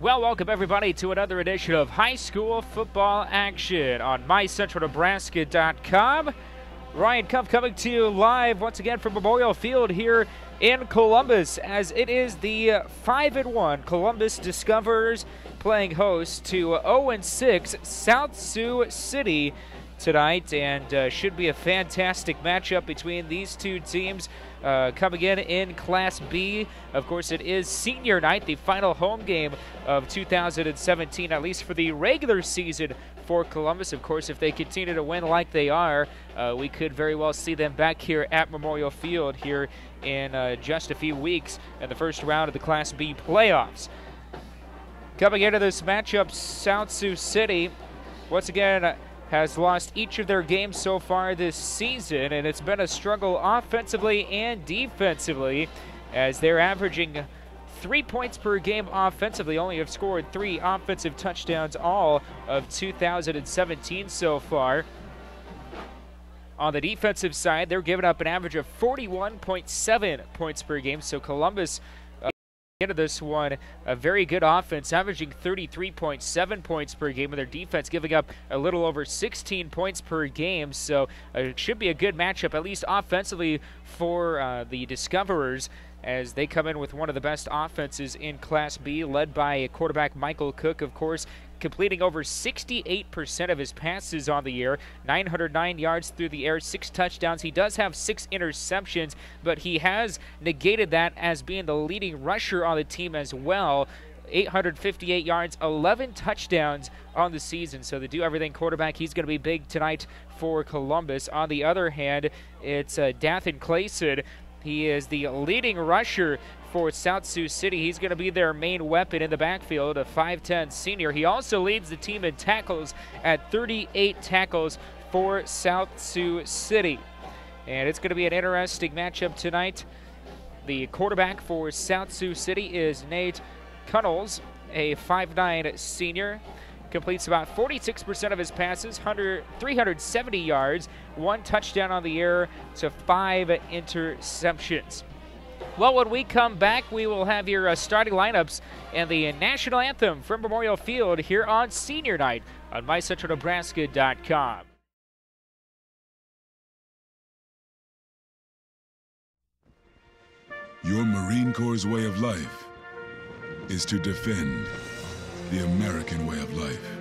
Well, welcome everybody to another edition of high school football action on mycentralnebraska.com. Ryan Cuff coming to you live once again from Memorial Field here in Columbus, as it is the 5-1 Columbus Discoverers playing host to 0-6 South Sioux City tonight, and should be a fantastic matchup between these two teams. Coming in Class B, of course, it is senior night, the final home game of 2017, at least for the regular season for Columbus. Of course, if they continue to win like they are, we could very well see them back here at Memorial Field here in just a few weeks in the first round of the Class B playoffs. Coming into this matchup, South Sioux City, once again, has lost each of their games so far this season, and it's been a struggle offensively and defensively, as they're averaging 3 points per game offensively, only have scored 3 offensive touchdowns all of 2017 so far. On the defensive side, they're giving up an average of 41.7 points per game, so Columbus into this one, a very good offense, averaging 33.7 points per game, with their defense giving up a little over 16 points per game. So it should be a good matchup, at least offensively, for the Discoverers, as they come in with one of the best offenses in Class B, led by quarterback Michael Cook, of course, completing over 68% of his passes on the year, 909 yards through the air, 6 touchdowns. He does have 6 interceptions, but he has negated that as being the leading rusher on the team as well. 858 yards, 11 touchdowns on the season. So the do-everything quarterback, he's going to be big tonight for Columbus. On the other hand, it's Dathan Clayson. He is the leading rusher for South Sioux City. He's going to be their main weapon in the backfield, a 5'10 senior. He also leads the team in tackles at 38 tackles for South Sioux City. And it's going to be an interesting matchup tonight. The quarterback for South Sioux City is Nate Cunnels, a 5'9 senior. Completes about 46% of his passes, 370 yards, 1 touchdown on the year to 5 interceptions. Well, when we come back, we will have your starting lineups and the national anthem from Memorial Field here on Senior Night on mycentralnebraska.com. Your Marine Corps' way of life is to defend the American way of life.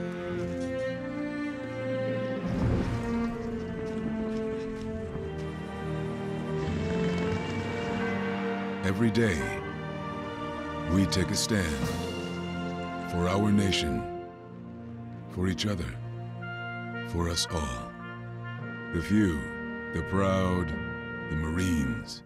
Every day, we take a stand for our nation, for each other, for us all. The few, the proud, the Marines.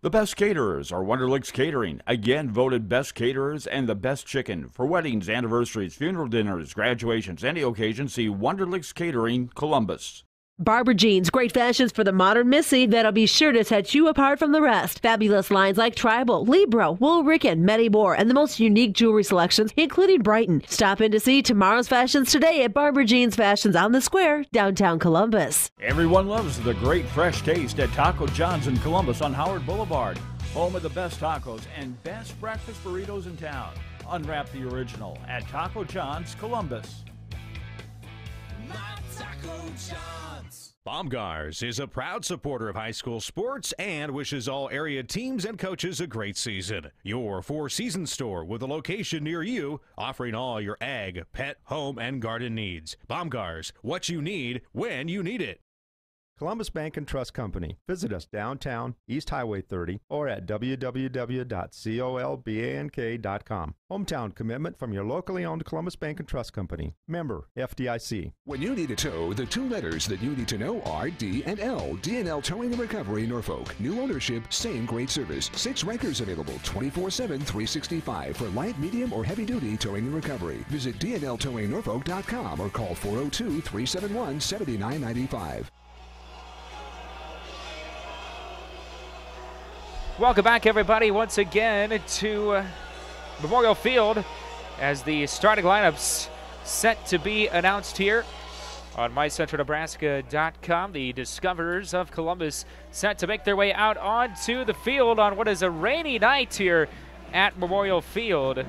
The best caterers are Wonderlicks Catering, again voted best caterers and the best chicken. For weddings, anniversaries, funeral dinners, graduations, any occasion, see Wonderlicks Catering, Columbus. Barber Jeans, great fashions for the modern Missy that'll be sure to set you apart from the rest. Fabulous lines like Tribal, Libro, Woolrickin, many more, and the most unique jewelry selections, including Brighton. Stop in to see tomorrow's fashions today at Barber Jeans Fashions on the Square, downtown Columbus. Everyone loves the great fresh taste at Taco John's in Columbus on Howard Boulevard. Home of the best tacos and best breakfast burritos in town. Unwrap the original at Taco John's, Columbus. My Taco John's. Baumgars is a proud supporter of high school sports and wishes all area teams and coaches a great season. Your Four Seasons store with a location near you, offering all your ag, pet, home, and garden needs. Baumgars, what you need when you need it. Columbus Bank and Trust Company. Visit us downtown, East Highway 30, or at www.colbank.com. Hometown commitment from your locally owned Columbus Bank and Trust Company. Member FDIC. When you need a tow, the 2 letters that you need to know are D and L. D&L Towing and Recovery, Norfolk. New ownership, same great service. 6 records available 24/7, 365 for light, medium, or heavy duty towing and recovery. Visit dnltowingnorfolk.com or call 402-371-7995. Welcome back, everybody, once again to Memorial Field, as the starting lineups set to be announced here on mycentralnebraska.com. The Discoverers of Columbus set to make their way out onto the field on what is a rainy night here at Memorial Field.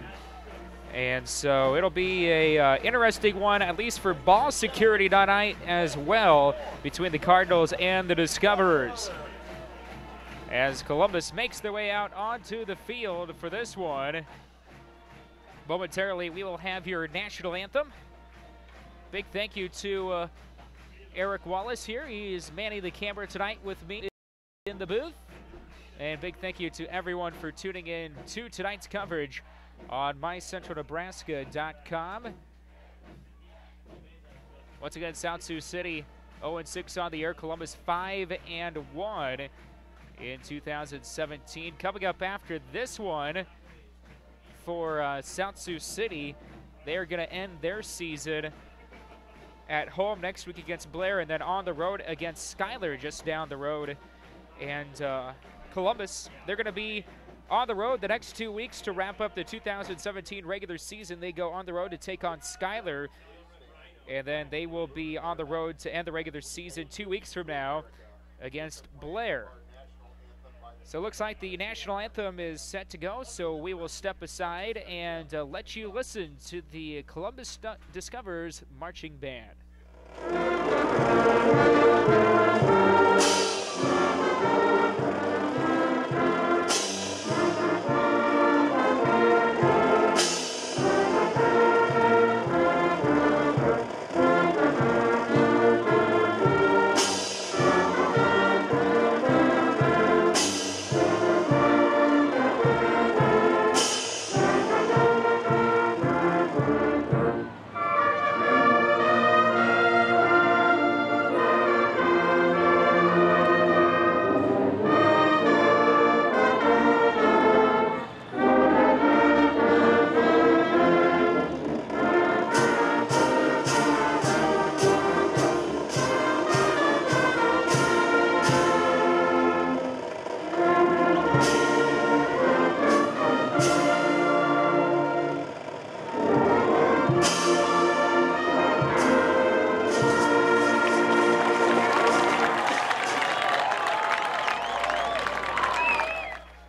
And so it'll be a interesting one, at least for ball security tonight as well, between the Cardinals and the Discoverers. As Columbus makes their way out onto the field for this one. Momentarily, we will have your national anthem. Big thank you to Eric Wallace here. He is manning the camera tonight with me in the booth. And big thank you to everyone for tuning in to tonight's coverage on mycentralnebraska.com. Once again, South Sioux City 0-6 on the year. Columbus 5-1 in 2017. Coming up after this one for South Sioux City, they are going to end their season at home next week against Blair, and then on the road against Schuyler just down the road. And Columbus, they're going to be on the road the next 2 weeks to wrap up the 2017 regular season. They go on the road to take on Schuyler, and then they will be on the road to end the regular season 2 weeks from now against Blair. So it looks like the national anthem is set to go, so we will step aside and let you listen to the Columbus Discoverers Marching Band.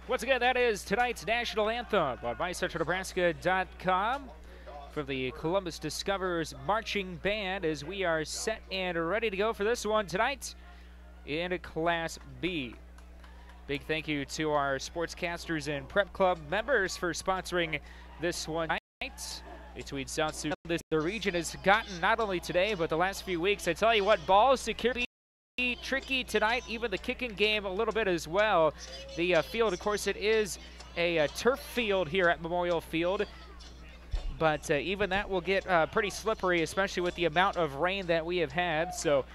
Once again, that is tonight's national anthem on mycentralnebraska.com from the Columbus Discoverers Marching Band, as we are set and ready to go for this one tonight in Class B. Big thank you to our sportscasters and Prep Club members for sponsoring this one tonight between South Sioux. The region has gotten not only today, but the last few weeks. I tell you what, ball security tricky tonight, even the kicking game a little bit as well. The field, of course, it is a turf field here at Memorial Field, but even that will get pretty slippery, especially with the amount of rain that we have had. So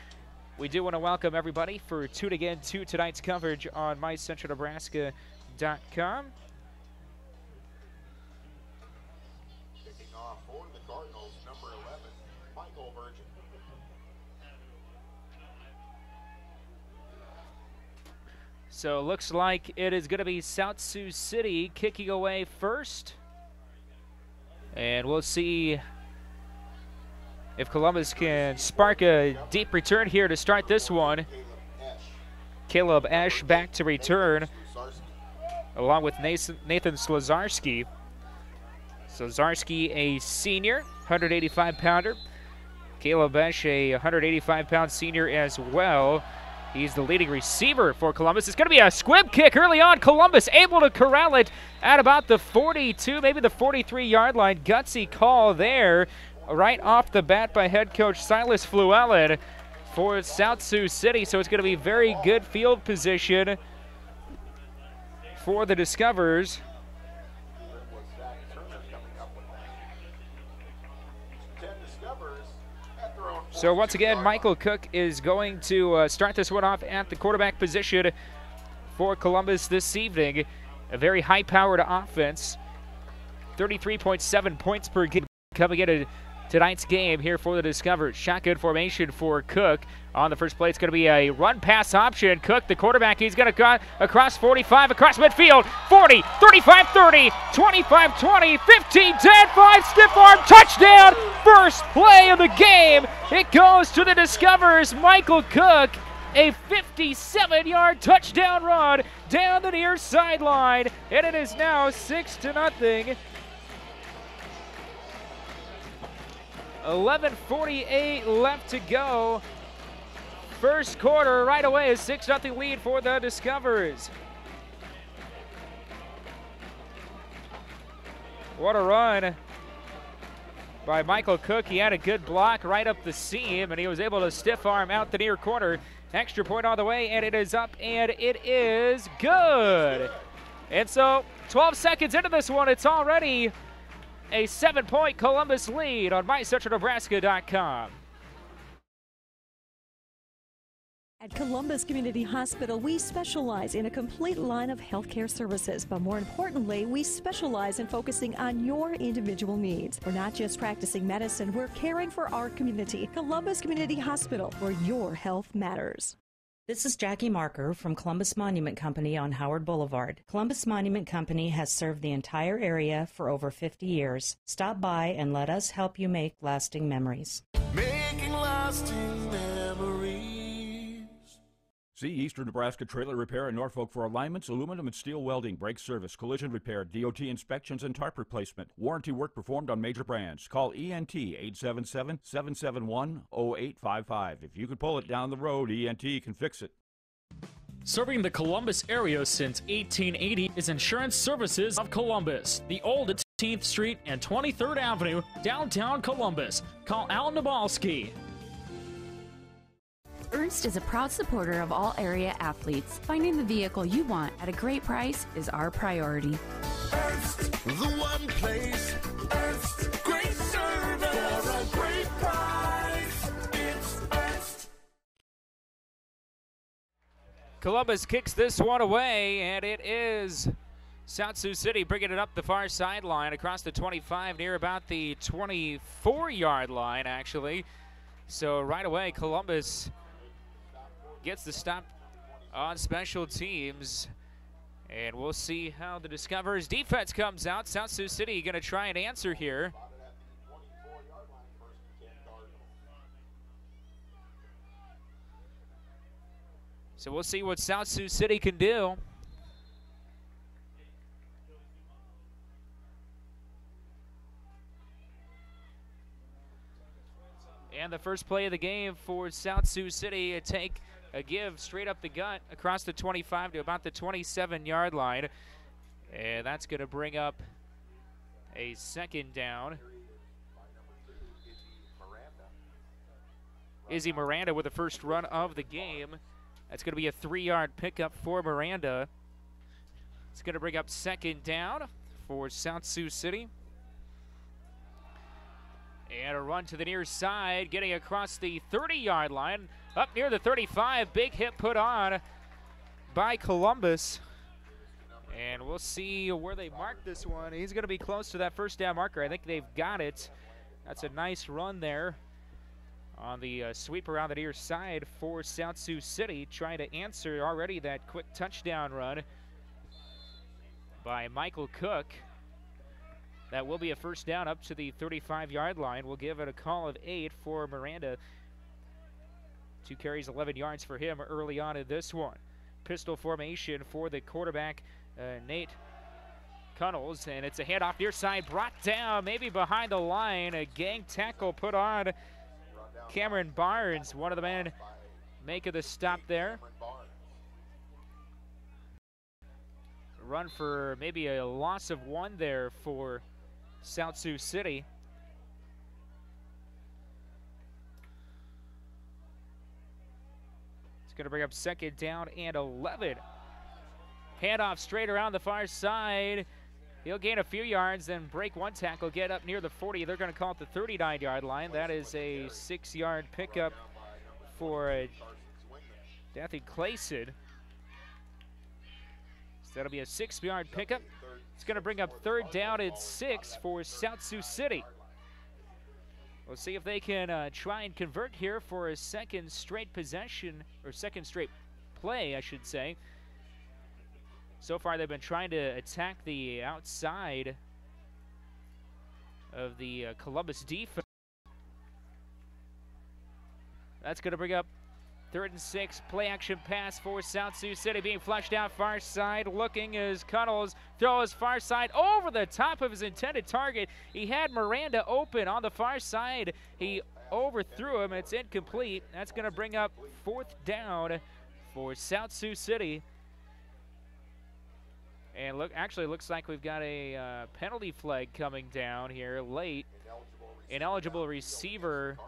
we do want to welcome everybody for tuning in to tonight's coverage on mycentralnebraska.com. Kicking off for the Cardinals, number 11, Michael Virgin. So it looks like it is going to be South Sioux City kicking away first. And we'll see if Columbus can spark a deep return here to start this one. Caleb Esch back to return, along with Nathan Slazarski. Slazarski, a senior, 185-pounder. Caleb Esch, a 185-pound senior as well. He's the leading receiver for Columbus. It's going to be a squib kick early on. Columbus able to corral it at about the 42, maybe the 43-yard line. Gutsy call there right off the bat by head coach Silas Fluellen for South Sioux City. So it's going to be very good field position for the Discoverers. So once again, Michael Cook is going to start this one off at the quarterback position for Columbus this evening. A very high-powered offense. 33.7 points per game coming into tonight's game here for the Discoverers. Shotgun formation for Cook. On the first play, it's going to be a run-pass option. Cook, the quarterback, he's going to go across 45, across midfield. 40, 35-30, 25-20, 15-10, 5, stiff arm, touchdown! First play of the game. It goes to the Discoverers. Michael Cook, a 57-yard touchdown run down the near sideline, and it is now 6-0. 11:48 left to go. First quarter right away, a 6-0 lead for the Discoverers. What a run by Michael Cook. He had a good block right up the seam, and he was able to stiff arm out the near corner. Extra point on the way, and it is up, and it is good. And so 12 seconds into this one, it's already a 7-point Columbus lead on MyCentralNebraska.com. At Columbus Community Hospital, we specialize in a complete line of healthcare services, but more importantly, we specialize in focusing on your individual needs. We're not just practicing medicine, we're caring for our community. Columbus Community Hospital, where your health matters. This is Jackie Marker from Columbus Monument Company on Howard Boulevard. Columbus Monument Company has served the entire area for over 50 years. Stop by and let us help you make lasting memories. Making lasting memories. See Eastern Nebraska Trailer Repair in Norfolk for alignments, aluminum and steel welding, brake service, collision repair, DOT inspections, and tarp replacement. Warranty work performed on major brands. Call ENT 877-771-0855. If you can pull it down the road, ENT can fix it. Serving the Columbus area since 1880 is Insurance Services of Columbus, the old 18th Street and 23rd Avenue, downtown Columbus. Call Al Nabalski. Ernst is a proud supporter of all area athletes. Finding the vehicle you want at a great price is our priority. Ernst, the one place. Ernst, great service for a great price. It's Ernst. Columbus kicks this one away, and it is South Sioux City bringing it up the far sideline across the 25, near about the 24-yard line, actually. So right away, Columbus gets the stop on special teams, and we'll see how the Discoverers defense comes out. South Sioux City going to try and answer here. So we'll see what South Sioux City can do. And the first play of the game for South Sioux City, a give straight up the gut across the 25 to about the 27-yard line. And that's going to bring up a second down. Izzy Miranda with the first run of the game. That's going to be a 3-yard pickup for Miranda. It's going to bring up second down for South Sioux City. And a run to the near side, getting across the 30-yard line, up near the 35. Big hit put on by Columbus. And we'll see where they mark this one. He's going to be close to that first down marker. I think they've got it. That's a nice run there on the sweep around the near side for South Sioux City, trying to answer already that quick touchdown run by Michael Cook. That will be a first down up to the 35-yard line. We'll give it a call of 8 for Miranda. 2 carries, 11 yards for him early on in this one. Pistol formation for the quarterback, Nate Cunnels, and it's a handoff near side, brought down, maybe behind the line. A gang tackle put on Cameron Barnes, one of the men making the stop there. Run for maybe a loss of 1 there for South Sioux City. It's going to bring up second down and 11. Handoff straight around the far side. He'll gain a few yards, then break 1 tackle, get up near the 40. They're going to call it the 39-yard line. That is a 6-yard pickup for Dathy Clayson. So that'll be a 6-yard pickup. It's going to bring up third down and 6 for South Sioux City. We'll see if they can try and convert here for a second straight possession, or second straight play, I should say. So far, they've been trying to attack the outside of the Columbus defense. That's going to bring up 3rd and 6, play action pass for South Sioux City being flushed out far side. Looking as Cuddles throws far side over the top of his intended target. He had Miranda open on the far side. He overthrew him. It's incomplete. That's going to bring up 4th down for South Sioux City. And actually looks like we've got a penalty flag coming down here late. Ineligible receiver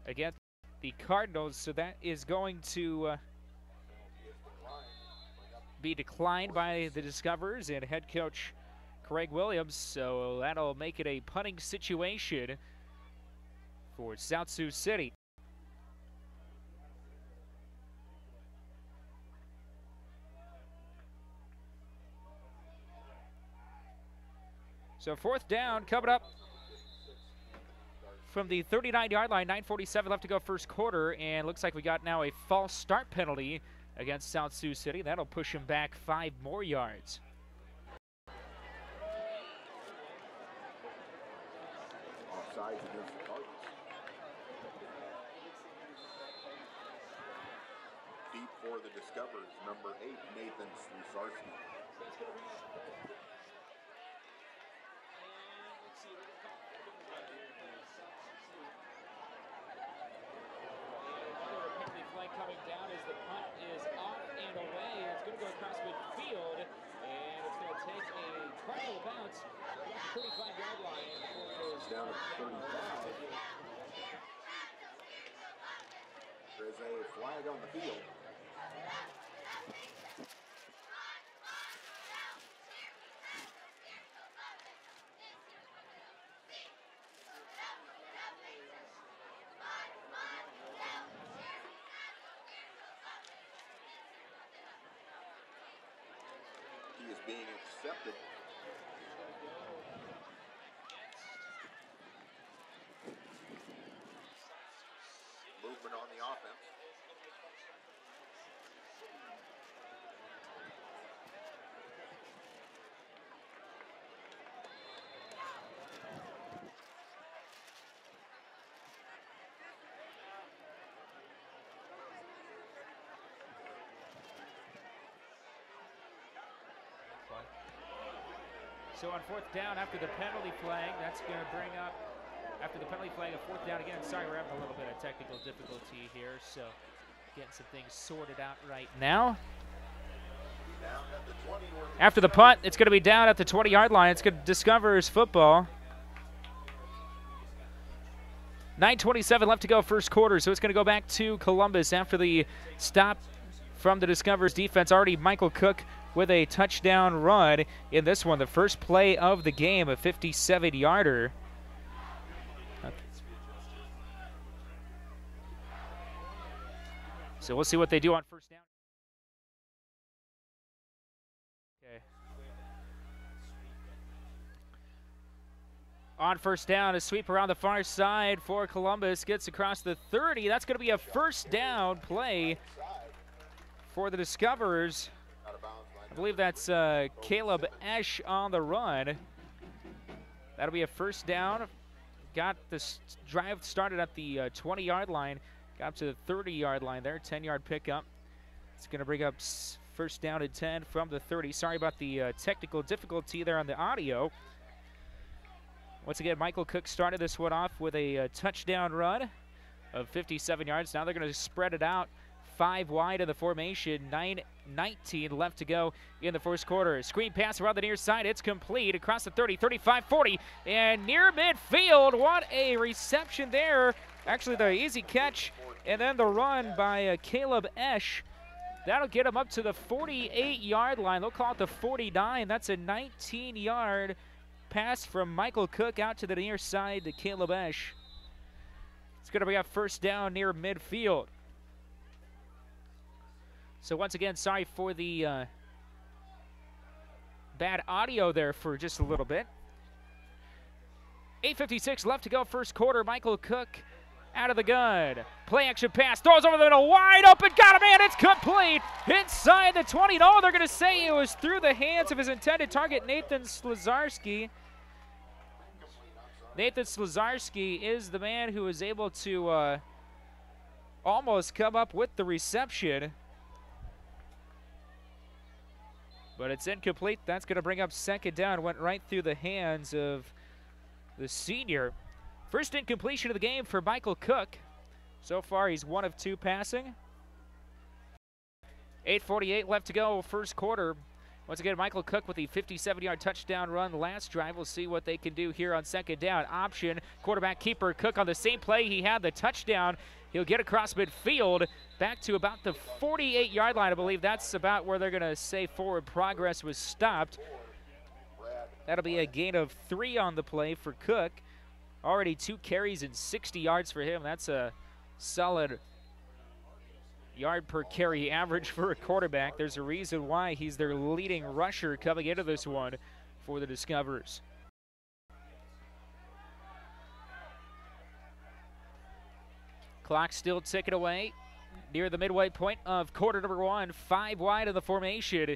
against the Cardinals, so that is going to be declined by the Discoverers and head coach Craig Williams, so that'll make it a punting situation for South Sioux City. So 4th down coming up from the 39-yard line, 9:47 left to go first quarter, and looks like we got now a false start penalty against South Sioux City. That'll push him back 5 more yards. Offsides against the Cardinals. Deep for the Discoverers, number 8, Nathan Sluzarski. Coming down as the punt is off and away. It's going to go across midfield, and it's going to take a Cardinal bounce at the 35-yard line before it goes down at 35. There's a flag on the field. He is being accepted. Movement on the offense. So on 4th down after the penalty flag, that's going to bring up, after the penalty flag, a 4th down again. Sorry, we're having a little bit of technical difficulty here, so getting some things sorted out right now. After the punt, it's going to be down at the 20-yard line. It's going to Discoverers football. 9:27 left to go first quarter, so it's going to go back to Columbus after the stop from the Discoverers defense. Already Michael Cook with a touchdown run in this one. The first play of the game, a 57-yarder. So we'll see what they do on first down. Okay. On first down, a sweep around the far side for Columbus. Gets across the 30. That's going to be a first down play for the Discoverers. I believe that's Caleb Esch on the run. That'll be a first down. Got this drive started at the 20-yard line. Got up to the 30-yard line there, 10-yard pickup. It's going to bring up first down and 10 from the 30. Sorry about the technical difficulty there on the audio. Once again, Michael Cook started this one off with a touchdown run of 57 yards. Now they're going to spread it out 5 wide of the formation. 9:19 left to go in the first quarter. Screen pass around the near side. It's complete across the 30, 35, 40, and near midfield. What a reception there. Actually, the easy catch, and then the run by Caleb Esch. That'll get him up to the 48-yard line. They'll call it the 49. That's a 19-yard pass from Michael Cook out to the near side to Caleb Esch. It's going to be a first down near midfield. So once again, sorry for the bad audio there for just a little bit. 8:56 left to go first quarter. Michael Cook out of the gun. Play action pass. Throws over the middle. Wide open. Got him, and it's complete. Inside the 20. No, they're going to say it was through the hands of his intended target, Nathan Sluzarski. Nathan Sluzarski is the man who was able to almost come up with the reception. But it's incomplete. That's going to bring up second down. Went right through the hands of the senior. First incompletion of the game for Michael Cook. So far, he's 1 of 2 passing. 8:48 left to go, first quarter. Once again, Michael Cook with the 57-yard touchdown run last drive. We'll see what they can do here on second down. Option, quarterback keeper Cook on the same play. He had the touchdown. He'll get across midfield back to about the 48-yard line. I believe that's about where they're going to say forward progress was stopped. That'll be a gain of 3 on the play for Cook. Already 2 carries and 60 yards for him. That's a solid yard per carry average for a quarterback. There's a reason why he's their leading rusher coming into this one for the Discoverers. Clock still ticking away near the midway point of quarter number 1. 5 wide of the formation.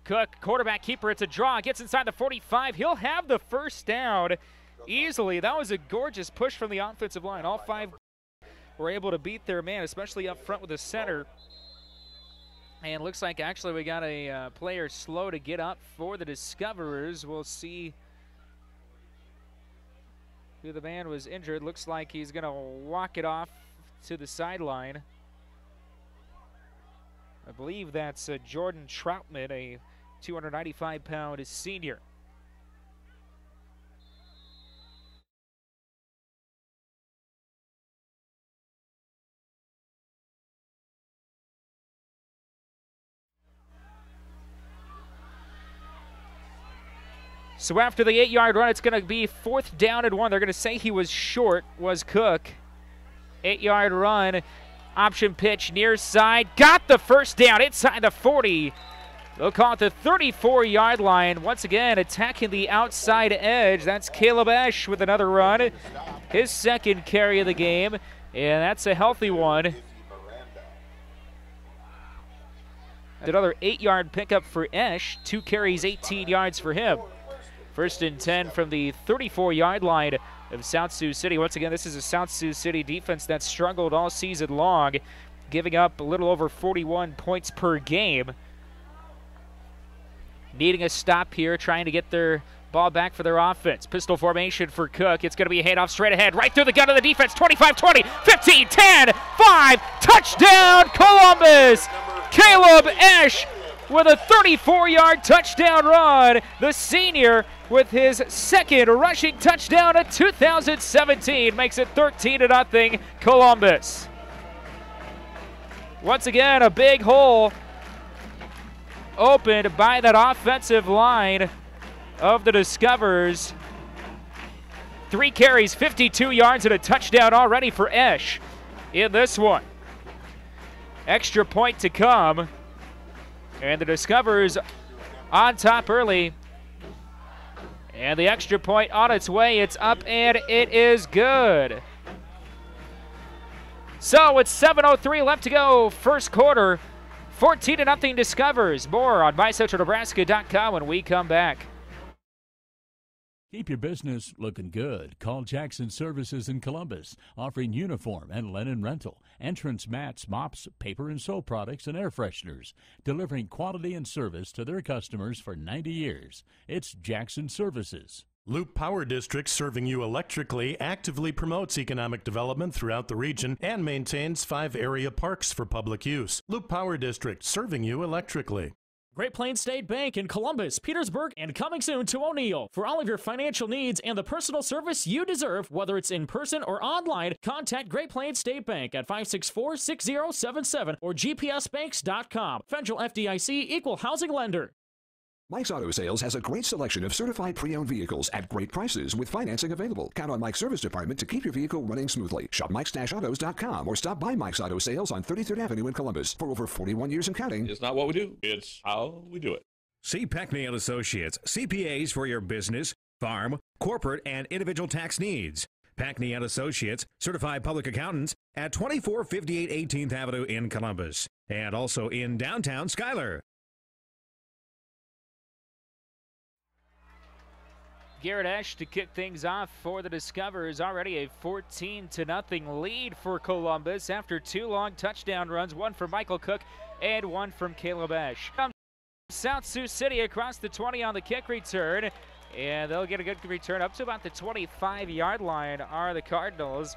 Cook, quarterback keeper, it's a draw, gets inside the 45. He'll have the first down easily. That was a gorgeous push from the offensive line. All 5 were able to beat their man, especially up front with the center. And looks like actually we got a player slow to get up for the Discoverers. We'll see who the man was injured. Looks like he's going to walk it off to the sideline. I believe that's Jordan Troutman, a 295-pound senior. So after the 8-yard run, it's going to be 4th down and 1. They're going to say he was short, was Cook. 8-yard run, option pitch near side. Got the first down inside the 40. They'll call it the 34-yard line. Once again, attacking the outside edge. That's Caleb Esch with another run. His second carry of the game, and that's a healthy one. Another 8-yard pickup for Esch. 2 carries, 18 yards for him. 1st and 10 from the 34-yard line of South Sioux City. Once again, this is a South Sioux City defense that struggled all season long, giving up a little over 41 points per game. Needing a stop here, trying to get their ball back for their offense. Pistol formation for Cook. It's going to be a handoff straight ahead, right through the gun of the defense. 25-20, 15, 10, 5, touchdown Columbus! Caleb Esch with a 34-yard touchdown run. The senior with his second rushing touchdown of 2017 makes it 13-0 Columbus. Once again, a big hole opened by that offensive line of the Discoverers. 3 carries, 52 yards, and a touchdown already for Esch in this one. Extra point to come. And the Discoverers on top early. And the extra point on its way. It's up and it is good. So it's 7:03 left to go, first quarter. 14-0 Discoverers. More on MyCentralNebraska.com when we come back. Keep your business looking good. Call Jackson Services in Columbus, offering uniform and linen rental, entrance mats, mops, paper and soap products, and air fresheners, delivering quality and service to their customers for 90 years. It's Jackson Services. Loop Power District, serving you electrically, actively promotes economic development throughout the region and maintains 5 area parks for public use. Loop Power District, serving you electrically. Great Plains State Bank in Columbus, Petersburg, and coming soon to O'Neill. For all of your financial needs and the personal service you deserve, whether it's in person or online, contact Great Plains State Bank at 564-6077 or gpsbanks.com. Federal FDIC equal housing lender. Mike's Auto Sales has a great selection of certified pre-owned vehicles at great prices with financing available. Count on Mike's service department to keep your vehicle running smoothly. Shop mikes-autos.com or stop by Mike's Auto Sales on 33rd Avenue in Columbus. For over 41 years and counting. It's not what we do, it's how we do it. See Peckney & Associates, CPAs for your business, farm, corporate, and individual tax needs. Peckney & Associates, certified public accountants at 2458 18th Avenue in Columbus. And also in downtown Schuyler. Garrett Esch to kick things off for the Discoverers. Already a 14-0 lead for Columbus after 2 long touchdown runs, one from Michael Cook and one from Caleb Esch. South Sioux City across the 20 on the kick return, and they'll get a good return up to about the 25-yard line are the Cardinals.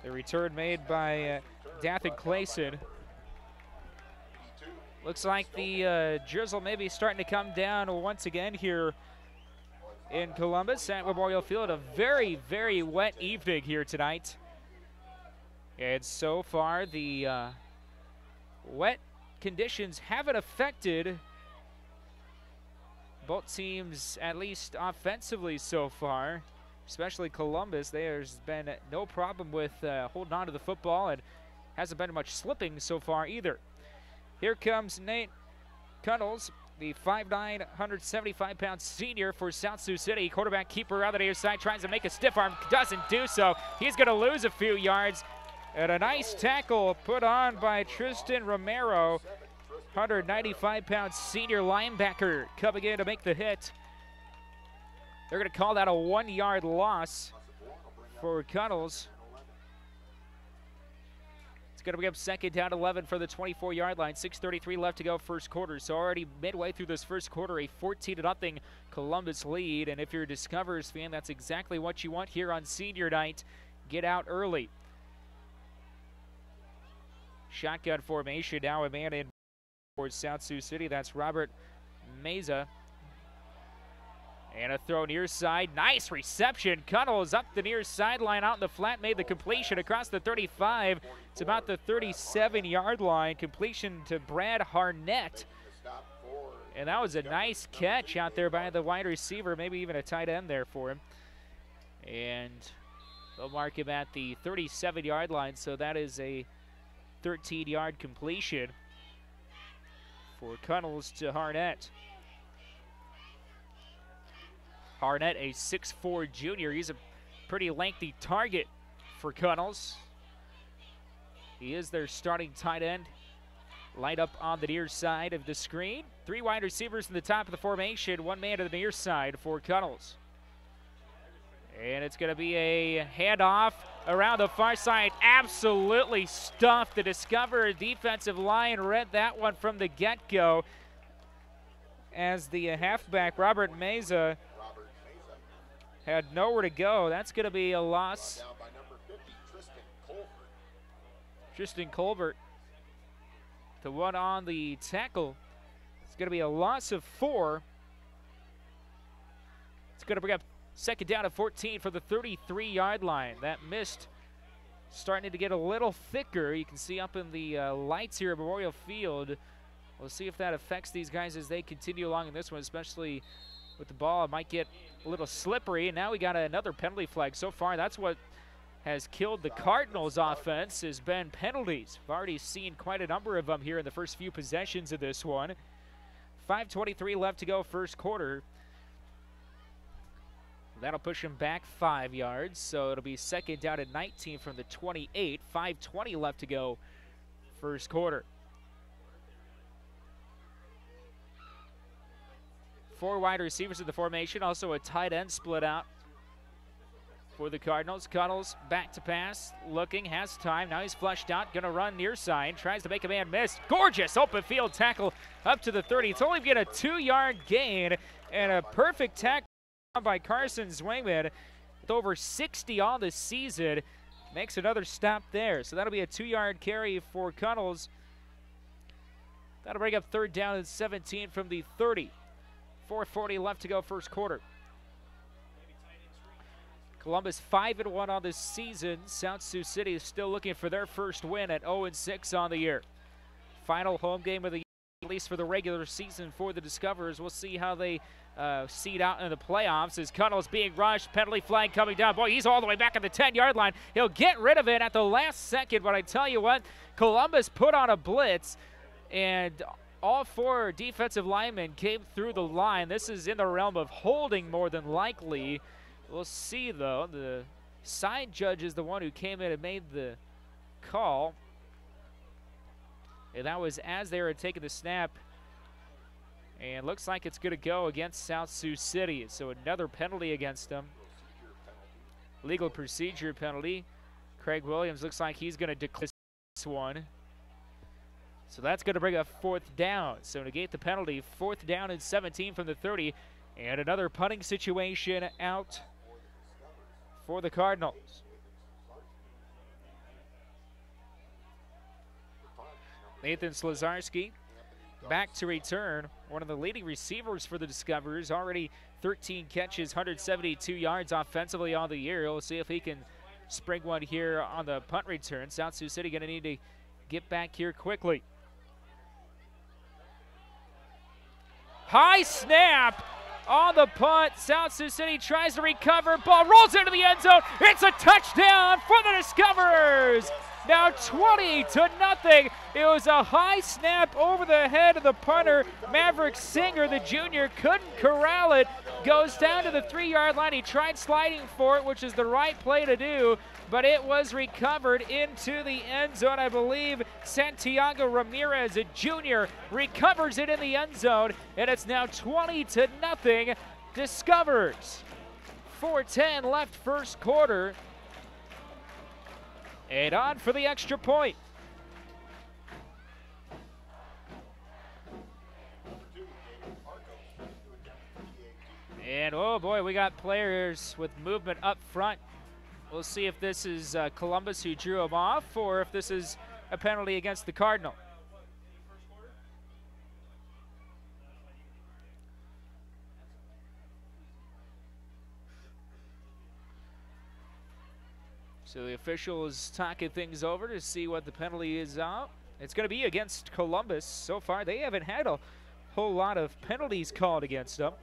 The return made by Dathan Clayson. Looks like the drizzle may be starting to come down once again here in Columbus at Memorial Field. A very, very wet evening here tonight. And so far, the wet conditions haven't affected both teams, at least offensively so far, especially Columbus. There's been no problem with holding on to the football, and hasn't been much slipping so far either. Here comes Nate Cuddles, the 5'9", 175-pound senior for South Sioux City. Quarterback keeper out of the near side, tries to make a stiff arm, doesn't do so. He's going to lose a few yards. And a nice tackle put on by Tristan Romero, 195-pound senior linebacker coming in to make the hit. They're going to call that a 1-yard loss for Cuddles. It's going to bring up second down 11 for the 24-yard line. 6:33 left to go first quarter. So already midway through this first quarter, a 14-0 Columbus lead. And if you're a Discoverers fan, that's exactly what you want here on senior night. Get out early. Shotgun formation now, a man in for South Sioux City. That's Robert Meza. And a throw near side. Nice reception. Cuddles up the near sideline, out in the flat, made the completion across the 35. It's about the 37-yard line. Completion to Brad Harnett. And that was a nice catch out there by the wide receiver, maybe even a tight end there for him. And they'll mark him at the 37-yard line, so that is a 13-yard completion for Cuddles to Harnett. Harnett, a 6'4" junior. He's a pretty lengthy target for Cuddles. He is their starting tight end. Light up on the near side of the screen. 3 wide receivers in the top of the formation. 1 man to the near side for Cuddles. And it's going to be a handoff around the far side. Absolutely stuffed. The Discover defensive line read that one from the get-go, as the halfback, Robert Meza, had nowhere to go. That's going to be a loss. Down by number 50, Tristan Colbert, the one on the tackle. It's going to be a loss of 4. It's going to bring up second down at 14 for the 33-yard line. That mist starting to get a little thicker. You can see up in the lights here at Memorial Field. We'll see if that affects these guys as they continue along in this one, especially with the ball. It might get a little slippery. And now we got another penalty flag. So far, that's what has killed the Cardinals' offense, has been penalties. We've already seen quite a number of them here in the first few possessions of this one. 5:23 left to go first quarter. That'll push him back 5 yards, so it'll be second down at 19 from the 28. 5:20 left to go first quarter. 4 wide receivers in the formation, also a tight end split out for the Cardinals. Cuddles back to pass, looking, has time. Now he's flushed out, going to run near side, tries to make a man miss. Gorgeous open field tackle up to the 30. It's only get a 2-yard gain, and a perfect tackle by Carson Zwingman with over 60 on the season. Makes another stop there. So that'll be a 2-yard carry for Cuddles. That'll bring up third down and 17 from the 30. 4:40 left to go first quarter. Columbus 5-1 on this season. South Sioux City is still looking for their first win at 0-6 on the year. Final home game of the year, at least for the regular season for the Discoverers. We'll see how they seed out in the playoffs as Cuddles being rushed. Penalty flag coming down. Boy, he's all the way back at the 10-yard line. He'll get rid of it at the last second, but I tell you what, Columbus put on a blitz, and all 4 defensive linemen came through the line. This is in the realm of holding more than likely. We'll see, though. The side judge is the one who came in and made the call. And that was as they were taking the snap And looks like it's going to go against South Sioux City. So another penalty against them. Legal procedure penalty. Craig Williams looks like he's going to declare this one. So that's going to bring up 4th down. So negate the penalty. 4th down and 17 from the 30. And another punting situation out for the Cardinals. Nathan Slazarski back to return. One of the leading receivers for the Discoverers. Already 13 catches, 172 yards offensively all the year. We'll see if he can spring one here on the punt return. South Sioux City going to need to get back here quickly. High snap on the punt. South Sioux City tries to recover. Ball rolls into the end zone. It's a touchdown for the Discoverers. Now 20-0. It was a high snap over the head of the punter. Maverick Singer, the junior, couldn't corral it. Goes down to the 3-yard line. He tried sliding for it, which is the right play to do, but it was recovered into the end zone. I believe Santiago Ramirez, a junior, recovers it in the end zone, and it's now 20-0. Discoverers. 4:10 left first quarter. And on for the extra point. And oh boy, we got players with movement up front. We'll see if this is Columbus who drew him off or if this is a penalty against the Cardinal. So the official is talking things over to see what the penalty is out. It's going to be against Columbus. So far, they haven't had a whole lot of penalties called against them.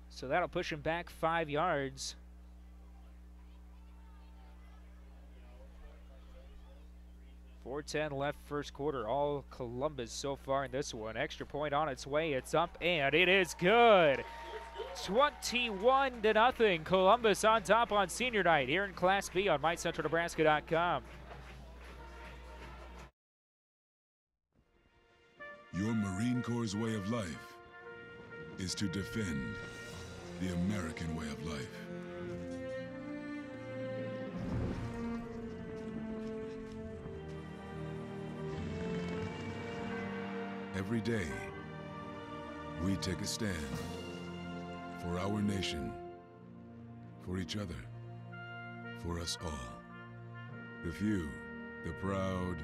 So that'll push him back 5 yards. .410 left first quarter. All Columbus so far in this one. Extra point on its way. It's up, and it is good. 21-0. Columbus on top on senior night here in Class B on mycentralnebraska.com. Your Marine Corps' way of life is to defend the American way of life. Every day, we take a stand for our nation, for each other, for us all. The few, the proud,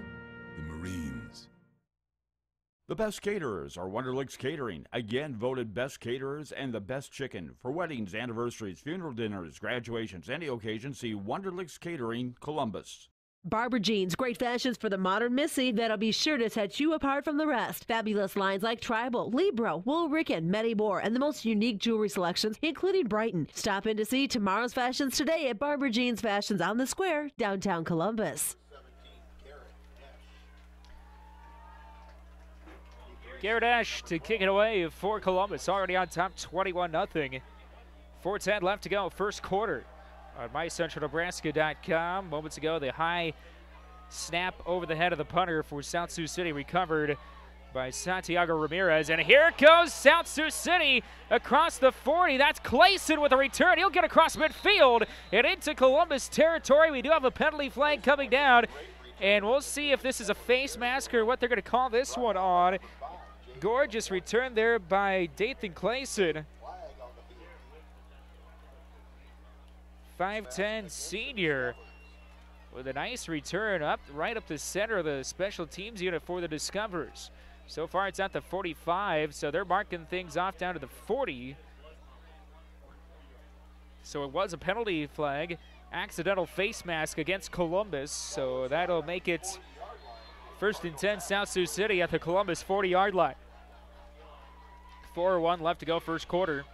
the Marines. The best caterers are Wonderlicks Catering, again voted best caterers and the best chicken. For weddings, anniversaries, funeral dinners, graduations, any occasion, see Wonderlicks Catering, Columbus. Barber Jeans, great fashions for the modern Missy that'll be sure to set you apart from the rest. Fabulous lines like Tribal, Libro, Wool Ricken, Medibor, and the most unique jewelry selections, including Brighton. Stop in to see tomorrow's fashions today at Barber Jeans Fashions on the Square, downtown Columbus. Garrett Ash to kick it away for Columbus, already on top 21-0. 4:10 left to go, first quarter. On mycentralnebraska.com. Moments ago, the high snap over the head of the punter for South Sioux City recovered by Santiago Ramirez. And here goes South Sioux City across the 40. That's Clayson with a return. He'll get across midfield and into Columbus territory. We do have a penalty flag coming down. And we'll see if this is a face mask or what they're going to call this one on. Gorgeous return there by Dathan Clayson. 5'10" senior with a nice return right up the center of the special teams unit for the Discoverers. So far it's at the 45, so they're marking things off down to the 40. So it was a penalty flag, accidental face mask against Columbus, so that'll make it 1st and 10 South Sioux City at the Columbus 40-yard line. 4:01 left to go first quarter.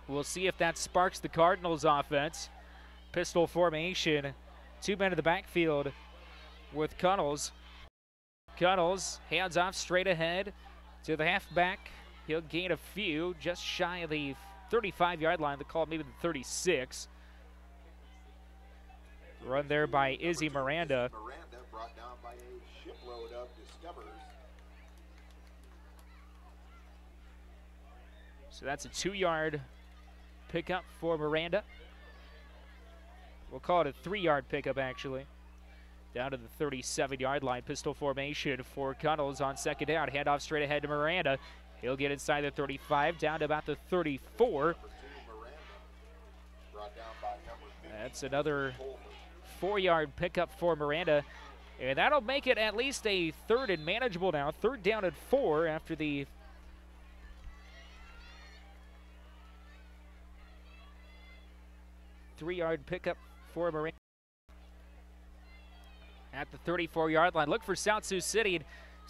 We'll see if that sparks the Cardinals' offense. Pistol formation. 2 men in the backfield with Cunnels. Cunnels, hands off straight ahead to the halfback. He'll gain a few, just shy of the 35-yard line. They call it maybe the 36. Run there by Izzy Miranda. shipload of Discoverers. So that's a 2-yard pickup for Miranda. We'll call it a 3-yard pickup, actually. Down to the 37-yard line. Pistol formation for Cuddles on second down. Handoff straight ahead to Miranda. He'll get inside the 35, down to about the 34. That's another 4-yard pickup for Miranda. And that'll make it at least a 3rd and manageable now. 3rd down and 4 after the three-yard pickup for Miranda. At the 34-yard line. Look for South Sioux City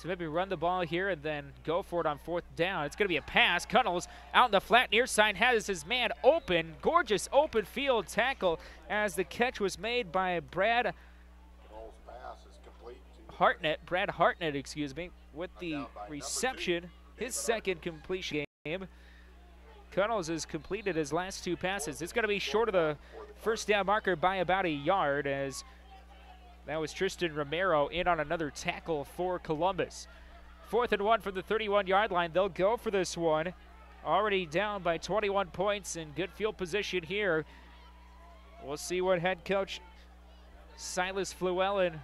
to maybe run the ball here and then go for it on 4th down. It's going to be a pass. Cuddles out in the flat near side has his man open. Gorgeous open field tackle as the catch was made by Brad Hartnett, excuse me, with the reception. His 2nd completion game. Cuddles has completed his last 2 passes. It's going to be short of the 1st down marker by about a yard, as that was Tristan Romero in on another tackle for Columbus. 4th and 1 from the 31-yard line. They'll go for this one. Already down by 21 points in good field position here. We'll see what head coach Silas Fluellen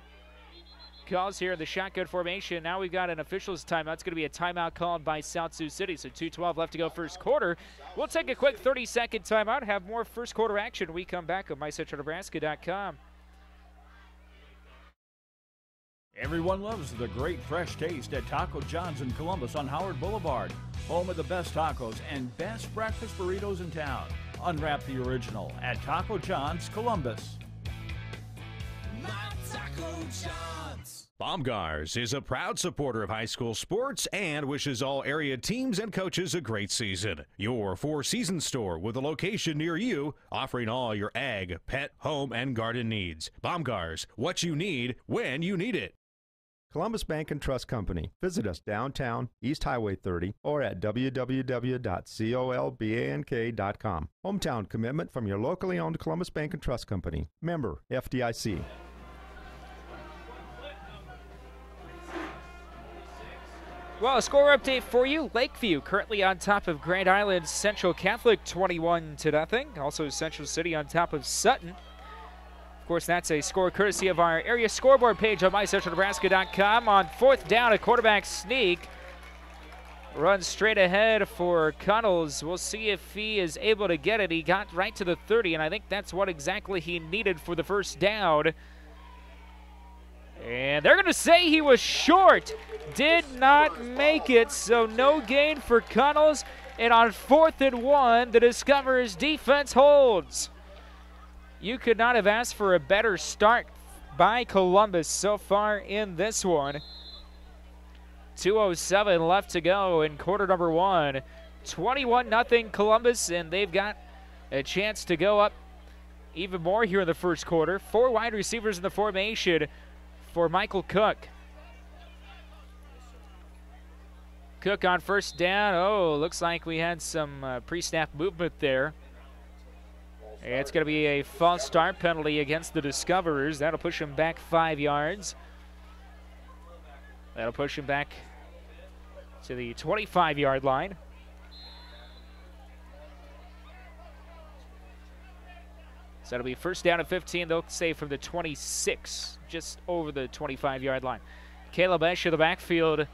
calls here in the shotgun formation. Now we've got an official's timeout. It's going to be a timeout called by South Sioux City. So 2:12 left to go first quarter. We'll take a quick 30-second timeout, have more first quarter action. We come back on MyCentralNebraska.com. Everyone loves the great fresh taste at Taco John's in Columbus on Howard Boulevard. Home of the best tacos and best breakfast burritos in town. Unwrap the original at Taco John's Columbus. My Taco John's. Baumgars is a proud supporter of high school sports and wishes all area teams and coaches a great season. Your four-season store with a location near you, offering all your ag, pet, home, and garden needs. Baumgars, what you need when you need it. Columbus Bank and Trust Company. Visit us downtown, East Highway 30, or at www.colbank.com. Hometown commitment from your locally owned Columbus Bank and Trust Company. Member FDIC. Well, a score update for you. Lakeview currently on top of Grand Island Central Catholic 21-0. Also Central City on top of Sutton. Of course, that's a score courtesy of our area scoreboard page on MyCentralNebraska.com. On 4th down, a quarterback sneak. Runs straight ahead for Cuddles. We'll see if he is able to get it. He got right to the 30, and I think that's what exactly he needed for the first down. And they're going to say he was short. Did not make it, so no gain for Cuddles. And on 4th and 1, the Discoverers defense holds. You could not have asked for a better start by Columbus so far in this one. 2:07 left to go in quarter number 1. 21-0 Columbus, and they've got a chance to go up even more here in the first quarter. 4 wide receivers in the formation for Michael Cook. Cook on first down. Oh, looks like we had some pre-snap movement there. It's going to be a false start penalty against the Discoverers. That'll push him back 5 yards. That'll push him back to the 25-yard line. So that'll be first down at 15. They'll say from the 26, just over the 25-yard line. Caleb Esch in the backfield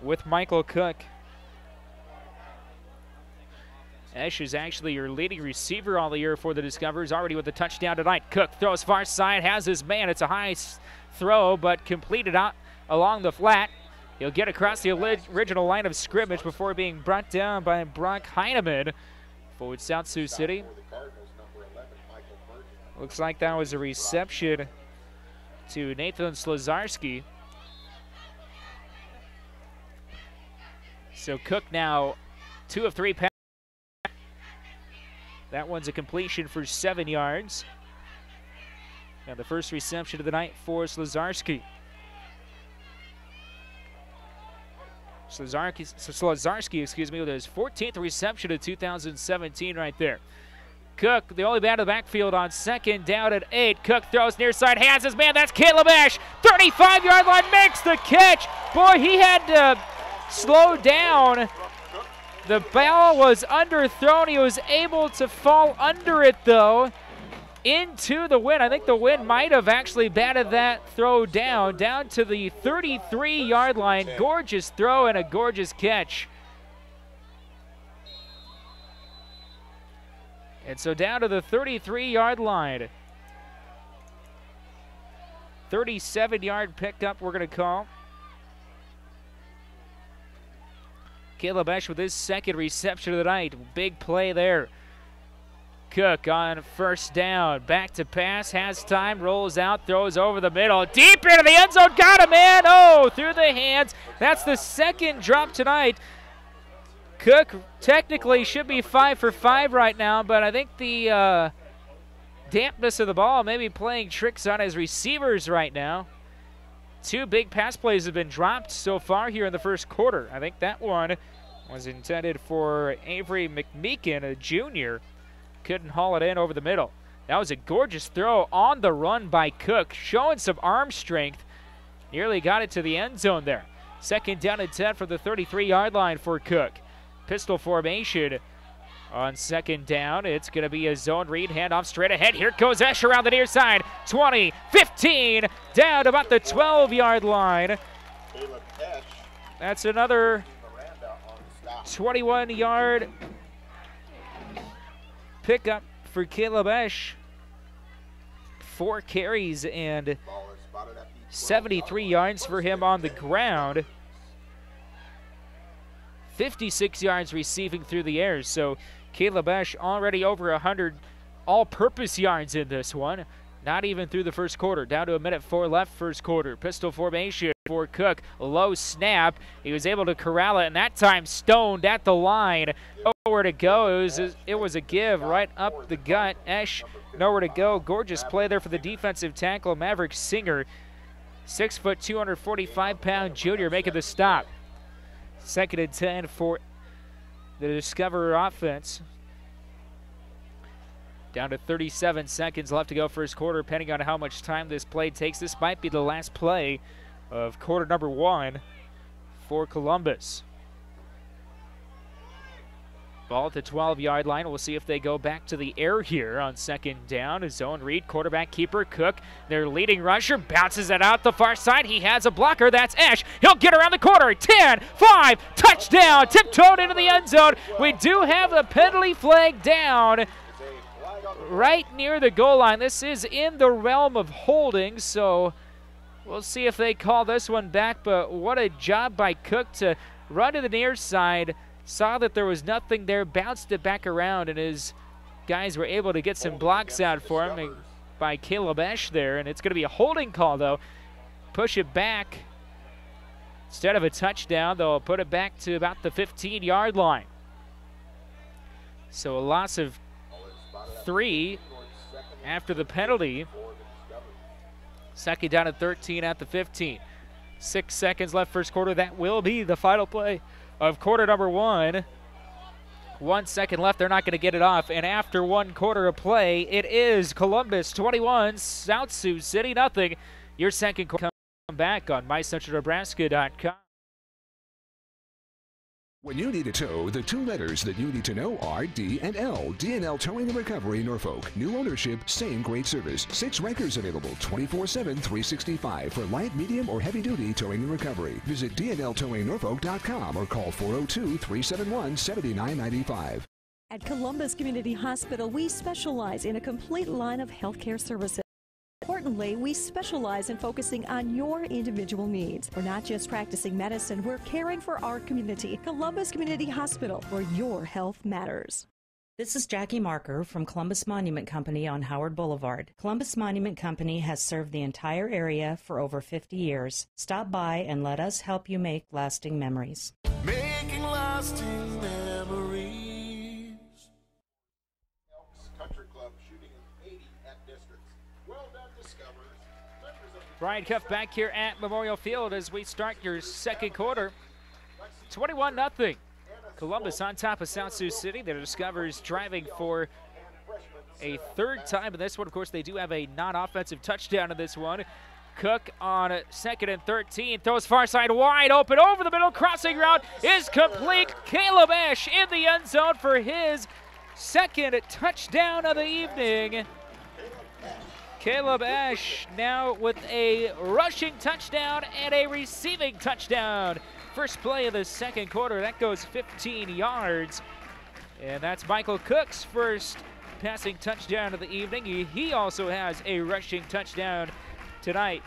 with Michael Cook. Esch is actually your leading receiver all the year for the Discoverers, already with a touchdown tonight. Cook throws far side, has his man. It's a high throw, but completed out along the flat. He'll get across the original line of scrimmage before being brought down by Brock Heineman for South Sioux City. Looks like that was a reception to Nathan Slazarski. So Cook now 2 of 3 passes. That one's a completion for 7 yards. And the first reception of the night for Slazarski. Slazarski, excuse me, with his 14th reception of 2017 right there. Cook, the only man in the backfield on second down at 8. Cook throws near side, has his man. That's Caleb Ash. 35-yard line, makes the catch. Boy, he had to slow down. The ball was underthrown. He was able to fall under it, though, into the wind. I think the wind might have actually batted that throw down to the 33-yard line. Gorgeous throw and a gorgeous catch. And so down to the 33-yard line. 37-yard pickup we're going to call. Caleb Esch with his second reception of the night. Big play there. Cook on first down. Back to pass. Has time. Rolls out. Throws over the middle. Deep into the end zone. Got him, man. Oh, through the hands. That's the second drop tonight. Cook technically should be 5 for 5 right now, but I think the dampness of the ball may be playing tricks on his receivers right now. 2 big pass plays have been dropped so far here in the first quarter. I think that one was intended for Avery McMeekin, a junior. Couldn't haul it in over the middle. That was a gorgeous throw on the run by Cook, showing some arm strength. Nearly got it to the end zone there. Second down and 10 from the 33-yard line for Cook. Pistol formation on second down. It's going to be a zone read, handoff straight ahead. Here goes Esch around the near side. 20, 15, down to about the 12-yard line. That's another 21-yard pickup for Caleb Esch. 4 carries and 73 yards for him on the ground. 56 yards receiving through the air. So Caleb Esch already over 100 all-purpose yards in this one. Not even through the first quarter. Down to a minute 4 left first quarter. Pistol formation for Cook. Low snap. He was able to corral it, and that time stoned at the line. Nowhere to go. It was a give right up the gut. Esch nowhere to go. Gorgeous play there for the defensive tackle, Maverick Singer. 6 foot, 245-pound junior making the stop. Second and 10 for the Discoverer offense. Down to 37 seconds left to go first quarter, depending on how much time this play takes. This might be the last play of quarter number 1 for Columbus. Ball at the 12-yard line. We'll see if they go back to the air here on second down. A zone read, quarterback keeper Cook, their leading rusher, bounces it out the far side. He has a blocker. That's Esch. He'll get around the corner. 10, 5, touchdown. Tiptoed into the end zone. We do have the penalty flag down right near the goal line. This is in the realm of holding, so we'll see if they call this one back. But what a job by Cook to run to the near side. Saw that there was nothing there, bounced it back around, and his guys were able to get some blocks out for him by Caleb Esch there. And it's going to be a holding call, though. Push it back. Instead of a touchdown, they'll put it back to about the 15-yard line. So a loss of 3 after the penalty. Second down at 13 at the 15. 6 seconds left first quarter. That will be the final play of quarter number 1. 1 second left. They're not going to get it off. And after 1 quarter of play, it is Columbus 21, South Sioux City nothing. Your second quarter come back on MyCentralNebraska.com. When you need a tow, the 2 letters that you need to know are D and L. D&L Towing and Recovery, Norfolk. New ownership, same great service. 6 records available 24/7, 365 for light, medium, or heavy-duty towing and recovery. Visit dnltowingnorfolk.com or call 402-371-7995. At Columbus Community Hospital, we specialize in a complete line of healthcare services. Importantly, we specialize in focusing on your individual needs. We're not just practicing medicine, we're caring for our community. Columbus Community Hospital, where your health matters. This is Jackie Marker from Columbus Monument Company on Howard Boulevard. Columbus Monument Company has served the entire area for over 50 years. Stop by and let us help you make lasting memories. Making lasting memories. Elks Country Club shooting an 80 at districts. Well done, Discoverers. Brian Cuff back here at Memorial Field as we start your second quarter. 21-0. Columbus on top of South Sioux City. The Discoverers driving for a third time in this one. Of course, they do have a non-offensive touchdown in this one. Cook on 2nd and 13, throws far side wide open over the middle, crossing route is complete. Caleb Ash in the end zone for his second touchdown of the evening. Caleb Ash now with a rushing touchdown and a receiving touchdown. First play of the second quarter, that goes 15 yards. And that's Michael Cook's first passing touchdown of the evening. He also has a rushing touchdown tonight.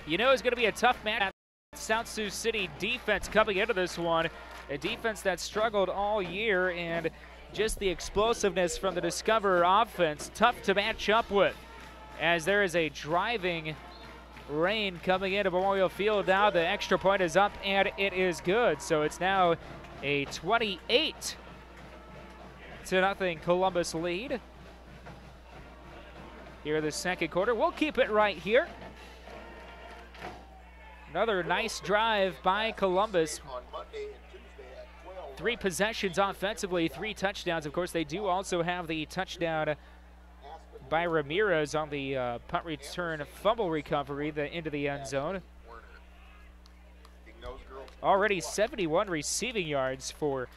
You know it's going to be a tough match. South Sioux City defense coming into this one. A defense that struggled all year, and just the explosiveness from the Discover offense, tough to match up with. As there is a driving rain coming into Memorial Field now, the extra point is up and it is good. So it's now a 28-0 Columbus lead. Here in the second quarter. We'll keep it right here. Another nice drive by Columbus. 3 possessions offensively, 3 touchdowns. Of course, they do also have the touchdown by Ramirez on the punt return fumble recovery into the end zone. Already 71 receiving yards for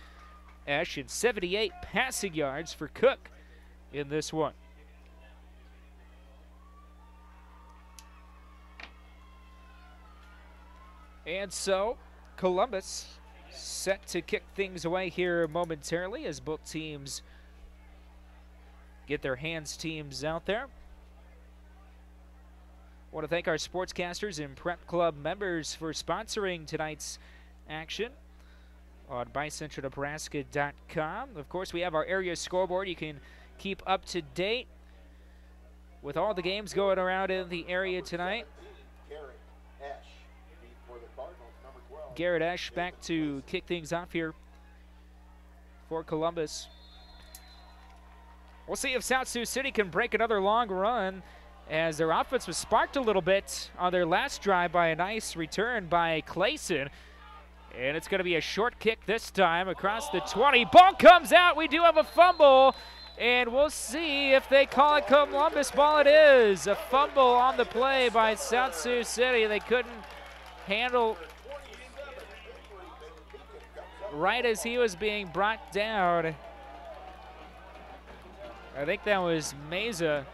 Ash and 78 passing yards for Cook in this one. And so, Columbus set to kick things away here momentarily as both teams get their hands teams out there. I want to thank our sportscasters and Prep Club members for sponsoring tonight's action on BiCentralNebraska.com. Of course, we have our area scoreboard. You can keep up to date with all the games going around in the area tonight. Garrett Ash back to kick things off here for Columbus. We'll see if South Sioux City can break another long run, as their offense was sparked a little bit on their last drive by a nice return by Clayson. And it's going to be a short kick this time across the 20. Ball comes out. We do have a fumble, and we'll see if they call it Columbus ball. It is a fumble on the play by South Sioux City. They couldn't handle right as he was being brought down. I think that was Meza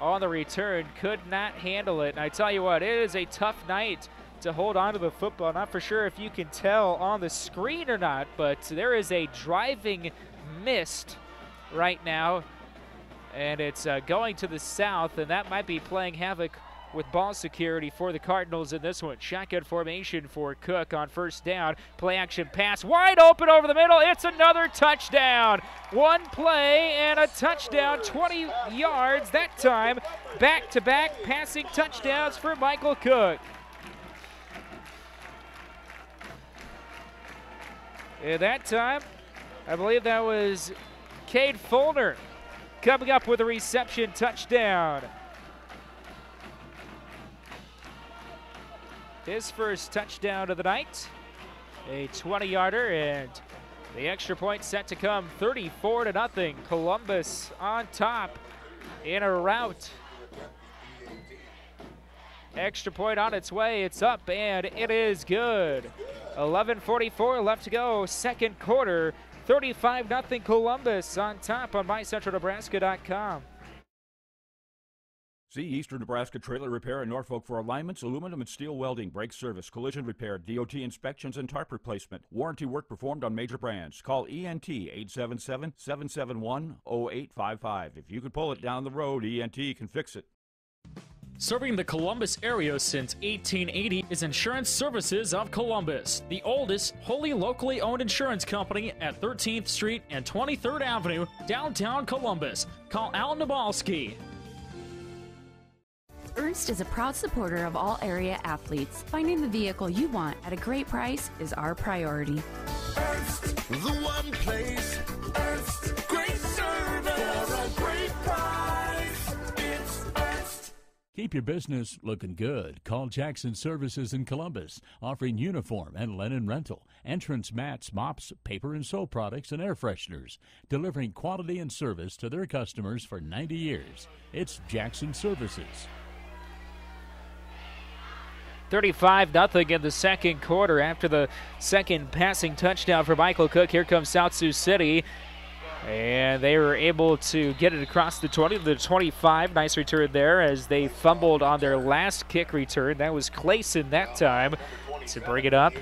on the return. Could not handle it. And I tell you what, it is a tough night to hold on to the football. Not for sure if you can tell on the screen or not, but there is a driving mist right now, and it's going to the south, and that might be playing havoc with ball security for the Cardinals in this one. Shotgun formation for Cook on first down. Play action pass wide open over the middle. It's another touchdown. One play and a touchdown, 20 yards that time. Back-to-back passing touchdowns for Michael Cook. And that time, I believe that was Cade Fulner coming up with a reception touchdown. His first touchdown of the night, a 20-yarder, and the extra point set to come, 34-0. Columbus on top in a rout. Extra point on its way, it's up, and it is good. 11:44 left to go, second quarter, 35-0 Columbus on top on BiCentralNebraska.com. See Eastern Nebraska Trailer Repair in Norfolk for alignments, aluminum and steel welding, brake service, collision repair, DOT inspections, and tarp replacement. Warranty work performed on major brands. Call ENT 877-771-0855. If you can pull it down the road, ENT can fix it. Serving the Columbus area since 1880 is Insurance Services of Columbus, the oldest, wholly locally owned insurance company at 13th Street and 23rd Avenue, downtown Columbus. Call Al Nabalski. Ernst is a proud supporter of all area athletes. Finding the vehicle you want at a great price is our priority. Ernst, the one place. Ernst, great service for a great price. It's Ernst. Keep your business looking good. Call Jackson Services in Columbus, offering uniform and linen rental, entrance mats, mops, paper and soap products, and air fresheners, delivering quality and service to their customers for 90 years. It's Jackson Services. 35-0 in the second quarter after the second passing touchdown for Michael Cook. Here comes South Sioux City. And they were able to get it across the 20 to the 25. Nice return there as they fumbled on their last kick return. That was Clayson that time to bring it up.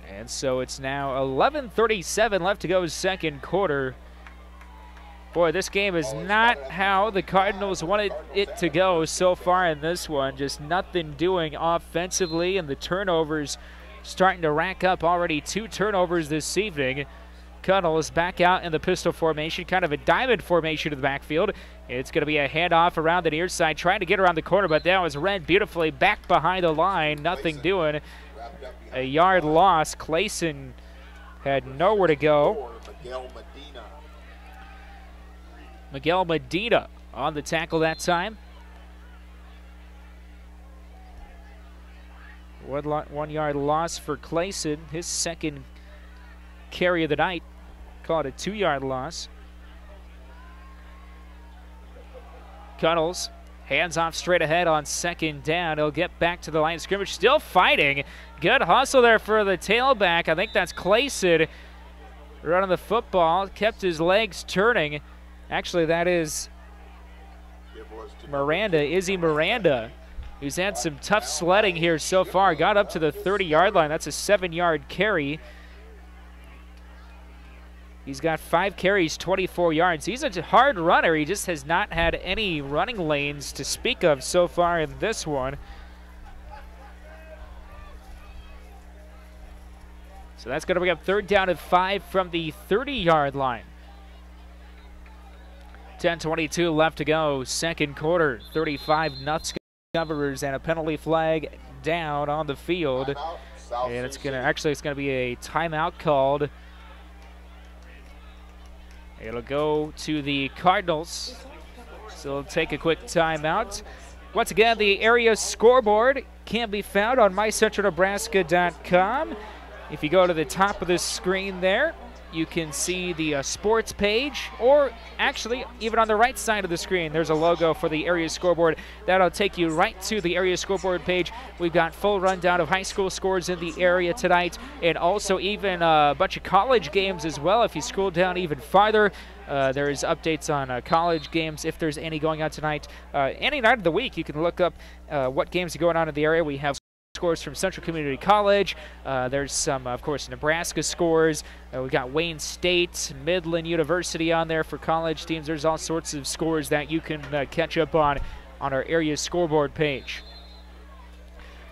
And so it's now 11:37 left to go second quarter. Boy, this game is not how the Cardinals wanted it to go so far in this one. Just nothing doing offensively, and the turnovers starting to rack up. Already 2 turnovers this evening. Cuddles back out in the pistol formation, kind of a diamond formation in the backfield. It's going to be a handoff around the near side, trying to get around the corner, but that was read beautifully back behind the line. Nothing doing. A yard loss. Clayson had nowhere to go. Miguel Medina on the tackle that time. 1 yard loss for Clayson, his second carry of the night. Call it a 2 yard loss. Cuddles, hands off straight ahead on second down. He'll get back to the line of scrimmage, still fighting. Good hustle there for the tailback. I think that's Clayson running the football, kept his legs turning. Actually, that is Izzy Miranda, who's had some tough sledding here so far. Got up to the 30-yard line. That's a 7-yard carry. He's got 5 carries, 24 yards. He's a hard runner. He just has not had any running lanes to speak of so far in this one. So that's going to bring up 3rd down and 5 from the 30-yard line. 10:22 left to go. Second quarter, 35-0 Discoverers, and a penalty flag down on the field. And it's going to be a timeout called. It'll go to the Cardinals. So they'll take a quick timeout. Once again, the area scoreboard can be found on mycentralnebraska.com. If you go to the top of the screen there, you can see the sports page, or actually even on the right side of the screen, there's a logo for the area scoreboard. That'll take you right to the area scoreboard page. We've got full rundown of high school scores in the area tonight, and also even a bunch of college games as well. If you scroll down even farther, there's updates on college games if there's any going on tonight. Any night of the week, you can look up what games are going on in the area. We have scores from Central Community College. There's some, of course, Nebraska scores. We've got Wayne State, Midland University on there for college teams. There's all sorts of scores that you can catch up on our area scoreboard page.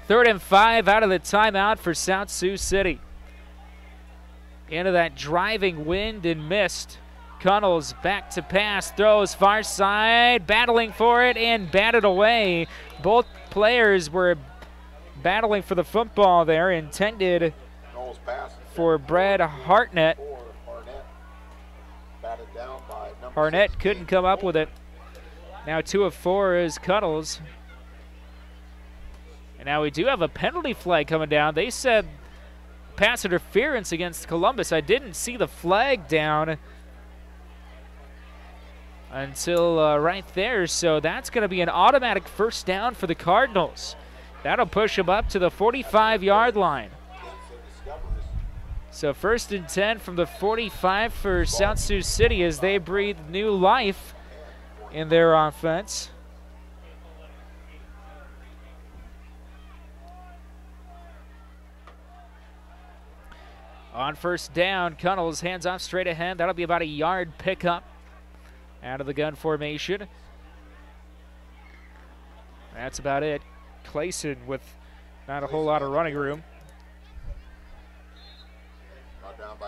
3rd and 5 out of the timeout for South Sioux City. Into that driving wind and mist. Cunnels back to pass, throws far side, battling for it and batted away. Both players were battling for the football there, intended for Brad Hartnett. Hartnett couldn't come up with it. Now 2 of 4 is Cuddles. And now we do have a penalty flag coming down. They said pass interference against Columbus. I didn't see the flag down until right there, so that's going to be an automatic first down for the Cardinals. That'll push them up to the 45-yard line. So 1st and 10 from the 45 for South Sioux City as they breathe new life in their offense. On first down, Cunnels hands off straight ahead. That'll be about a yard pickup out of the gun formation. That's about it. Clayson with not a whole lot of running room.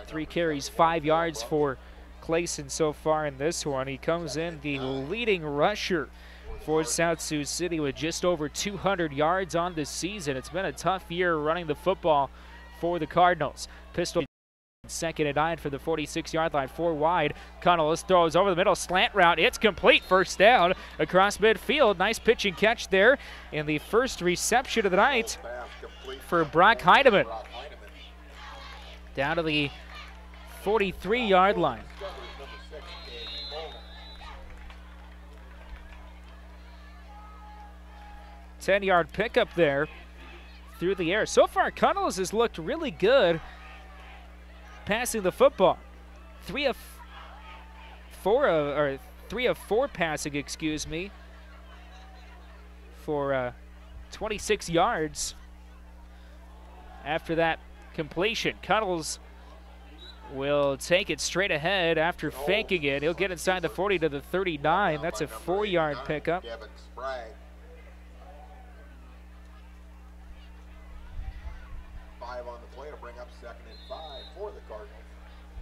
3 carries, 5 yards for Clayson so far in this one. He comes in the leading rusher for South Sioux City with just over 200 yards on this season. It's been a tough year running the football for the Cardinals. Pistol Second and 9 for the 46-yard line, 4 wide. Connells throws over the middle, slant route. It's complete, first down across midfield. Nice pitch and catch there. And the first reception of the night for Brock Heidemann. Down to the 43-yard line. Ten-yard pickup there through the air. So far, Connells has looked really good passing the football. 3 of 4 passing, excuse me, for 26 yards after that completion. Connells will take it straight ahead after faking it. He'll get inside the 40 to the 39. That's a 4-yard pickup. 5 on the play to bring up 2nd and 5 for the Cardinals.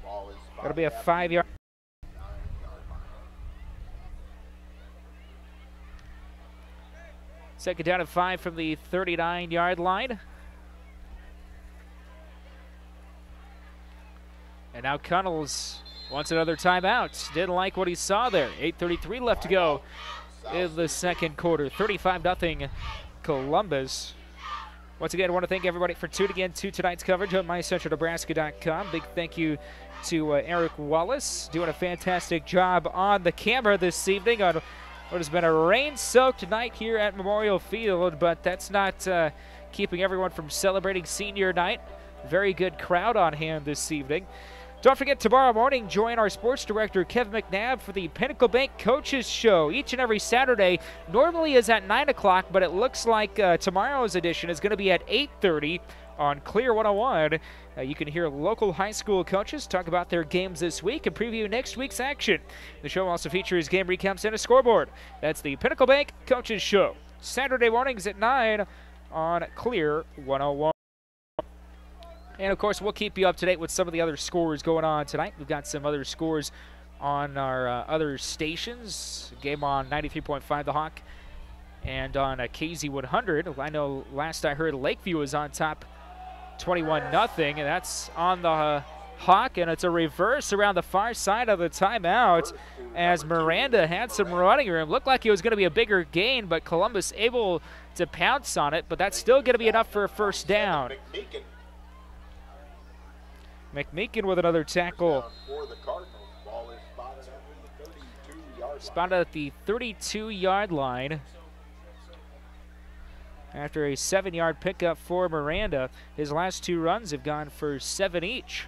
Ball is That'll be a 5-yard. Second down and 5 from the 39-yard line. And now Connells wants another timeout. Didn't like what he saw there. 8:33 left to go in the second quarter. 35-0 Columbus. Once again, I want to thank everybody for tuning in to tonight's coverage on MyCentralNebraska.com. Big thank you to Eric Wallace, doing a fantastic job on the camera this evening on what has been a rain-soaked night here at Memorial Field, but that's not keeping everyone from celebrating senior night. Very good crowd on hand this evening. Don't forget, tomorrow morning, join our sports director, Kevin McNabb, for the Pinnacle Bank Coaches Show. Each and every Saturday normally is at 9 o'clock, but it looks like tomorrow's edition is going to be at 8:30 on Clear 101. You can hear local high school coaches talk about their games this week and preview next week's action. The show also features game recaps and a scoreboard. That's the Pinnacle Bank Coaches Show. Saturday mornings at 9 on Clear 101. And, of course, we'll keep you up to date with some of the other scores going on tonight. We've got some other scores on our other stations. Game on 93.5 The Hawk and on KZ 100. I know last I heard Lakeview was on top 21-0, and that's on the Hawk, and it's a reverse around the far side of the timeout as Miranda had some running room. Looked like it was going to be a bigger gain, but Columbus able to pounce on it, but that's still going to be enough for a first down. McMeekin with another tackle. Spotted at the 32-yard line after a 7-yard pickup for Miranda. His last 2 runs have gone for 7 each.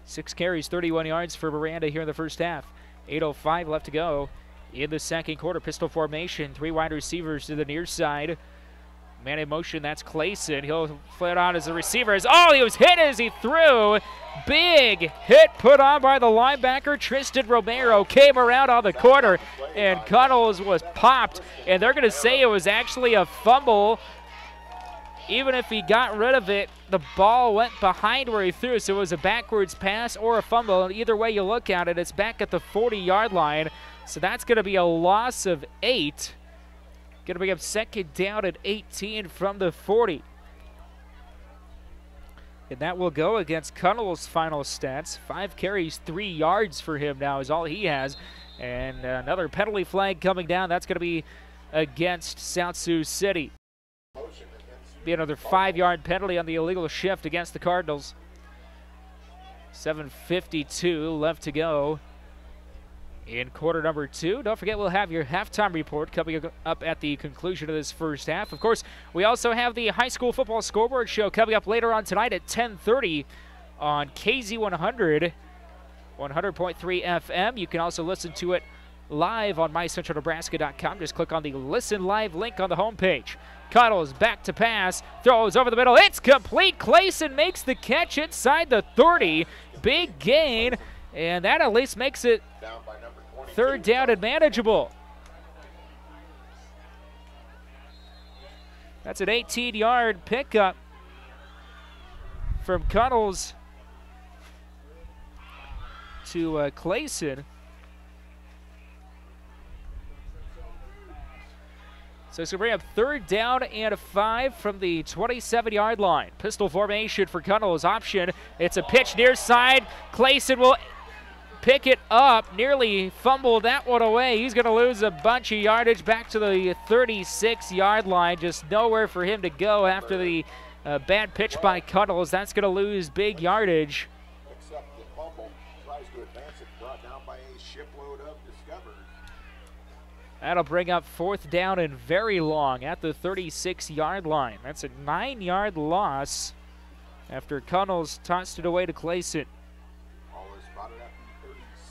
6 carries, 31 yards for Miranda here in the first half. 8:05 left to go in the second quarter. Pistol formation, 3 wide receivers to the near side. Man in motion, that's Clayson. He'll flare on as a receiver. He was hit as he threw. Big hit put on by the linebacker. Tristan Romero came around on the corner, and Connells was popped. And they're going to say it was actually a fumble. Even if he got rid of it, the ball went behind where he threw, so it was a backwards pass or a fumble. And either way you look at it, it's back at the 40-yard line. So that's going to be a loss of 8. Going to bring up second down at 18 from the 40. And that will go against Connell's final stats. 5 carries, 3 yards for him now is all he has. And another penalty flag coming down. That's going to be against South Sioux City. Be another 5-yard penalty on the illegal shift against the Cardinals. 7:52 left to go in quarter number 2. Don't forget, we'll have your halftime report coming up at the conclusion of this first half. Of course, we also have the high school football scoreboard show coming up later on tonight at 10:30 on KZ 100, 100.3 FM. You can also listen to it live on MyCentralNebraska.com. Just click on the Listen Live link on the homepage. Connells back to pass, throws over the middle. It's complete. Clayson makes the catch inside the 30. Big gain, and that at least makes it third down and manageable. That's an 18-yard pickup from Connells to Clayson. So it's going to bring up 3rd down and 5 from the 27-yard line. Pistol formation for Cunnell's option. It's a pitch near side. Clayson will pick it up. Nearly fumbled that one away. He's going to lose a bunch of yardage back to the 36-yard line. Just nowhere for him to go after the bad pitch by Cunnell's. That's going to lose big yardage. Except the fumble tries to advance it, brought down by a shipload of Discoverers. That'll bring up 4th down and very long at the 36-yard line. That's a 9-yard loss after Cunnell's tossed it away to Clayson.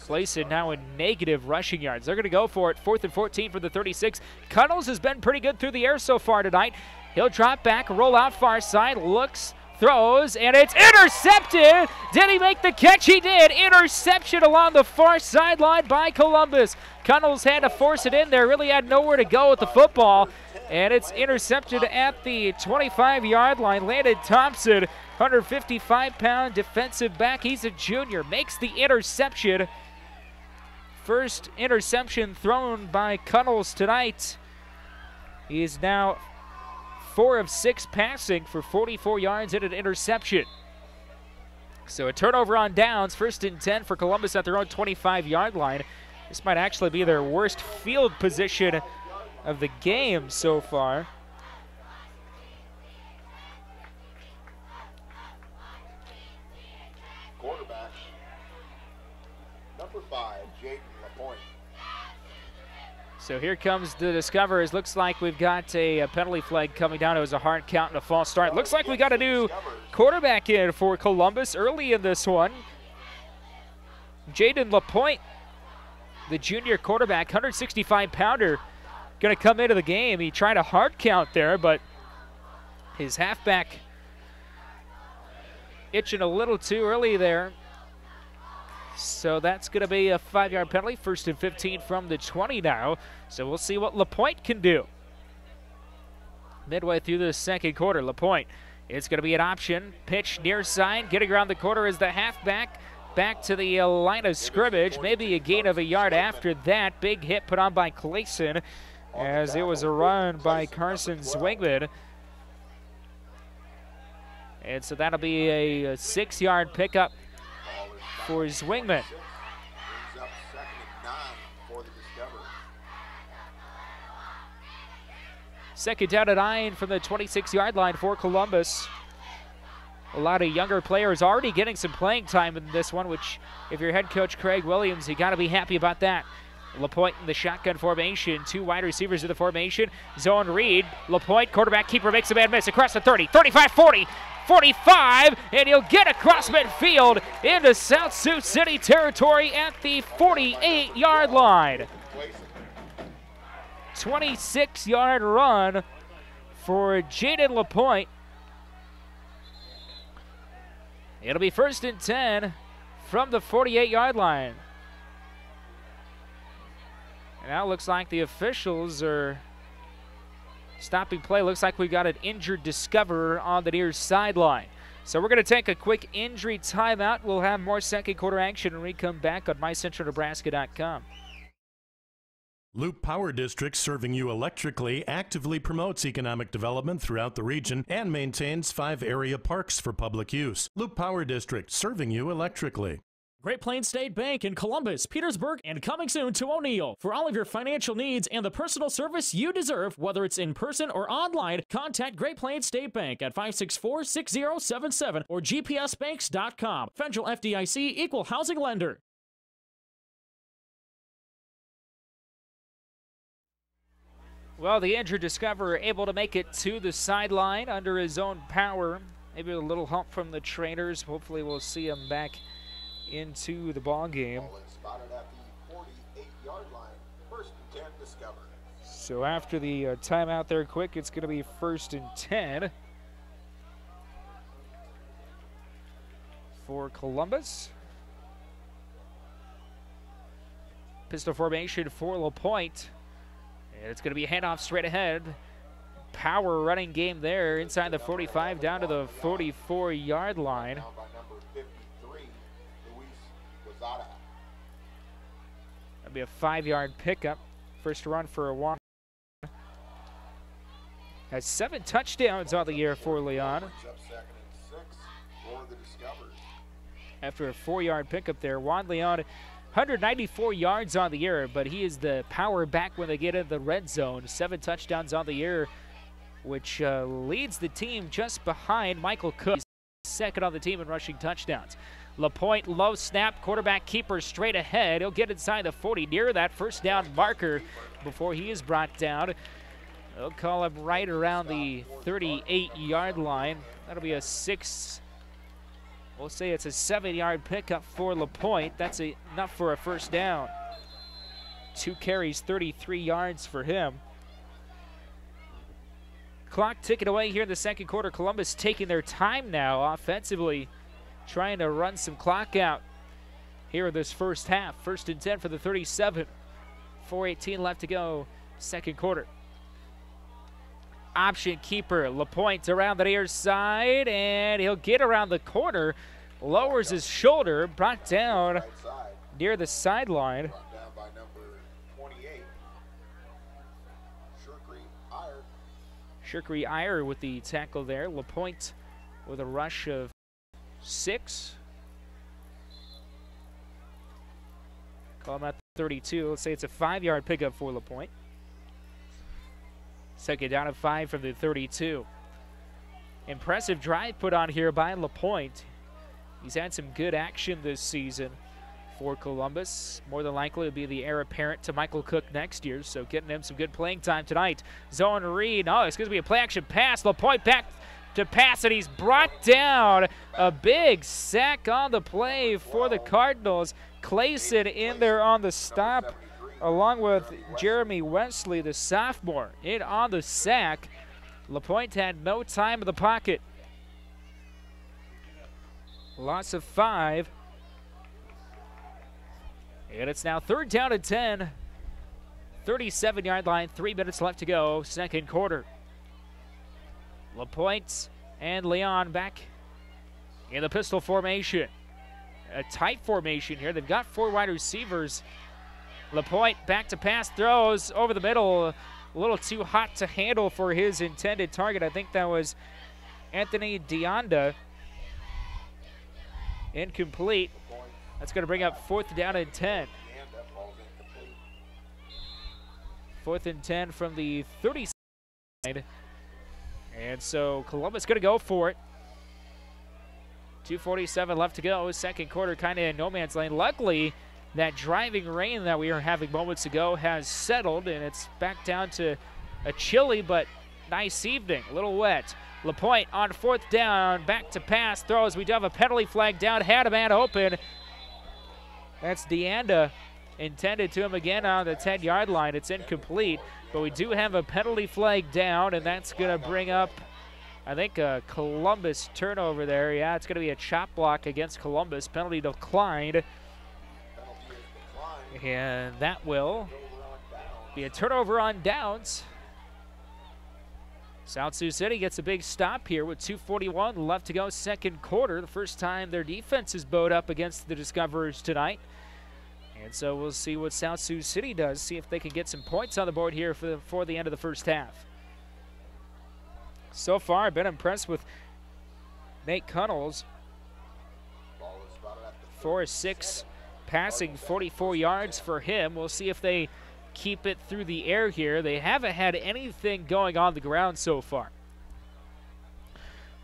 Clayson now in negative rushing yards. They're going to go for it. 4th and 14 for the 36. Cunnell's has been pretty good through the air so far tonight. He'll drop back, roll out far side, looks, throws, and it's intercepted. Did he make the catch? He did. Interception along the far sideline by Columbus. Cunnell's had to force it in there, really had nowhere to go with the football, and it's intercepted at the 25-yard line. Landon Thompson, 155-pound defensive back. He's a junior, makes the interception. First interception thrown by Cunnell's tonight. He is now 4 of 6 passing for 44 yards and an interception. So a turnover on downs, 1st and 10 for Columbus at their own 25-yard line. This might actually be their worst field position of the game so far. Quarterback, number 5, Jaden LaPointe. So here comes the Discoverers. Looks like we've got a penalty flag coming down. It was a hard count and a false start. Looks like we got a new quarterback in for Columbus early in this one. Jaden LaPointe, the junior quarterback, 165-pounder, going to come into the game. He tried a hard count there, but his halfback itching a little too early there. So that's going to be a 5-yard penalty. 1st and 15 from the 20 now. So we'll see what LaPointe can do. Midway through the second quarter, LaPointe, it's going to be an option. Pitch near side. Getting around the corner is the halfback. Back to the line of scrimmage. Maybe a gain of a yard after that. Big hit put on by Clayson as it was a run by Carson Zwingman. And so that'll be a 6-yard pickup for Zwingman. Brings up 2nd and 9 for the Discoverers. 2nd down and 9 from the 26-yard line for Columbus. A lot of younger players already getting some playing time in this one, which if you're head coach Craig Williams, you got to be happy about that. LaPointe in the shotgun formation. 2 wide receivers in the formation. Zone read. LaPointe, quarterback keeper, makes a man miss across the 30, 35, 40. 45, and he'll get across midfield into South Sioux City territory at the 48-yard line. 26-yard run for Jaden LaPointe. It'll be 1st and 10 from the 48-yard line. And now it looks like the officials are stopping play. Looks like we've got an injured Discoverer on the near sideline. So we're going to take a quick injury timeout. We'll have more second quarter action when we come back on mycentralnebraska.com. Loop Power District, serving you electrically, actively promotes economic development throughout the region and maintains 5 area parks for public use. Loop Power District, serving you electrically. Great Plains State Bank in Columbus, Petersburg, and coming soon to O'Neill. For all of your financial needs and the personal service you deserve, whether it's in person or online, contact Great Plains State Bank at 564-6077 or gpsbanks.com. Federal FDIC equal housing lender. Well, the injured Discoverer able to make it to the sideline under his own power. Maybe a little help from the trainers. Hopefully we'll see him back into the ball game. Spotted at the 48-yard line. 1st and 10 Discovery. So after the timeout there quick, it's going to be 1st and 10 for Columbus. Pistol formation for LaPointe. And it's going to be a handoff straight ahead. Power running game there inside the 45 down to the 44-yard line. Down by number 53, Luis Quezada. That'll be a 5-yard pickup. First run for a walk. Has 7 touchdowns on the year for Leon. Up 2nd and 6 for the Discovery. After a 4-yard pickup there, Juan Leon, 194 yards on the year, but he is the power back when they get in the red zone. 7 touchdowns on the year, which leads the team just behind Michael Cook. He's second on the team in rushing touchdowns. LaPointe, low snap, quarterback keeper straight ahead. He'll get inside the 40 near that first down marker before he is brought down. They'll call him right around the 38-yard line. That'll be a 6. We'll say it's a 7-yard pickup for LaPointe. That's enough for a first down. 2 carries, 33 yards for him. Clock ticking away here in the second quarter. Columbus taking their time now offensively, trying to run some clock out here in this first half. 1st and 10 for the 37. 4:18 left to go, second quarter. Option keeper, LaPointe around the near side, and he'll get around the corner, lowers his shoulder, brought down near the sideline. Brought down by number 28, Shirkri Iyer with the tackle there. LaPointe with a rush of 6. Call him at 32. Let's say it's a 5-yard pickup for LaPointe. Second down and 5 from the 32. Impressive drive put on here by LaPointe. He's had some good action this season for Columbus. More than likely to be the heir apparent to Michael Cook next year, so getting him some good playing time tonight. Zone read. Oh, it's going to be a play action pass. LaPointe back to pass, and he's brought down. A big sack on the play for the Cardinals. Clayson in there on the stop, along with Jeremy Wesley, the sophomore, in on the sack. LaPointe had no time in the pocket. Loss of 5. And it's now 3rd down and 10. 37-yard line, 3 minutes left to go, second quarter. LaPointe and Leon back in the pistol formation. A tight formation here. They've got 4 wide receivers. LaPointe back to pass, throws over the middle. A little too hot to handle for his intended target. I think that was Anthony Deonda. Incomplete. That's going to bring up 4th down and 10. 4th and 10 from the 30 side. And so Columbus going to go for it. 2:47 left to go. Second quarter kind of in no man's land. Luckily, that driving rain that we were having moments ago has settled, and it's back down to a chilly but nice evening. A little wet. LaPointe on 4th down. Back to pass. Throws. We do have a penalty flag down. Had a man open. That's Deanda, intended to him again on the 10-yard line. It's incomplete, but we do have a penalty flag down, and that's going to bring up, I think, a Columbus turnover there. Yeah, it's going to be a chop block against Columbus. Penalty declined. And that will be a turnover on downs. South Sioux City gets a big stop here with 2:41 left to go, second quarter. The first time their defense is bowed up against the Discoverers tonight. And so we'll see what South Sioux City does, see if they can get some points on the board here for the end of the first half. So far, I've been impressed with Nate Cunnels. 4-6 passing, 44 yards for him. We'll see if they keep it through the air here. They haven't had anything going on the ground so far.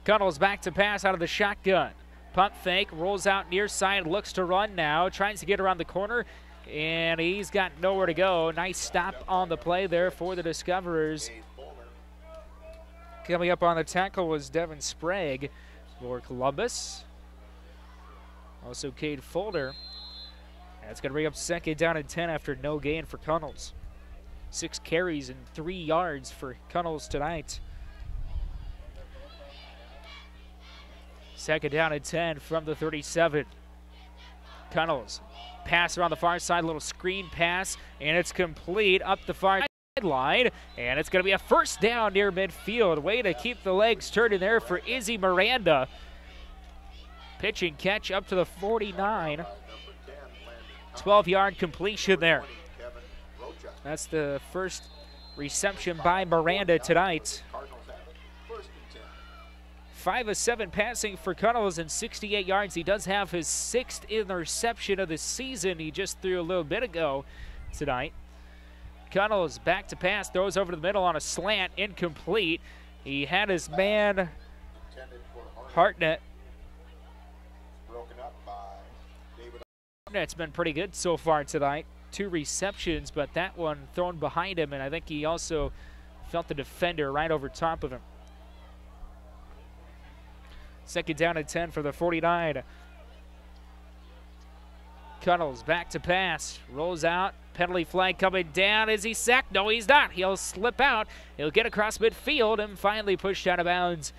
Cunnels back to pass out of the shotgun. Pump fake, rolls out near side, looks to run now, tries to get around the corner, and he's got nowhere to go. Nice stop on the play there for the Discoverers. Coming up on the tackle was Devin Sprague for Columbus. Also Cade Folder. That's going to bring up 2nd down and 10 after no gain for Cunnels. 6 carries and 3 yards for Cunnels tonight. 2nd down and 10 from the 37. Cunnels, pass around the far side, little screen pass, and it's complete up the far sideline, and it's going to be a first down near midfield. Way to keep the legs turning there for Izzy Miranda. Pitch and catch up to the 49. 12-yard completion there. That's the first reception by Miranda tonight. 5 of 7 passing for Cuddles and 68 yards. He does have his 6th interception of the season. He just threw a little bit ago tonight. Cuddles back to pass, throws over to the middle on a slant, incomplete. He had his man Hartnett. Hartnett's been pretty good so far tonight. 2 receptions, but that one thrown behind him, and I think he also felt the defender right over top of him. Second down and 10 for the 49. Cuddles back to pass, rolls out, penalty flag coming down. Is he sacked? No, he's not. He'll slip out. He'll get across midfield and finally pushed out of bounds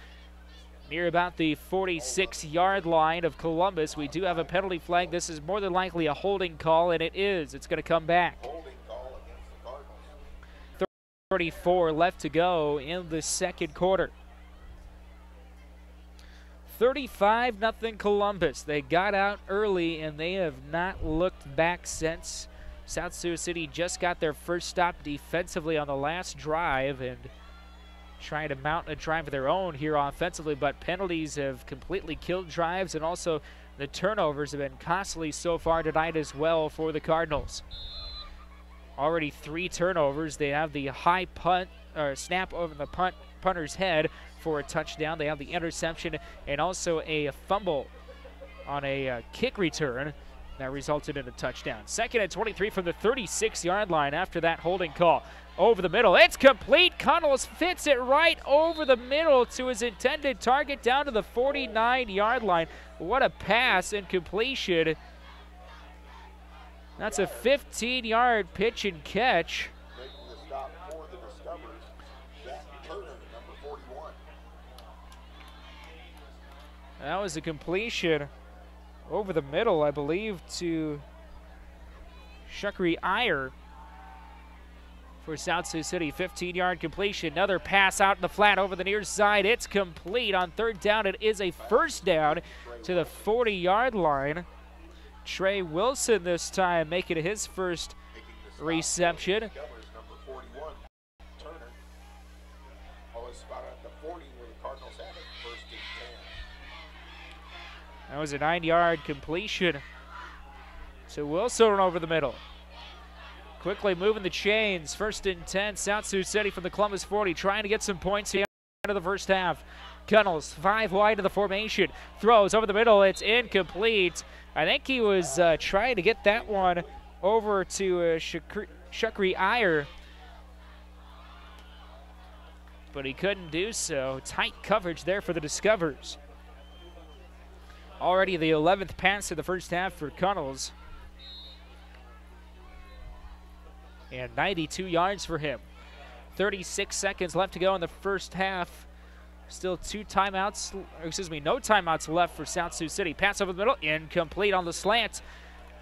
near about the 46-yard line of Columbus. We do have a penalty flag. This is more than likely a holding call, and it is. It's going to come back. 34 left to go in the second quarter. 35-0 Columbus. They got out early, and they have not looked back since. South Sioux City just got their first stop defensively on the last drive and trying to mount a drive of their own here offensively, but penalties have completely killed drives, and also the turnovers have been costly so far tonight as well for the Cardinals. Already 3 turnovers. They have the high punt or snap over the punter's head for a touchdown. They have the interception and also a fumble on a kick return that resulted in a touchdown. Second and 23 from the 36-yard line after that holding call. Over the middle, it's complete. Cuddles fits it right over the middle to his intended target down to the 49-yard line. What a pass and completion. That's a 15-yard pitch and catch. That was a completion over the middle, I believe, to Shukri Iyer for South Sioux City. 15-yard completion. Another pass out in the flat over the near side. It's complete on third down. It is a first down to the 40-yard line. Trey Wilson this time making his first reception. That was a 9-yard completion to Wilson over the middle. Quickly moving the chains. First and 10, South Sioux City from the Columbus 40, trying to get some points here into the first half. Cuddles 5 wide of the formation. Throws over the middle. It's incomplete. I think he was trying to get that one over to Shukri Iyer, but he couldn't do so. Tight coverage there for the Discoverers. Already the 11th pass of the first half for Cuddles. And 92 yards for him. 36 seconds left to go in the first half. Still no timeouts left for South Sioux City. Pass over the middle, incomplete on the slant.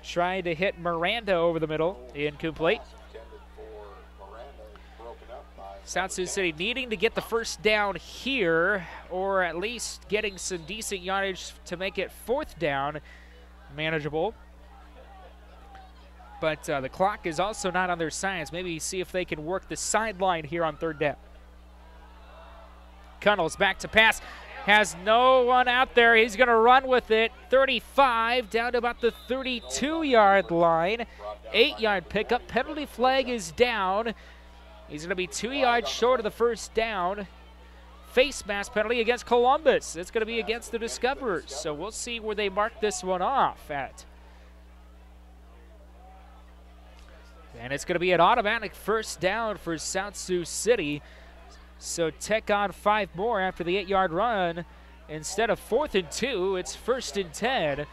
Trying to hit Miranda over the middle, incomplete. South Sioux City needing to get the first down here, or at least getting some decent yardage to make it fourth down manageable. But the clock is also not on their side. Maybe see if they can work the sideline here on third down. Cuddles back to pass. Has no one out there. He's going to run with it. 35 down to about the 32-yard line. 8-yard pickup. Penalty flag is down. He's going to be 2 yards short of the first down. Face mask penalty against Columbus. It's going to be against the Discoverers. So we'll see where they mark this one off at. And it's going to be an automatic first down for South Sioux City. So Tech on 5 more after the 8-yard run. Instead of 4th and 2, it's 1st and 10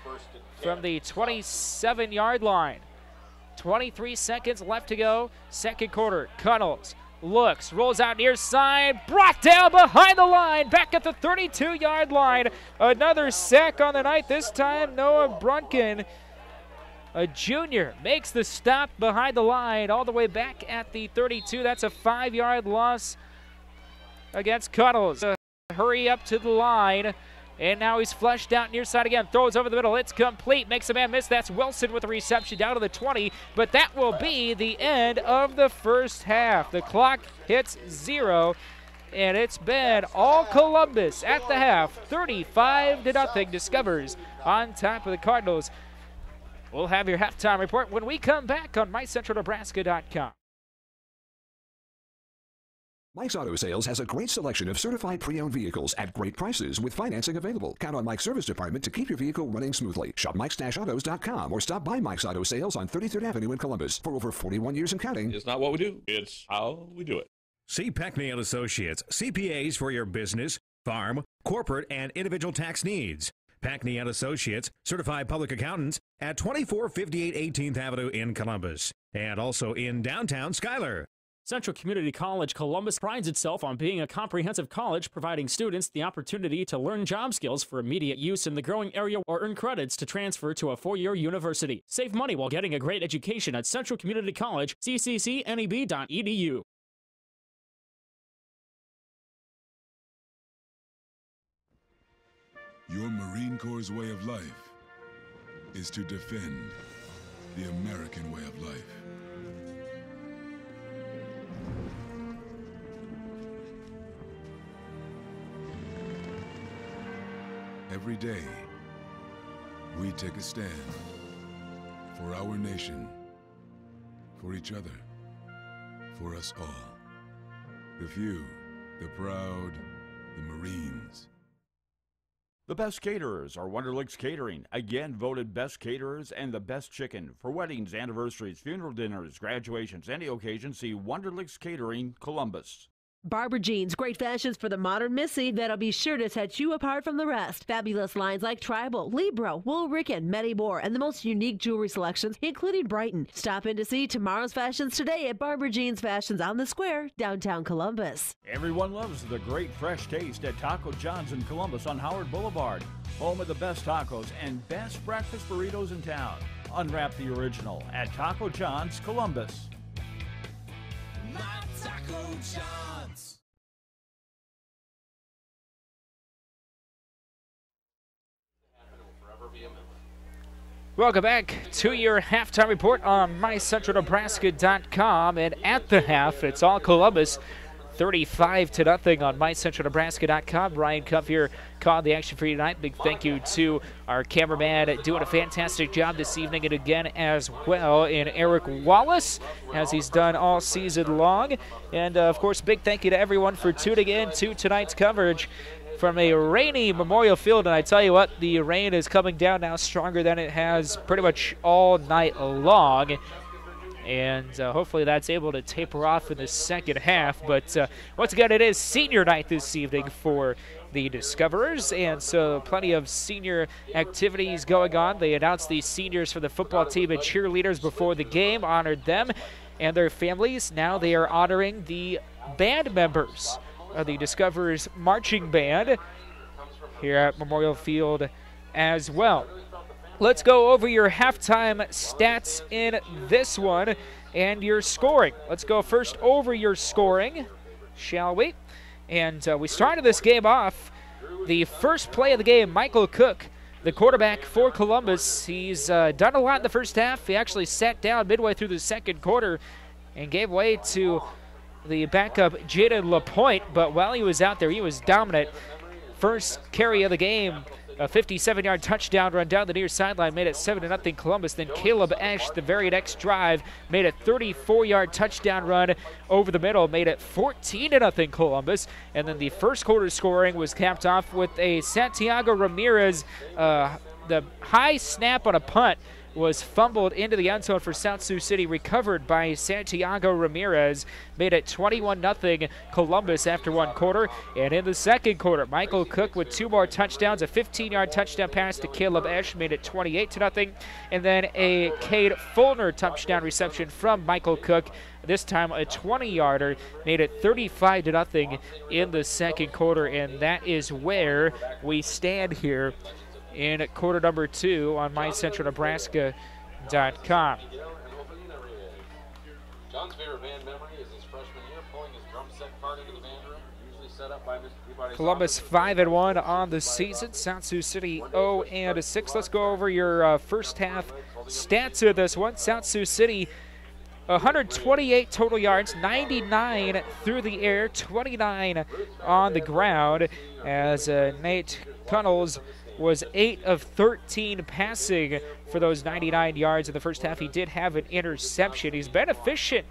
from the 27-yard line. 23 seconds left to go. Second quarter. Cuddles looks, rolls out near side, brought down behind the line, back at the 32-yard line. Another sack on the night. This time Noah Brunken, a junior, makes the stop behind the line all the way back at the 32. That's a 5-yard loss against Cuddles. Hurry up to the line. And now he's flushed out near side again. Throws over the middle. It's complete. Makes a man miss. That's Wilson with the reception down to the 20. But that will be the end of the first half. The clock hits 0. and it's been all Columbus at the half. 35-0 Discoverers on top of the Cardinals. We'll have your halftime report when we come back on MyCentralNebraska.com. Mike's Auto Sales has a great selection of certified pre-owned vehicles at great prices with financing available. Count on Mike's service department to keep your vehicle running smoothly. Shop mikes-autos.com or stop by Mike's Auto Sales on 33rd Avenue in Columbus. For over 41 years and counting. It's not what we do, it's how we do it. See Peckney & Associates, CPAs for your business, farm, corporate, and individual tax needs. Peckney & Associates, certified public accountants at 2458 18th Avenue in Columbus. And also in downtown Schuyler. Central Community College Columbus prides itself on being a comprehensive college, providing students the opportunity to learn job skills for immediate use in the growing area or earn credits to transfer to a four-year university. Save money while getting a great education at Central Community College, cccneb.edu. Your Marine Corps' way of life is to defend the American way of life. Every day, we take a stand for our nation, for each other, for us all. The few, the proud, the Marines. The best caterers are Wonderlicks Catering, again voted best caterers and the best chicken. For weddings, anniversaries, funeral dinners, graduations, any occasion, see Wonderlicks Catering, Columbus. Barber Jeans, great fashions for the modern Missy that'll be sure to set you apart from the rest. Fabulous lines like Tribal, Libro, Wool Ricken, Medibor, and the most unique jewelry selections, including Brighton. Stop in to see tomorrow's fashions today at Barber Jeans Fashions on the Square, downtown Columbus. Everyone loves the great fresh taste at Taco John's in Columbus on Howard Boulevard. Home of the best tacos and best breakfast burritos in town. Unwrap the original at Taco John's, Columbus. My Taco John's. Welcome back to your halftime report on MyCentralNebraska.com. And at the half, it's all Columbus, 35-0 on MyCentralNebraska.com. Brian Cuff here called the action for you tonight. Big thank you to our cameraman doing a fantastic job this evening, and again as well in Eric Wallace, as he's done all season long. And of course, big thank you to everyone for tuning in to tonight's coverage from a rainy Memorial Field. And I tell you what, the rain is coming down now stronger than it has pretty much all night long. And hopefully that's able to taper off in the second half. But once again, it is senior night this evening for the Discoverers, and so plenty of senior activities going on. They announced the seniors for the football team and cheerleaders before the game, honored them and their families. Now they are honoring the band members of the Discoverers marching band here at Memorial Field as well. Let's go over your halftime stats in this one and your scoring. Let's go first over your scoring, shall we? And we started this game off. The first play of the game, Michael Cook, the quarterback for Columbus. He's done a lot in the first half. He actually sat down midway through the second quarter and gave way to the backup Jaden LaPointe. But while he was out there, he was dominant. First carry of the game, a 57-yard touchdown run down the near sideline made it 7-0 Columbus. Then Caleb Esch, the very next drive, made a 34-yard touchdown run over the middle, made it 14-0 Columbus. And then the first quarter scoring was capped off with a Santiago Ramirez, the high snap on a punt was fumbled into the end zone for South Sioux City, recovered by Santiago Ramirez, made it 21-0 Columbus after one quarter. And in the second quarter, Michael Cook with two more touchdowns, a 15-yard touchdown pass to Caleb Esch, made it 28-0, and then a Cade Fulner touchdown reception from Michael Cook, this time a 20-yarder, made it 35-0 in the second quarter. And that is where we stand here in quarter number 2 on MyCentralNebraska.com. John's favorite band memory is his freshman year, pulling his drum set cart into the band room, usually set up by Mr. Peabody's Columbus 5-1 on the season. South Sioux City 0-6. Let's go over your first half stats of this one. South Sioux City 128 total yards, 99 through the air, 29 on the ground, as Nate Cunnels was 8 of 13 passing for those 99 yards in the first half. He did have an interception. He's been efficient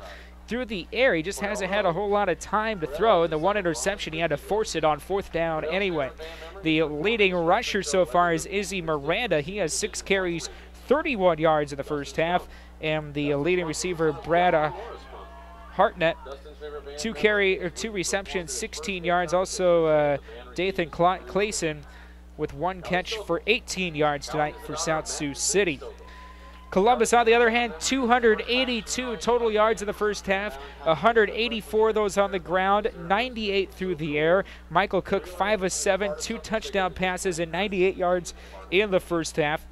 through the air. He just hasn't had a whole lot of time to throw, and the one interception, he had to force it on 4th down anyway. The leading rusher so far is Izzy Miranda. He has 6 carries, 31 yards in the first half, and the leading receiver, Brad Hartnett, 2 receptions, 16 yards. Also, Dathan Clayson with 1 catch for 18 yards tonight for South Sioux City. Columbus, on the other hand, 282 total yards in the first half, 184 of those on the ground, 98 through the air. Michael Cook, 5 of 7, 2 touchdown passes, and 98 yards in the first half.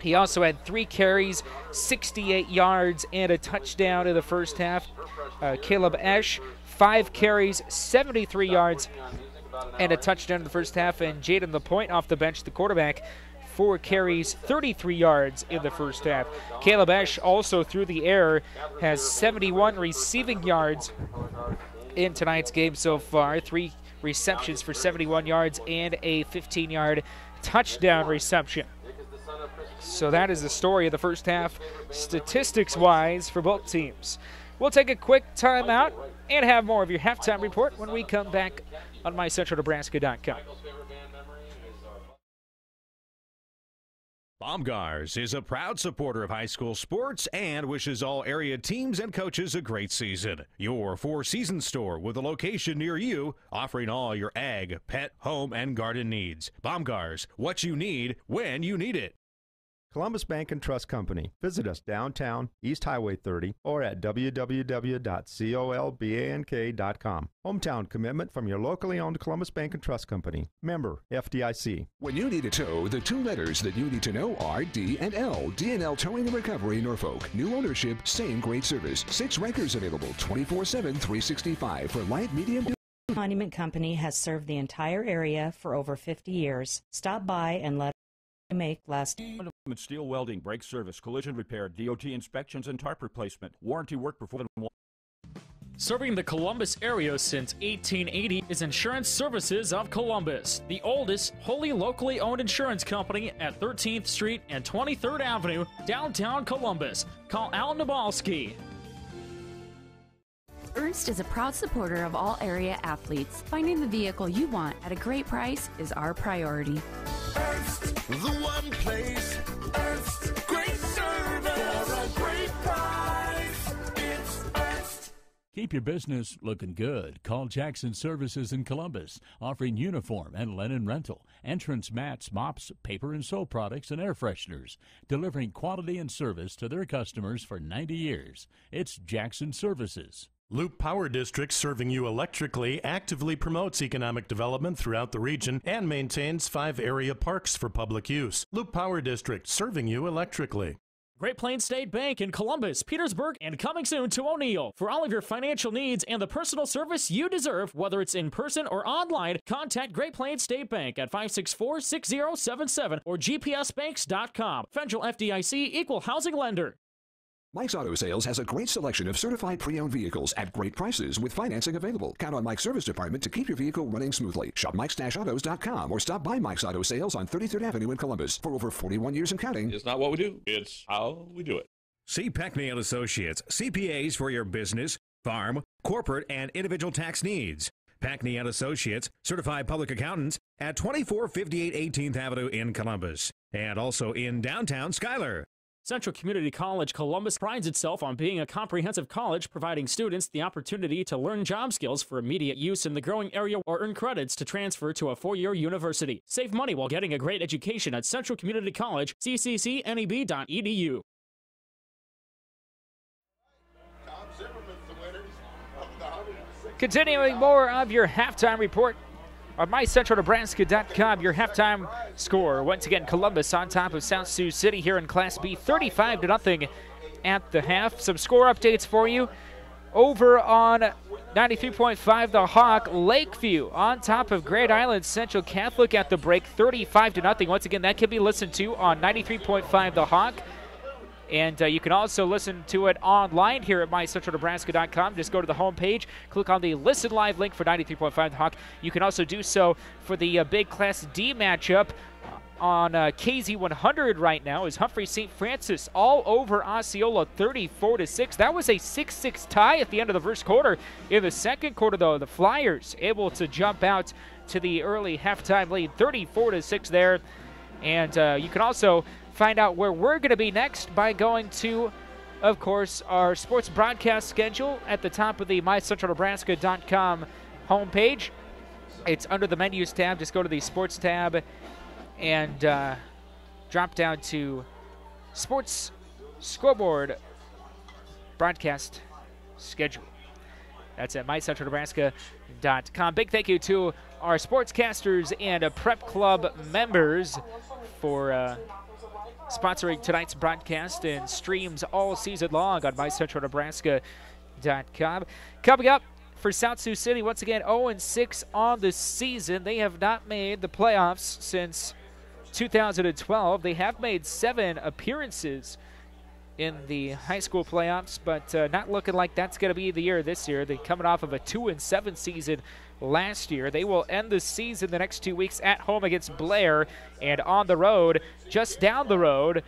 He also had 3 carries, 68 yards, and a touchdown in the first half. Caleb Esch, 5 carries, 73 yards, and a touchdown in the first half. And Jaden LaPointe off the bench, the quarterback, 4 carries, 33 yards in the first half. Caleb Esch also through the air has 71 receiving yards in tonight's game so far. 3 receptions for 71 yards and a 15-yard touchdown reception. So that is the story of the first half, statistics-wise, for both teams. We'll take a quick timeout and have more of your halftime report when we come back on MyCentralNebraska.com. Baumgars is a proud supporter of high school sports and wishes all area teams and coaches a great season. Your four-season store with a location near you, offering all your ag, pet, home, and garden needs. Baumgars, what you need when you need it. Columbus Bank and Trust Company. Visit us downtown, East Highway 30, or at www.colbank.com. Hometown commitment from your locally owned Columbus Bank and Trust Company. Member FDIC. When you need a tow, the 2 letters that you need to know are D&L. D&L Towing and Recovery, Norfolk. New ownership, same great service. 6 Rikers available 24/7, 365 for light, medium. Monument Company has served the entire area for over 50 years. Stop by and let make lasting. Steel welding, brake service, collision repair, DOT inspections, and tarp replacement. Warranty work before. Serving the Columbus area since 1880 is Insurance Services of Columbus, the oldest, wholly locally owned insurance company at 13th Street and 23rd Avenue, downtown Columbus. Call Al Nabalski. Ernst is a proud supporter of all area athletes. Finding the vehicle you want at a great price is our priority. Ernst, the one place. Ernst, great service for a great price. It's Ernst. Keep your business looking good. Call Jackson Services in Columbus, offering uniform and linen rental, entrance mats, mops, paper and soap products, and air fresheners, delivering quality and service to their customers for 90 years. It's Jackson Services. Loop Power District, serving you electrically, actively promotes economic development throughout the region and maintains 5 area parks for public use. Loop Power District, serving you electrically. Great Plains State Bank in Columbus, Petersburg, and coming soon to O'Neill. For all of your financial needs and the personal service you deserve, whether it's in person or online, contact Great Plains State Bank at 564-6077 or gpsbanks.com. Federal FDIC equal housing lender. Mike's Auto Sales has a great selection of certified pre-owned vehicles at great prices with financing available. Count on Mike's service department to keep your vehicle running smoothly. Shop mikes-autos.com or stop by Mike's Auto Sales on 33rd Avenue in Columbus. For over 41 years and counting. It's not what we do, it's how we do it. See Peckney & Associates, CPAs for your business, farm, corporate, and individual tax needs. Peckney & Associates, certified public accountants at 2458 18th Avenue in Columbus. And also in downtown Schuyler. Central Community College Columbus prides itself on being a comprehensive college, providing students the opportunity to learn job skills for immediate use in the growing area or earn credits to transfer to a 4-year university. Save money while getting a great education at Central Community College, cccneb.edu. Continuing more of your halftime report on MyCentralNebraska.com, your halftime score. Once again, Columbus on top of South Sioux City here in Class B, 35-0 at the half. Some score updates for you. Over on 93.5 The Hawk, Lakeview on top of Great Island Central Catholic at the break, 35-0. Once again, that can be listened to on 93.5 The Hawk. And you can also listen to it online here at mycentralnebraska.com. Just go to the homepage, click on the Listen Live link for 93.5 The Hawk. You can also do so for the big Class D matchup on KZ100 right now is Humphrey St. Francis all over Osceola 34-6. That was a 6-6 tie at the end of the first quarter. In the second quarter, though, the Flyers able to jump out to the early halftime lead, 34-6 there. And you can also find out where we're going to be next by going to, of course, our sports broadcast schedule at the top of the mycentralnebraska.com homepage. It's under the menus tab. Just go to the sports tab and drop down to Sports Scoreboard Broadcast Schedule. That's at mycentralnebraska.com. Big thank you to our sportscasters and Prep Club members for sponsoring tonight's broadcast and streams all season long on mycentralnebraska.com. Coming up for South Sioux City, once again, 0-6 on the season. They have not made the playoffs since 2012. They have made 7 appearances in the high school playoffs, but not looking like that's going to be the year this year. They're coming off of a 2-7 season last year. They will end the season the next 2 weeks at home against Blair and on the road, just down the road,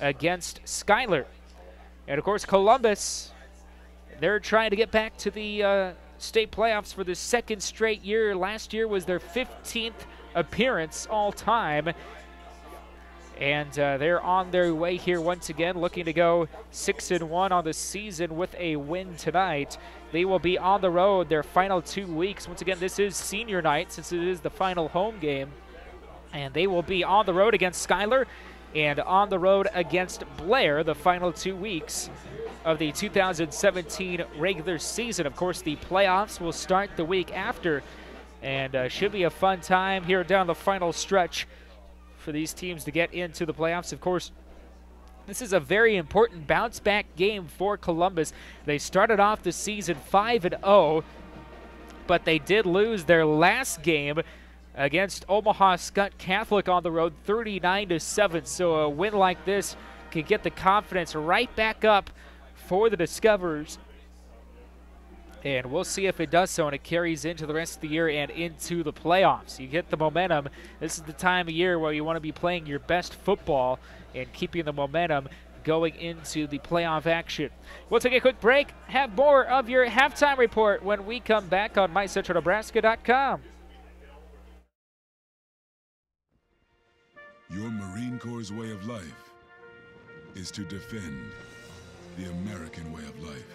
against Schuyler. And, of course, Columbus, they're trying to get back to the state playoffs for the second straight year. Last year was their 15th appearance all time. And they're on their way here once again, looking to go 6-1 on the season with a win tonight. They will be on the road their final 2 weeks. Once again, this is senior night since it is the final home game. And they will be on the road against Schuyler and on the road against Blair the final 2 weeks of the 2017 regular season. Of course, the playoffs will start the week after, and should be a fun time here down the final stretch for these teams to get into the playoffs. Of course, this is a very important bounce-back game for Columbus. They started off the season 5-0, but they did lose their last game against Omaha Skutt Catholic on the road, 39-7. So a win like this can get the confidence right back up for the Discoverers. And we'll see if it does so, and it carries into the rest of the year and into the playoffs. You get the momentum. This is the time of year where you want to be playing your best football and keeping the momentum going into the playoff action. We'll take a quick break, have more of your halftime report when we come back on mycentralnebraska.com. Your Marine Corps' way of life is to defend the American way of life.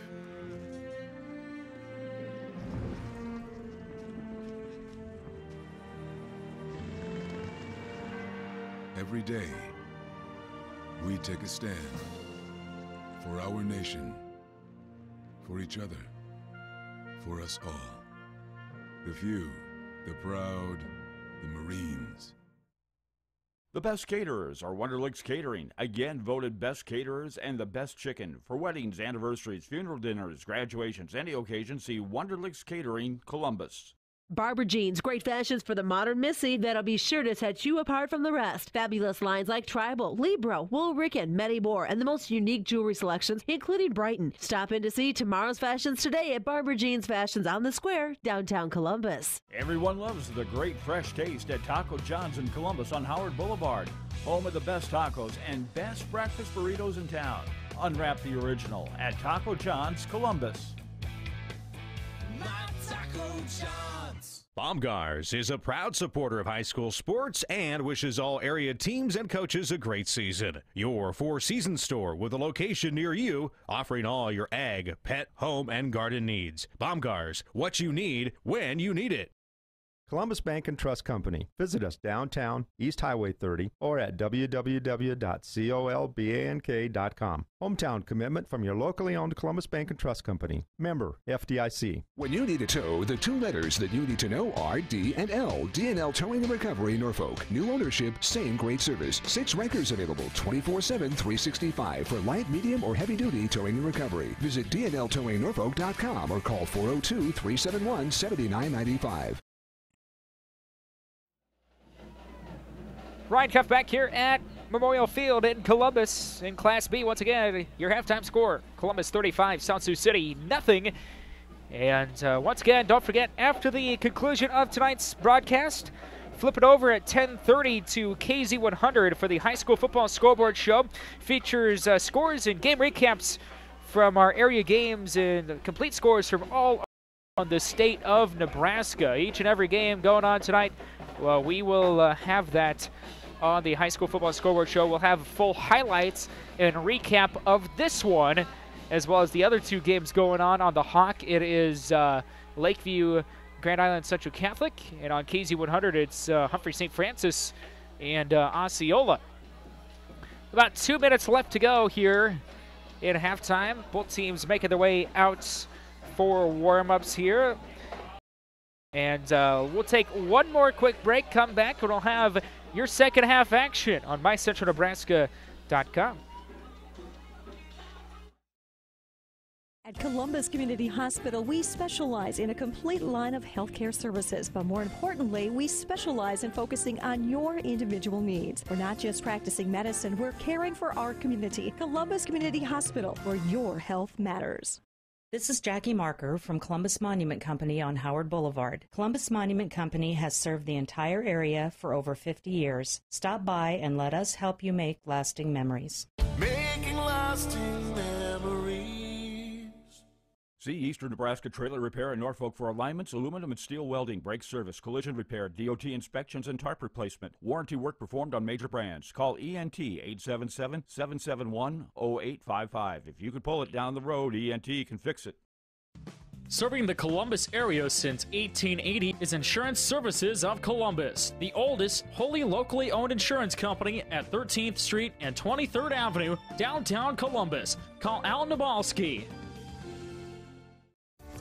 Every day, we take a stand for our nation, for each other, for us all. The few, the proud, the Marines. The best caterers are Wonderlicks Catering, again voted best caterers and the best chicken. For weddings, anniversaries, funeral dinners, graduations, any occasion, see Wonderlicks Catering, Columbus. Barber Jeans, great fashions for the modern Missy that'll be sure to set you apart from the rest. Fabulous lines like Tribal, Libro, Wool Ricken, Medibor, and the most unique jewelry selections, including Brighton. Stop in to see tomorrow's fashions today at Barber Jeans Fashions on the Square, downtown Columbus. Everyone loves the great fresh taste at Taco John's in Columbus on Howard Boulevard. Home of the best tacos and best breakfast burritos in town. Unwrap the original at Taco John's, Columbus. My Taco John's. Baumgars is a proud supporter of high school sports and wishes all area teams and coaches a great season. Your four-season store with a location near you, offering all your ag, pet, home, and garden needs. Baumgars, what you need when you need it. Columbus Bank and Trust Company. Visit us downtown, East Highway 30, or at www.colbank.com. Hometown commitment from your locally owned Columbus Bank and Trust Company. Member FDIC. When you need a tow, the two letters that you need to know are D and L. D&L Towing and Recovery, Norfolk. New ownership, same great service. 6 records available 24/7, 365 for light, medium, or heavy duty towing and recovery. Visit dnltowingnorfolk.com or call 402-371-7995. Ryan Cuff back here at Memorial Field in Columbus in Class B. Once again, your halftime score, Columbus 35, South Sioux City nothing. And once again, don't forget, after the conclusion of tonight's broadcast, flip it over at 10:30 to KZ100 for the high school football scoreboard show. Features scores and game recaps from our area games and complete scores from all on the state of Nebraska. Each and every game going on tonight, well, we will have that on the high school football scoreboard show. We'll have full highlights and recap of this one, as well as the other two games going on the Hawk. It is Lakeview Grand Island Central Catholic, and on KZ100 it's Humphrey St. Francis and Osceola. About 2 minutes left to go here in halftime. Both teams making their way out for warm-ups here. And we'll take one more quick break, come back, and we'll have your second half action on mycentralnebraska.com. At Columbus Community Hospital, we specialize in a complete line of healthcare services, but more importantly, we specialize in focusing on your individual needs. We're not just practicing medicine, we're caring for our community. Columbus Community Hospital, where your health matters. This is Jackie Marker from Columbus Monument Company on Howard Boulevard. Columbus Monument Company has served the entire area for over 50 years. Stop by and let us help you make lasting memories. Making lasting memories. See Eastern Nebraska Trailer Repair in Norfolk for alignments, aluminum and steel welding, brake service, collision repair, DOT inspections, and tarp replacement. Warranty work performed on major brands. Call ENT 877-771-0855. If you can pull it down the road, ENT can fix it. Serving the Columbus area since 1880 is Insurance Services of Columbus, the oldest, wholly locally owned insurance company at 13th Street and 23rd Avenue, downtown Columbus. Call Al Nabalski.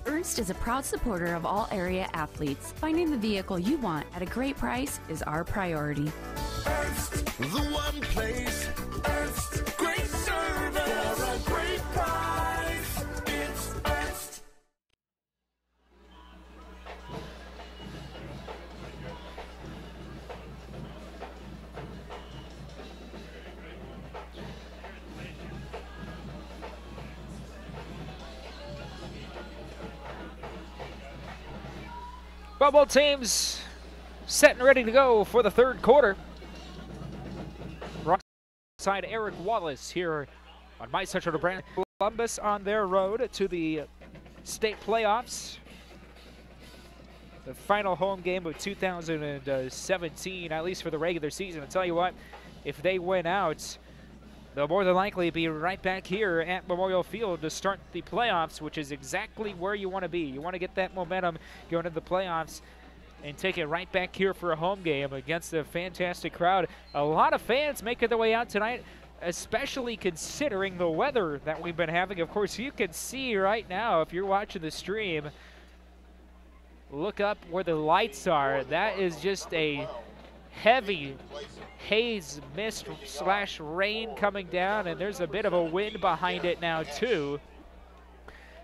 Ernst is a proud supporter of all area athletes. Finding the vehicle you want at a great price is our priority. Ernst, the one place. Ernst, great service for a great price. It's Ernst. Well, both teams set and ready to go for the third quarter. Side Eric Wallace here on My Central Nebraska. Columbus on their road to the state playoffs. The final home game of 2017, at least for the regular season. I'll tell you what, if they win out, they'll more than likely be right back here at Memorial Field to start the playoffs, which is exactly where you want to be. You want to get that momentum going into the playoffs and take it right back here for a home game against a fantastic crowd. A lot of fans making their way out tonight, especially considering the weather that we've been having. Of course, you can see right now, if you're watching the stream, look up where the lights are. That is just a heavy haze, mist / rain coming down, and there's a bit of a wind behind it now too.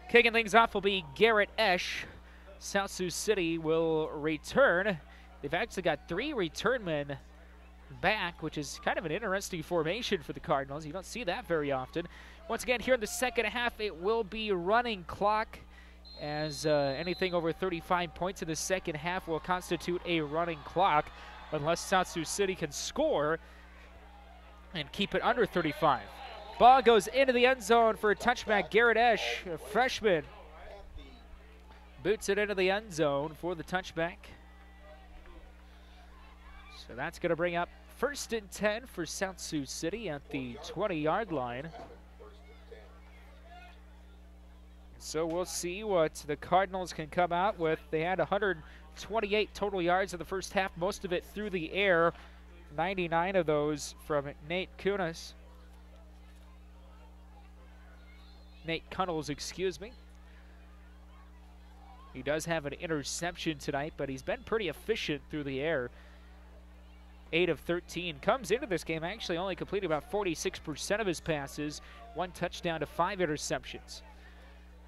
Kicking things off will be Garrett Esch. South Sioux City will return. They've actually got 3 return men back, which is kind of an interesting formation for the Cardinals. You don't see that very often. Once again, here in the second half, it will be running clock, as anything over 35 points in the second half will constitute a running clock, unless South Sioux City can score and keep it under 35. Ball goes into the end zone for a touchback. Garrett Esch, a freshman, boots it into the end zone for the touchback. So that's going to bring up 1st and 10 for South Sioux City at the 20-yard line. So we'll see what the Cardinals can come out with. They had 128 total yards in the first half, most of it through the air. 99 of those from Nate Kunis. Nate Cunnels, excuse me. He does have an interception tonight, but he's been pretty efficient through the air. 8 of 13. Comes into this game actually only completed about 46% of his passes. 1 touchdown to 5 interceptions.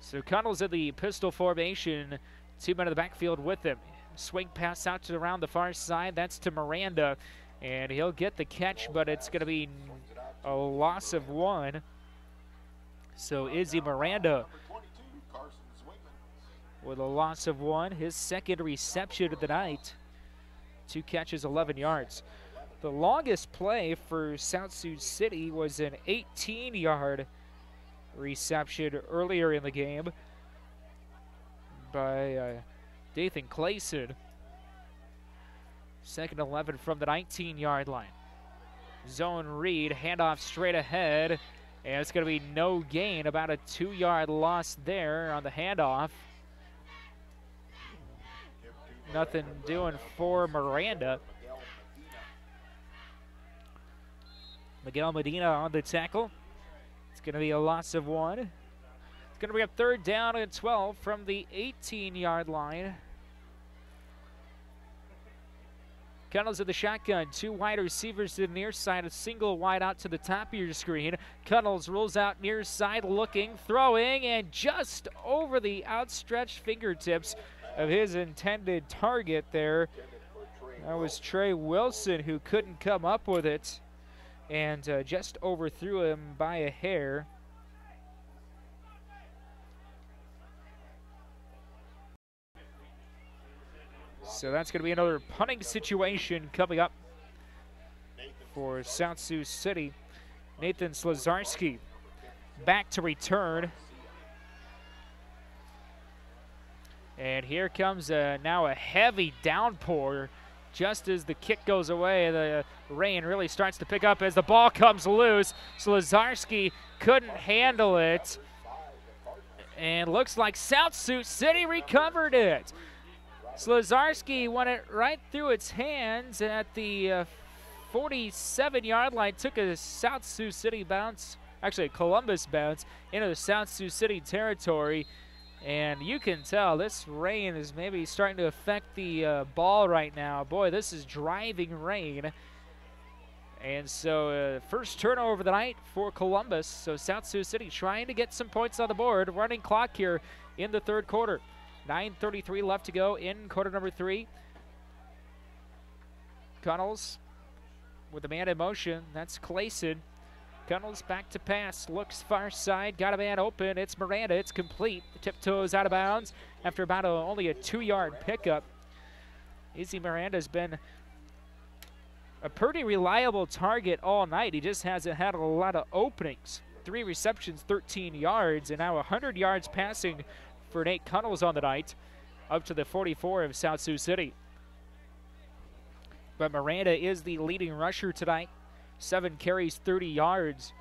So Cunnels in the pistol formation. 2 men in the backfield with him. Swing pass out to around the far side. That's to Miranda. And he'll get the catch, but it's going to be a loss of 1. So Izzy Miranda with a loss of 1, his second reception of the night. 2 catches, 11 yards. The longest play for South Sioux City was an 18-yard reception earlier in the game by Dathan Clayson. Second 11 from the 19-yard line. Zone read, handoff straight ahead, and it's going to be no gain, about a 2-yard loss there on the handoff. Nothing doing for Miranda. Miguel Medina on the tackle. It's going to be a loss of 1. It's going to be a 3rd down and 12 from the 18-yard line. Cuddles of the shotgun, 2 wide receivers to the near side, a single wide out to the top of your screen. Cuddles rolls out near side, looking, throwing, and just over the outstretched fingertips of his intended target there. That was Trey Wilson, who couldn't come up with it and just overthrew him by a hair. So that's going to be another punting situation coming up for South Sioux City. Nathan Slazarski back to return. And here comes now a heavy downpour. Just as the kick goes away, the rain really starts to pick up as the ball comes loose. Slazarski couldn't handle it. And looks like South Sioux City recovered it. Slazarski went it right through its hands at the 47-yard line. Took a South Sioux City bounce, actually a Columbus bounce, into the South Sioux City territory. And you can tell this rain is maybe starting to affect the ball right now. Boy, this is driving rain. And so first turnover of the night for Columbus. So South Sioux City trying to get some points on the board. Running clock here in the 3rd quarter. 9:33 left to go in quarter number 3. Cunnels with the man in motion. That's Clayson. Cunnels back to pass. Looks far side. Got a man open. It's Miranda. It's complete. The tiptoes out of bounds after about only a 2-yard pickup. Izzy Miranda's been a pretty reliable target all night. He just hasn't had a lot of openings. 3 receptions, 13 yards, and now 100 yards passing for Nate Cunnels on the night, up to the 44 of South Sioux City. But Miranda is the leading rusher tonight. 7 carries, 30 yards.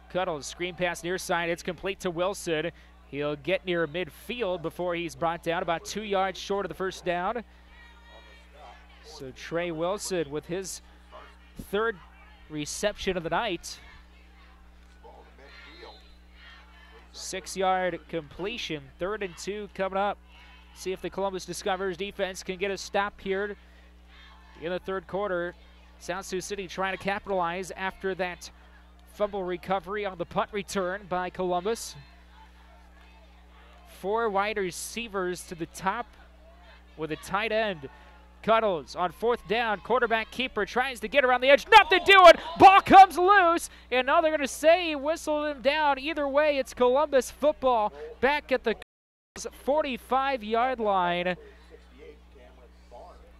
Cuddles, screen pass near side. It's complete to Wilson. He'll get near midfield before he's brought down, about 2 yards short of the first down. So Trey Wilson with his 3rd reception of the night. 6-yard completion, 3rd and 2 coming up. See if the Columbus Discoverers defense can get a stop here in the 3rd quarter. South Sioux City trying to capitalize after that fumble recovery on the punt return by Columbus. 4 wide receivers to the top with a tight end. Cuddles on 4th down. Quarterback keeper tries to get around the edge. Nothing doing. Ball comes loose. And now they're going to say he whistled him down. Either way, it's Columbus football back at the 45-yard line.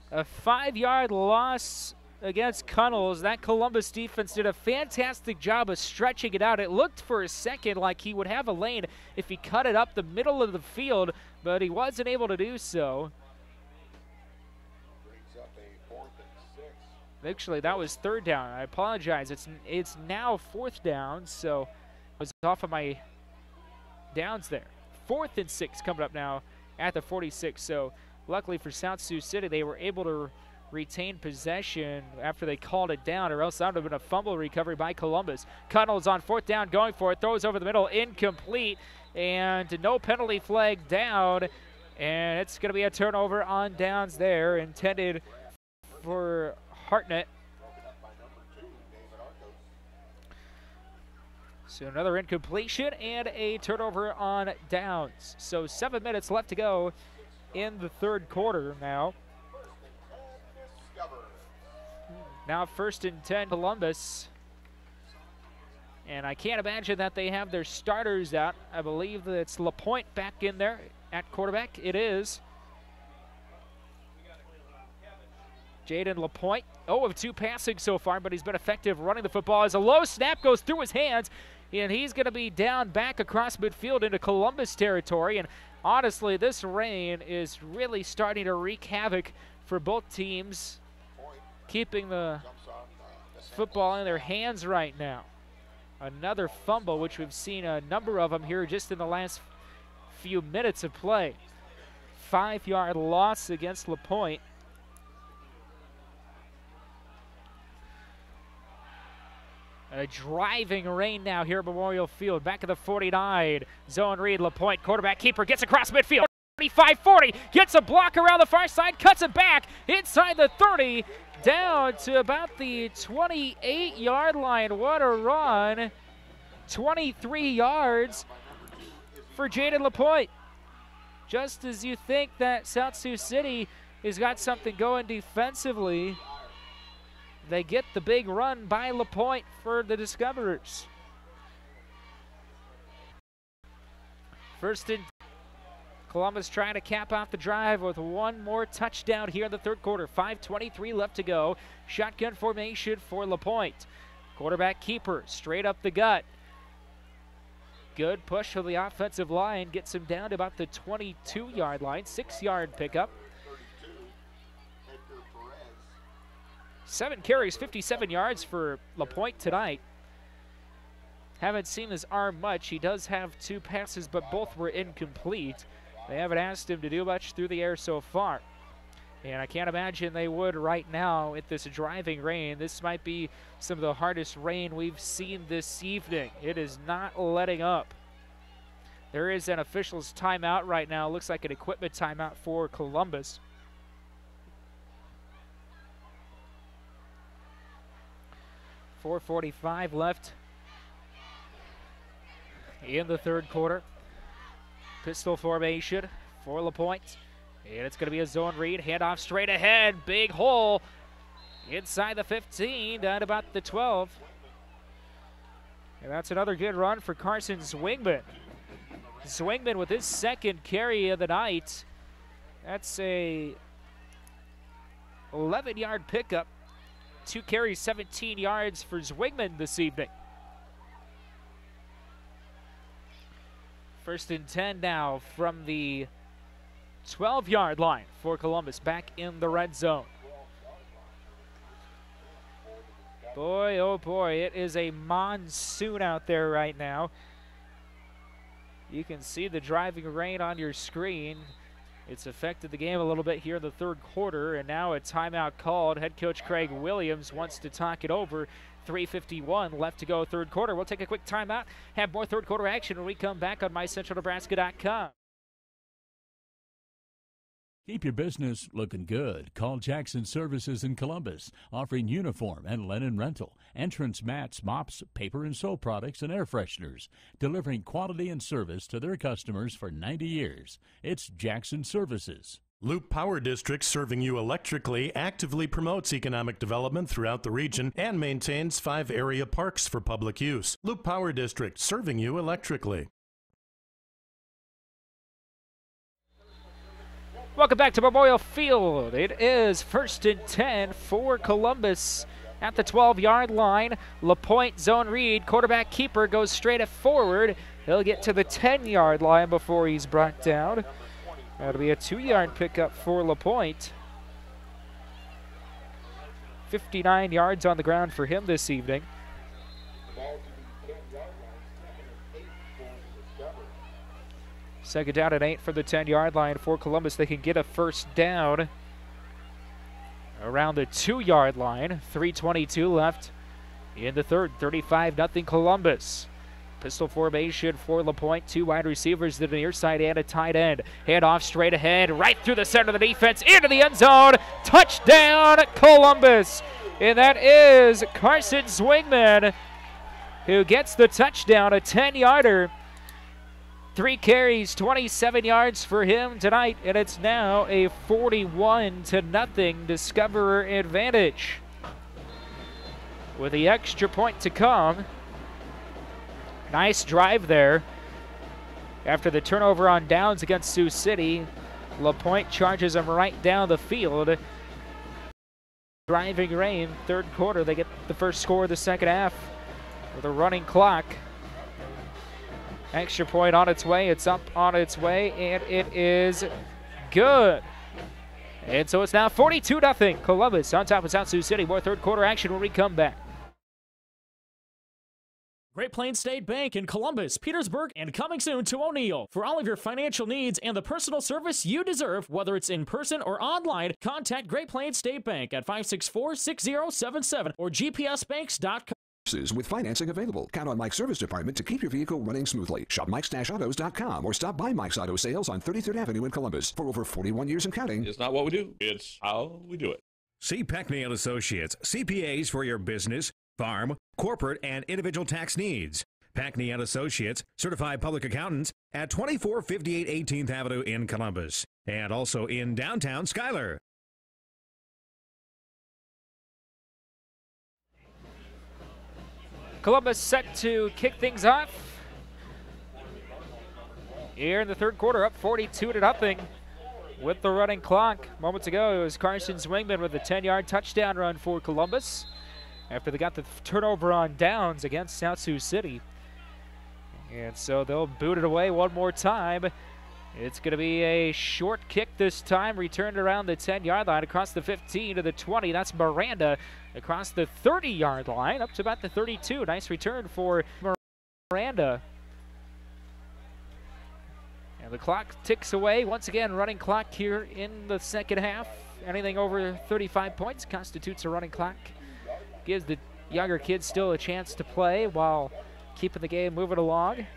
A 5-yard loss against Cunnels. That Columbus defense did a fantastic job of stretching it out. It looked for a second like he would have a lane if he cut it up the middle of the field, but he wasn't able to do so. Actually, that was 3rd down. I apologize. It's now 4th down, so I was off of my downs there. 4th and 6 coming up now at the 46. So luckily for South Sioux City, they were able to retain possession after they called it down, or else that would have been a fumble recovery by Columbus. Cuddles on 4th down, going for it, throws over the middle, incomplete, and no penalty flag down, and it's going to be a turnover on downs there, intended for Hartnett. So another incompletion and a turnover on downs. So 7 minutes left to go in the 3rd quarter now. Now 1st and 10, Columbus. And I can't imagine that they have their starters out. I believe that it's LaPointe back in there at quarterback. It is. Jaden LaPointe, 0 of 2 passing so far, but he's been effective running the football as a low snap goes through his hands, and he's going to be down back across midfield into Columbus territory. And honestly, this rain is really starting to wreak havoc for both teams, keeping the football in their hands right now. Another fumble, which we've seen a number of them here just in the last few minutes of play. 5-yard loss against LaPointe. A driving rain now here at Memorial Field. Back at the 49. Zone read, LaPointe, quarterback keeper, gets across midfield. 35-40, gets a block around the far side, cuts it back inside the 30, down to about the 28-yard line. What a run. 23 yards for Jaden LaPointe. Just as you think that South Sioux City has got something going defensively, they get the big run by LaPointe for the Discoverers. 1st and Columbus trying to cap off the drive with one more touchdown here in the 3rd quarter. 5:23 left to go. Shotgun formation for LaPointe. Quarterback keeper straight up the gut. Good push of the offensive line. Gets him down to about the 22-yard line. 6-yard pickup. 7 carries, 57 yards for LaPointe tonight. Haven't seen his arm much. He does have 2 passes, but both were incomplete. They haven't asked him to do much through the air so far. And I can't imagine they would right now with this driving rain. This might be some of the hardest rain we've seen this evening. It is not letting up. There is an official's timeout right now. Looks like an equipment timeout for Columbus. .445 left in the 3rd quarter. Pistol formation for LaPointe. And it's going to be a zone read. Handoff straight ahead. Big hole inside the 15, down about the 12. And that's another good run for Carson Zwingman. Zwingman with his 2nd carry of the night. That's a 11-yard pickup. 2 carries, 17 yards for Zwingman this evening. 1st and 10 now from the 12-yard line for Columbus, back in the red zone. Boy, oh boy, it is a monsoon out there right now. You can see the driving rain on your screen. It's affected the game a little bit here in the 3rd quarter, and now a timeout called. Head coach Craig Williams wants to talk it over. 3:51 left to go 3rd quarter. We'll take a quick timeout, have more 3rd quarter action when we come back on MyCentralNebraska.com. Keep your business looking good. Call Jackson Services in Columbus, offering uniform and linen rental, entrance mats, mops, paper and soap products, and air fresheners, delivering quality and service to their customers for 90 years. It's Jackson Services. Loop Power District, serving you electrically, actively promotes economic development throughout the region and maintains 5 area parks for public use. Loop Power District, serving you electrically. Welcome back to Memorial Field. It is 1st and 10 for Columbus at the 12-yard line. LaPointe zone read. Quarterback keeper goes straight forward. He'll get to the 10-yard line before he's brought down. That'll be a 2-yard pickup for LaPointe. 59 yards on the ground for him this evening. Second down and 8 for the 10-yard line for Columbus. They can get a 1st down around the 2-yard line. 3:22 left in the 3rd. 35-0 Columbus. Pistol formation for LaPointe. 2 wide receivers to the near side and a tight end. Hand off straight ahead, right through the center of the defense, into the end zone. Touchdown, Columbus. And that is Carson Zwingman who gets the touchdown, a 10-yarder. 3 carries, 27 yards for him tonight, and it's now a 41-0 Discoverer advantage. with the extra point to come. Nice drive there. After the turnover on downs against Sioux City, LaPointe charges them right down the field. Driving rain, third quarter. They get the first score of the second half with a running clock. Extra point on its way. It's up on its way, and it is good. And so it's now 42-0. Columbus on top of South Sioux City. More third quarter action when we come back. Great Plains State Bank in Columbus, Petersburg, and coming soon to O'Neill. For all of your financial needs and the personal service you deserve, whether it's in person or online, contact Great Plains State Bank at 564-6077 or gpsbanks.com. With financing available. Count on Mike's service department to keep your vehicle running smoothly. Shop Mike's-autos.com or stop by Mike's Auto Sales on 33rd Avenue in Columbus. For over 41 years and counting. It's not what we do, it's how we do it. See Peckney & Associates, CPAs for your business, farm, corporate, and individual tax needs. Peckney & Associates, certified public accountants at 2458 18th Avenue in Columbus. And also in downtown Schuyler. Columbus set to kick things off here in the third quarter, up 42-0 with the running clock. Moments ago, it was Carson Zwingman with a 10-yard touchdown run for Columbus after they got the turnover on downs against South Sioux City. And so they'll boot it away one more time. It's going to be a short kick this time, returned around the 10-yard line across the 15 to the 20. That's Miranda across the 30-yard line up to about the 32. Nice return for Miranda. And the clock ticks away. Once again, running clock here in the second half. Anything over 35 points constitutes a running clock. Gives the younger kids still a chance to play while keeping the game moving along.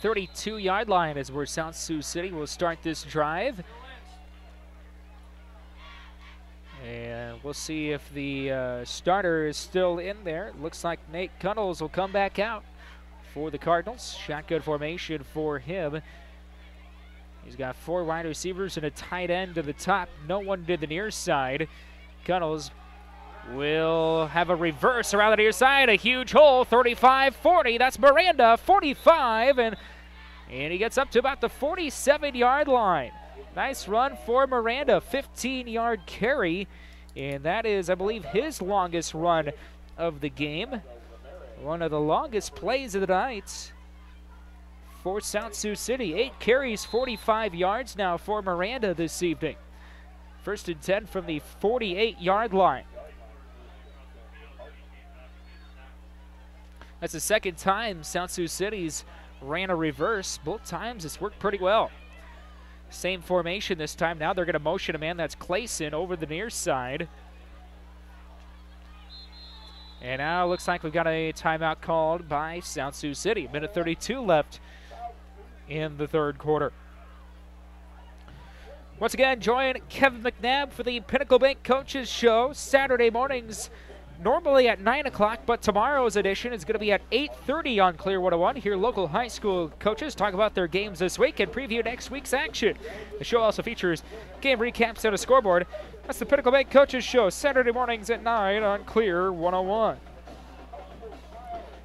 32-yard line is where South Sioux City will start this drive. And we'll see if the starter is still in there. It looks like Nate Cunnels will come back out for the Cardinals. Shotgun formation for him. He's got 4 wide receivers and a tight end to the top. No one to the near side. Cunnels will have a reverse around the near side. A huge hole, 35-40. That's Miranda, 45. And he gets up to about the 47-yard line. Nice run for Miranda, 15-yard carry. And that is, I believe, his longest run of the game. One of the longest plays of the night for South Sioux City. 8 carries, 45 yards now for Miranda this evening. First and 10 from the 48-yard line. That's the second time South Sioux City's ran a reverse. Both times it's worked pretty well. Same formation this time. Now they're going to motion a man. That's Clayson over the near side. And now it looks like we've got a timeout called by South Sioux City. Minute 32 left in the third quarter. Once again, join Kevin McNabb for the Pinnacle Bank Coaches Show Saturday mornings, normally at 9 o'clock, but tomorrow's edition is going to be at 8:30 on Clear 101. Hear local high school coaches talk about their games this week and preview next week's action. The show also features game recaps and a scoreboard. That's the Pinnacle Bank Coaches Show Saturday mornings at 9 on Clear 101.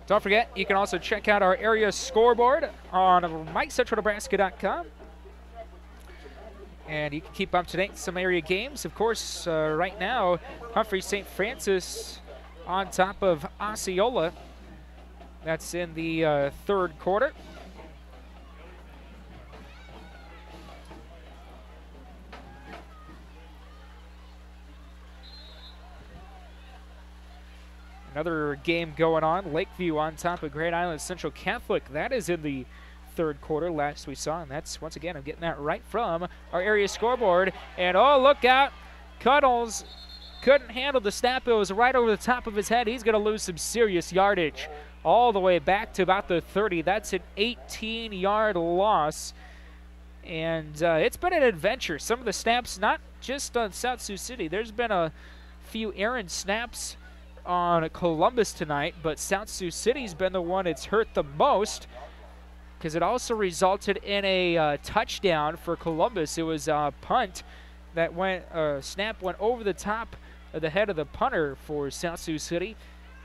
Don't forget, you can also check out our area scoreboard on MikeCentralNebraska.com. And you can keep up to date with some area games. Of course, right now, Humphrey St. Francis on top of Osceola. That's in the third quarter. Another game going on. Lakeview on top of Grand Island Central Catholic. That is in the third quarter, last we saw, and that's, once again, I'm getting that right from our area scoreboard. And oh, look out, Cuddles couldn't handle the snap. It was right over the top of his head. He's going to lose some serious yardage all the way back to about the 30. That's an 18-yard loss, and it's been an adventure. Some of the snaps, not just on South Sioux City, there's been a few errant snaps on Columbus tonight, but South Sioux City's been the one it's hurt the most, because it also resulted in a touchdown for Columbus. It was a punt that snap went over the top the head of the punter for South Sioux City.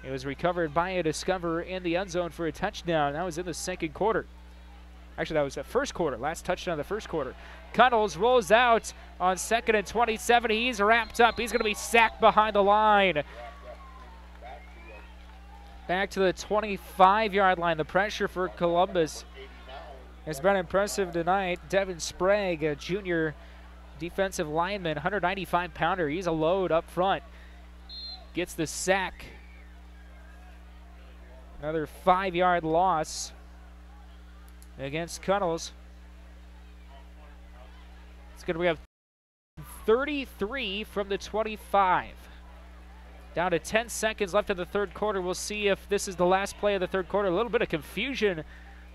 It was recovered by a Discover in the end zone for a touchdown. That was in the second quarter. Actually, that was the first quarter. Last touchdown of the first quarter. Cuddles rolls out on 2nd and 27. He's wrapped up. He's going to be sacked behind the line. Back to the 25-yard line. The pressure for Columbus has been impressive tonight. Devin Sprague, a junior defensive lineman, 195-pounder. He's a load up front. Gets the sack. Another 5-yard loss against Cuddles. It's going to be a 33 from the 25. Down to 10 seconds left in the third quarter. We'll see if this is the last play of the third quarter. A little bit of confusion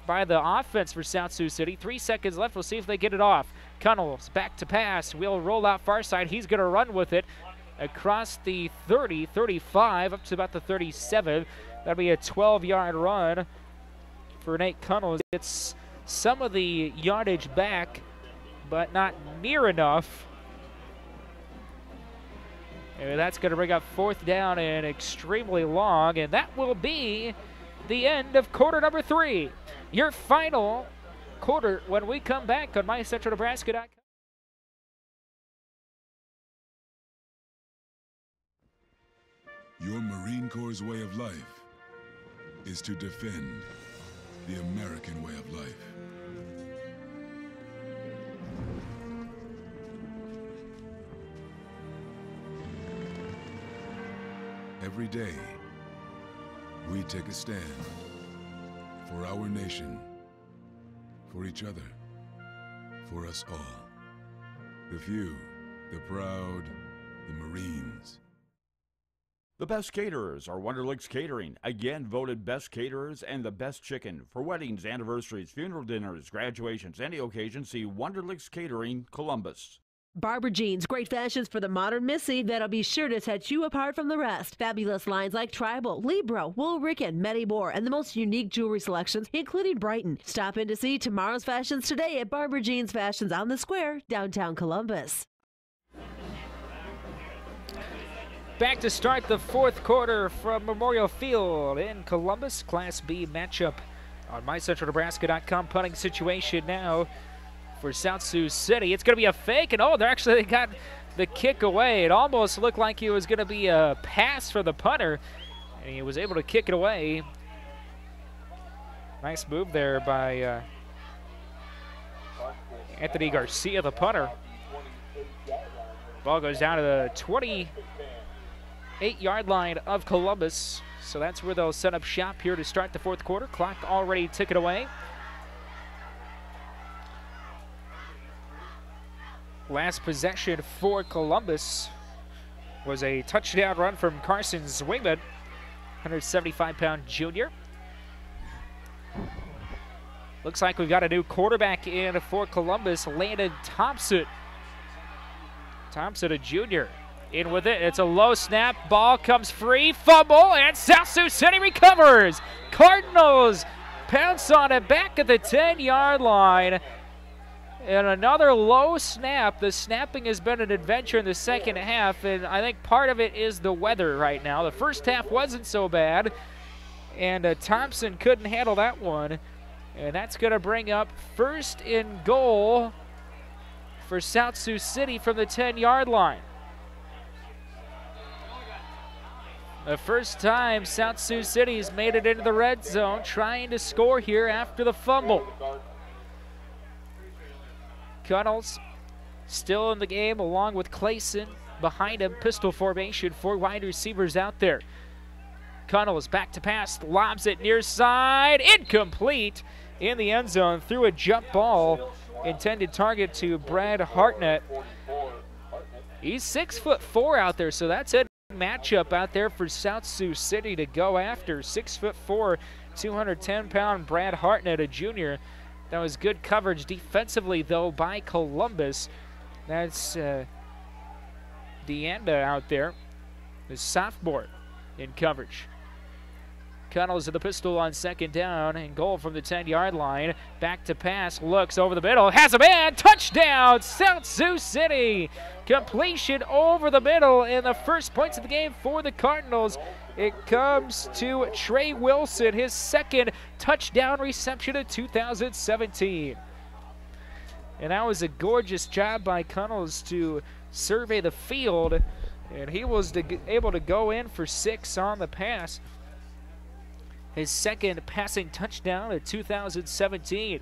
by the offense for South Sioux City. 3 seconds left. We'll see if they get it off. Cuddles back to pass. Will roll out far side. He's going to run with it across the 30, 35, up to about the 37. That'll be a 12-yard run for Nate Cuddles. It's some of the yardage back, but not near enough. And that's going to bring up 4th down and extremely long, and that will be the end of quarter number 3. Your final quarter when we come back on MyCentralNebraska.com. Your Marine Corps' way of life is to defend the American way of life. Every day, we take a stand for our nation, for each other, for us all. The few, the proud, the Marines. The best caterers are Wonderlicks Catering, again voted best caterers and the best chicken. For weddings, anniversaries, funeral dinners, graduations, any occasion, see Wonderlicks Catering, Columbus. Barber Jeans, great fashions for the modern Missy that'll be sure to set you apart from the rest. Fabulous lines like Tribal, Libro, Wool Ricken, Medibor, and the most unique jewelry selections, including Brighton. Stop in to see tomorrow's fashions today at Barber Jeans Fashions on the Square, downtown Columbus. Back to start the fourth quarter from Memorial Field in Columbus. Class B matchup on MyCentralNebraska.com. Punting situation now for South Sioux City. It's going to be a fake, and they got the kick away. It almost looked like it was going to be a pass for the punter, and he was able to kick it away. Nice move there by Anthony Garcia, the punter. Ball goes down to the 28-yard line of Columbus. So that's where they'll set up shop here to start the fourth quarter. Clock already ticking away. Last possession for Columbus was a touchdown run from Carson Zwingman, 175-pound junior. Looks like we've got a new quarterback in for Columbus, Landon Thompson. Thompson, a junior, in with it. It's a low snap. Ball comes free. Fumble, and South Sioux City recovers. Cardinals pounce on it back at the 10-yard line. And another low snap. The snapping has been an adventure in the second half, and I think part of it is the weather right now. The first half wasn't so bad, and Thompson couldn't handle that one. And that's going to bring up first and goal for South Sioux City from the 10-yard line. The first time South Sioux City's made it into the red zone, trying to score here after the fumble. Cuddles still in the game along with Clayson. Behind him, pistol formation, 4 wide receivers out there. Cuddles back to pass, lobs it near side, incomplete in the end zone. Threw a jump ball, intended target to Brad Hartnett. He's 6'4" out there, so that's a matchup out there for South Sioux City to go after. 6'4", 210-pound Brad Hartnett, a junior. That was good coverage defensively, though, by Columbus. That's DeAnda out there, the sophomore in coverage. Cuddles to the pistol on second down and goal from the 10-yard line. Back to pass, looks over the middle, has a man, touchdown, South Sioux City. Completion over the middle, and the first points of the game for the Cardinals. It comes to Trey Wilson, his second touchdown reception of 2017. And that was a gorgeous job by Cuddles to survey the field, and he was able to go in for 6 on the pass. His second passing touchdown of 2017.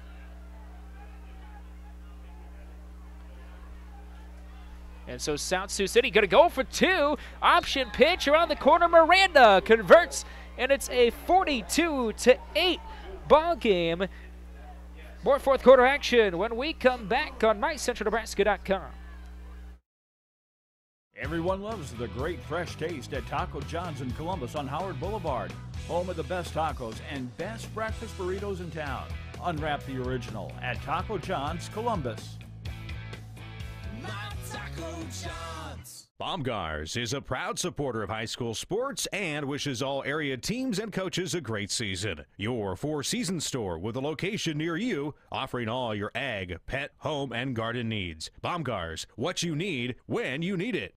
And so South Sioux City going to go for 2. Option pitch around the corner. Miranda converts, and it's a 42-8 ball game. More fourth quarter action when we come back on MyCentralNebraska.com. Everyone loves the great fresh taste at Taco John's in Columbus on Howard Boulevard. Home of the best tacos and best breakfast burritos in town. Unwrap the original at Taco John's Columbus. My Taco John's. Baumgars is a proud supporter of high school sports and wishes all area teams and coaches a great season. Your four-season store with a location near you, offering all your ag, pet, home, and garden needs. Baumgars, what you need when you need it.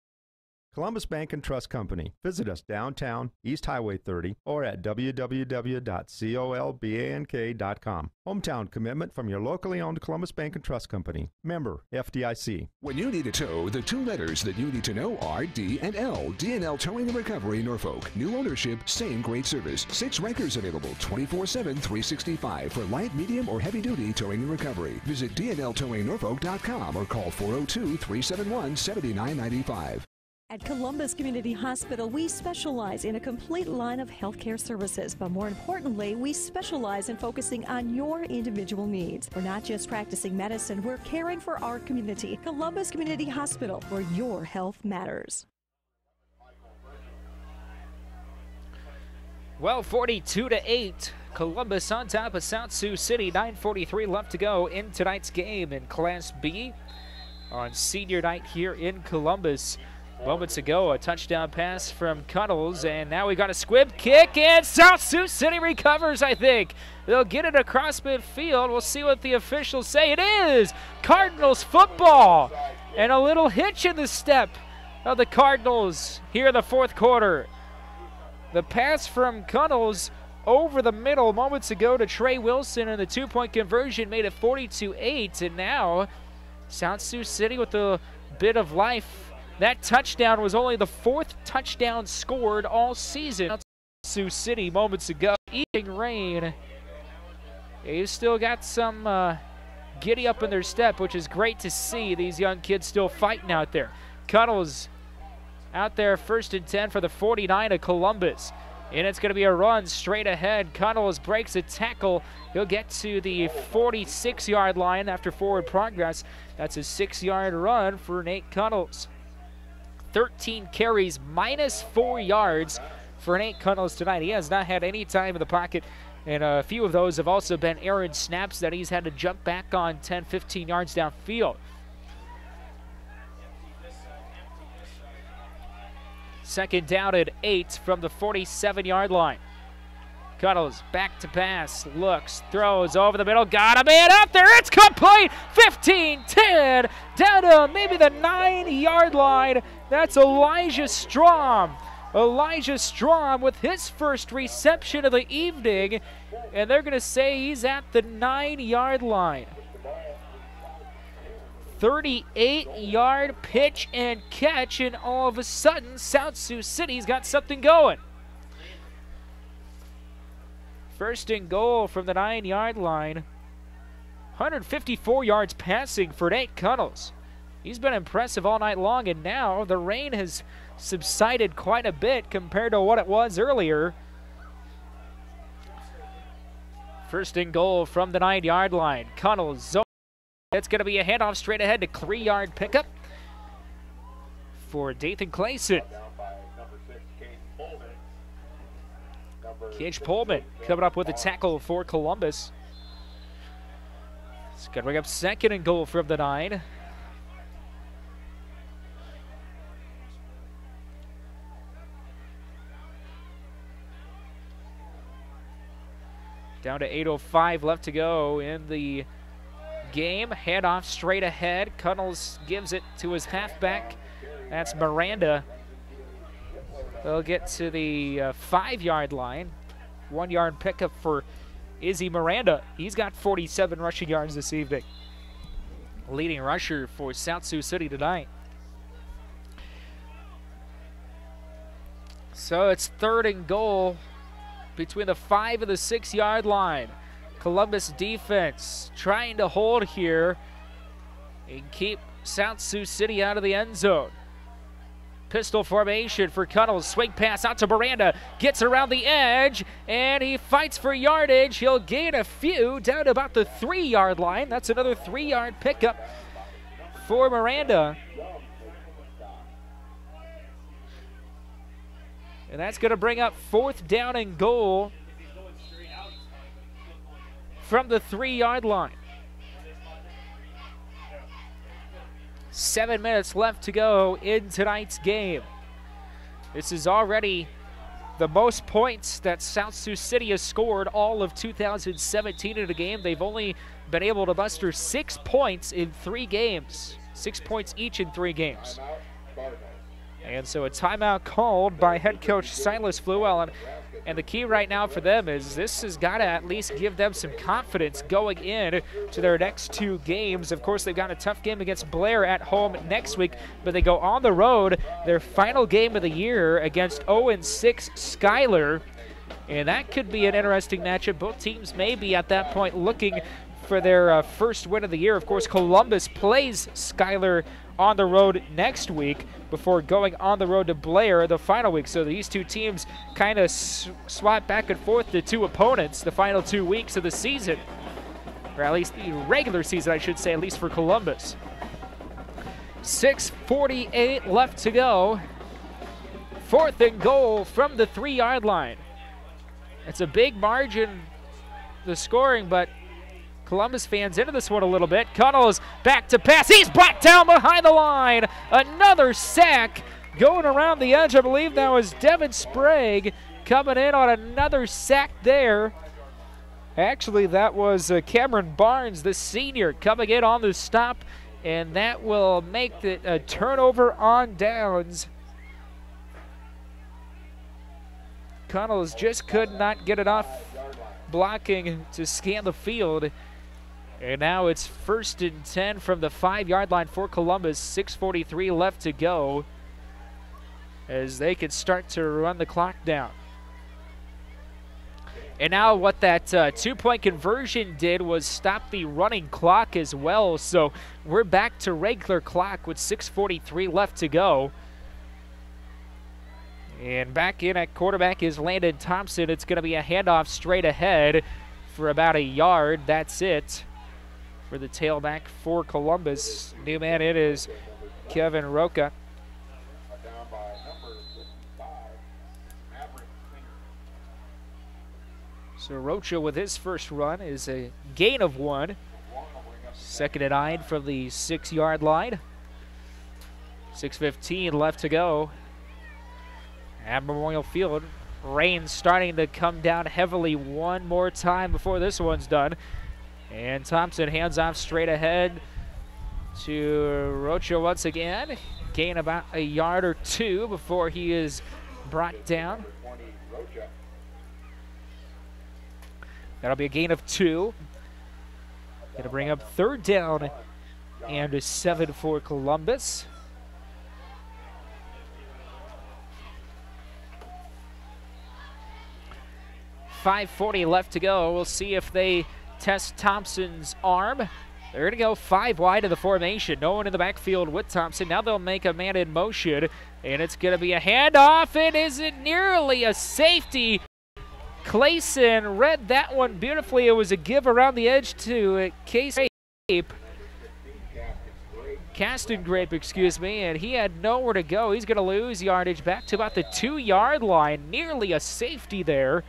Columbus Bank and Trust Company. Visit us downtown, East Highway 30, or at www.colbank.com. Hometown commitment from your locally owned Columbus Bank and Trust Company. Member FDIC. When you need a tow, the 2 letters that you need to know are D and L. D&L Towing and Recovery, Norfolk. New ownership, same great service. 6 Rikers available 24/7, 365 for light, medium, or heavy-duty towing and recovery. Visit dnltowingnorfolk.com or call 402-371-7995. At Columbus Community Hospital, we specialize in a complete line of healthcare services, but more importantly, we specialize in focusing on your individual needs. We're not just practicing medicine, we're caring for our community. Columbus Community Hospital, where your health matters. Well, 42-8, Columbus on top of South Sioux City. 9:43 left to go in tonight's game in Class B on senior night here in Columbus. Moments ago, a touchdown pass from Cuddles, and now we got a squib kick, and South Sioux City recovers, I think. They'll get it across midfield. We'll see what the officials say. It is Cardinals football, and a little hitch in the step of the Cardinals here in the fourth quarter. The pass from Cuddles over the middle moments ago to Trey Wilson, and the 2-point conversion made it 42-8, and now South Sioux City with a bit of life. That touchdown was only the 4th touchdown scored all season. Sioux City moments ago, eating rain. They've still got some giddy up in their step, which is great to see. These young kids still fighting out there. Cuddles out there 1st and 10 for the 49 of Columbus. And it's going to be a run straight ahead. Cuddles breaks a tackle. He'll get to the 46-yard line after forward progress. That's a 6-yard run for Nate Cuddles. 13 carries, -4 yards for Nate Cuddles tonight. He has not had any time in the pocket, and a few of those have also been errant snaps that he's had to jump back on 10, 15 yards downfield. Second down at 8 from the 47-yard line. Cuddles back to pass, looks, throws over the middle, got a man out there, it's complete! 15-10, down to maybe the 9-yard line. That's Elijah Strom. Elijah Strom with his first reception of the evening, and they're going to say he's at the 9-yard line. 38-yard pitch and catch, and all of a sudden, South Sioux City's got something going. First and goal from the 9-yard line. 154 yards passing for Nate Cuddles. He's been impressive all night long, and now the rain has subsided quite a bit compared to what it was earlier. First and goal from the 9-yard line. Cuddles zone. It's going to be a handoff straight ahead to 3-yard pickup for Dathan Clayson. Cage Pullman coming up with a tackle for Columbus. It's going to bring up second and goal from the 9. Down to 8:05 left to go in the game. Handoff straight ahead. Cunnels gives it to his halfback. That's Miranda. They'll get to the 5-yard line. 1-yard pickup for Izzy Miranda. He's got 47 rushing yards this evening. Leading rusher for South Sioux City tonight. So it's 3rd and goal between the 5 and the 6-yard line. Columbus defense trying to hold here and keep South Sioux City out of the end zone. Pistol formation for Cunnels. Swing pass out to Miranda. Gets around the edge, and he fights for yardage. He'll gain a few down to about the 3-yard line. That's another 3-yard pickup for Miranda. And that's going to bring up 4th down and goal from the 3-yard line. 7 minutes left to go in tonight's game. This is already the most points that South Sioux City has scored all of 2017 in a game. They've only been able to muster 6 points in 3 games. 6 points each in 3 games. And so a timeout called by head coach Silas Fluell. And the key right now for them is this has got to at least give them some confidence going in to their next 2 games. Of course, they've got a tough game against Blair at home next week, but they go on the road, their final game of the year against 0-6 Schuyler. And that could be an interesting matchup. Both teams may be at that point looking for their first win of the year. Of course, Columbus plays Schuyler on the road next week before going on the road to Blair the final week. So these 2 teams kind of swap back and forth the 2 opponents the final 2 weeks of the season, or at least the regular season, I should say, at least for Columbus. 6:48 left to go. 4th and goal from the 3-yard line. It's a big margin, the scoring, but Columbus fans into this one a little bit. Cunnels back to pass. He's brought down behind the line. Another sack going around the edge. I believe that was Devin Sprague coming in on another sack there. Actually, that was Cameron Barnes, the senior, coming in on the stop, and that will make it a turnover on downs. Cunnels just could not get enough blocking to scan the field. And now it's 1st and 10 from the 5-yard line for Columbus. 6:43 left to go as they can start to run the clock down. And now what that 2-point conversion did was stop the running clock as well. So we're back to regular clock with 6:43 left to go. And back in at quarterback is Landon Thompson. It's going to be a handoff straight ahead for about 1 yard. That's it for the tailback for Columbus. New man in is Kevin Roca. So Rocha with his first run is a gain of 1. 2nd and 9 from the 6-yard line. 6:15 left to go at Memorial Field. Rain starting to come down heavily one more time before this one's done. And Thompson hands off straight ahead to Rocha once again. Gain about 1 yard or 2 before he is brought down. That'll be a gain of 2. Going to bring up 3rd down and 7 for Columbus. .540 left to go. We'll see if they test Thompson's arm. They're going to go 5 wide in the formation. No one in the backfield with Thompson. Now they'll make a man in motion, and it's going to be a handoff. It isn't nearly a safety. Clayson read that one beautifully. It was a give around the edge to Caston Grape, excuse me, and he had nowhere to go. He's going to lose yardage back to about the 2-yard line. Nearly a safety there.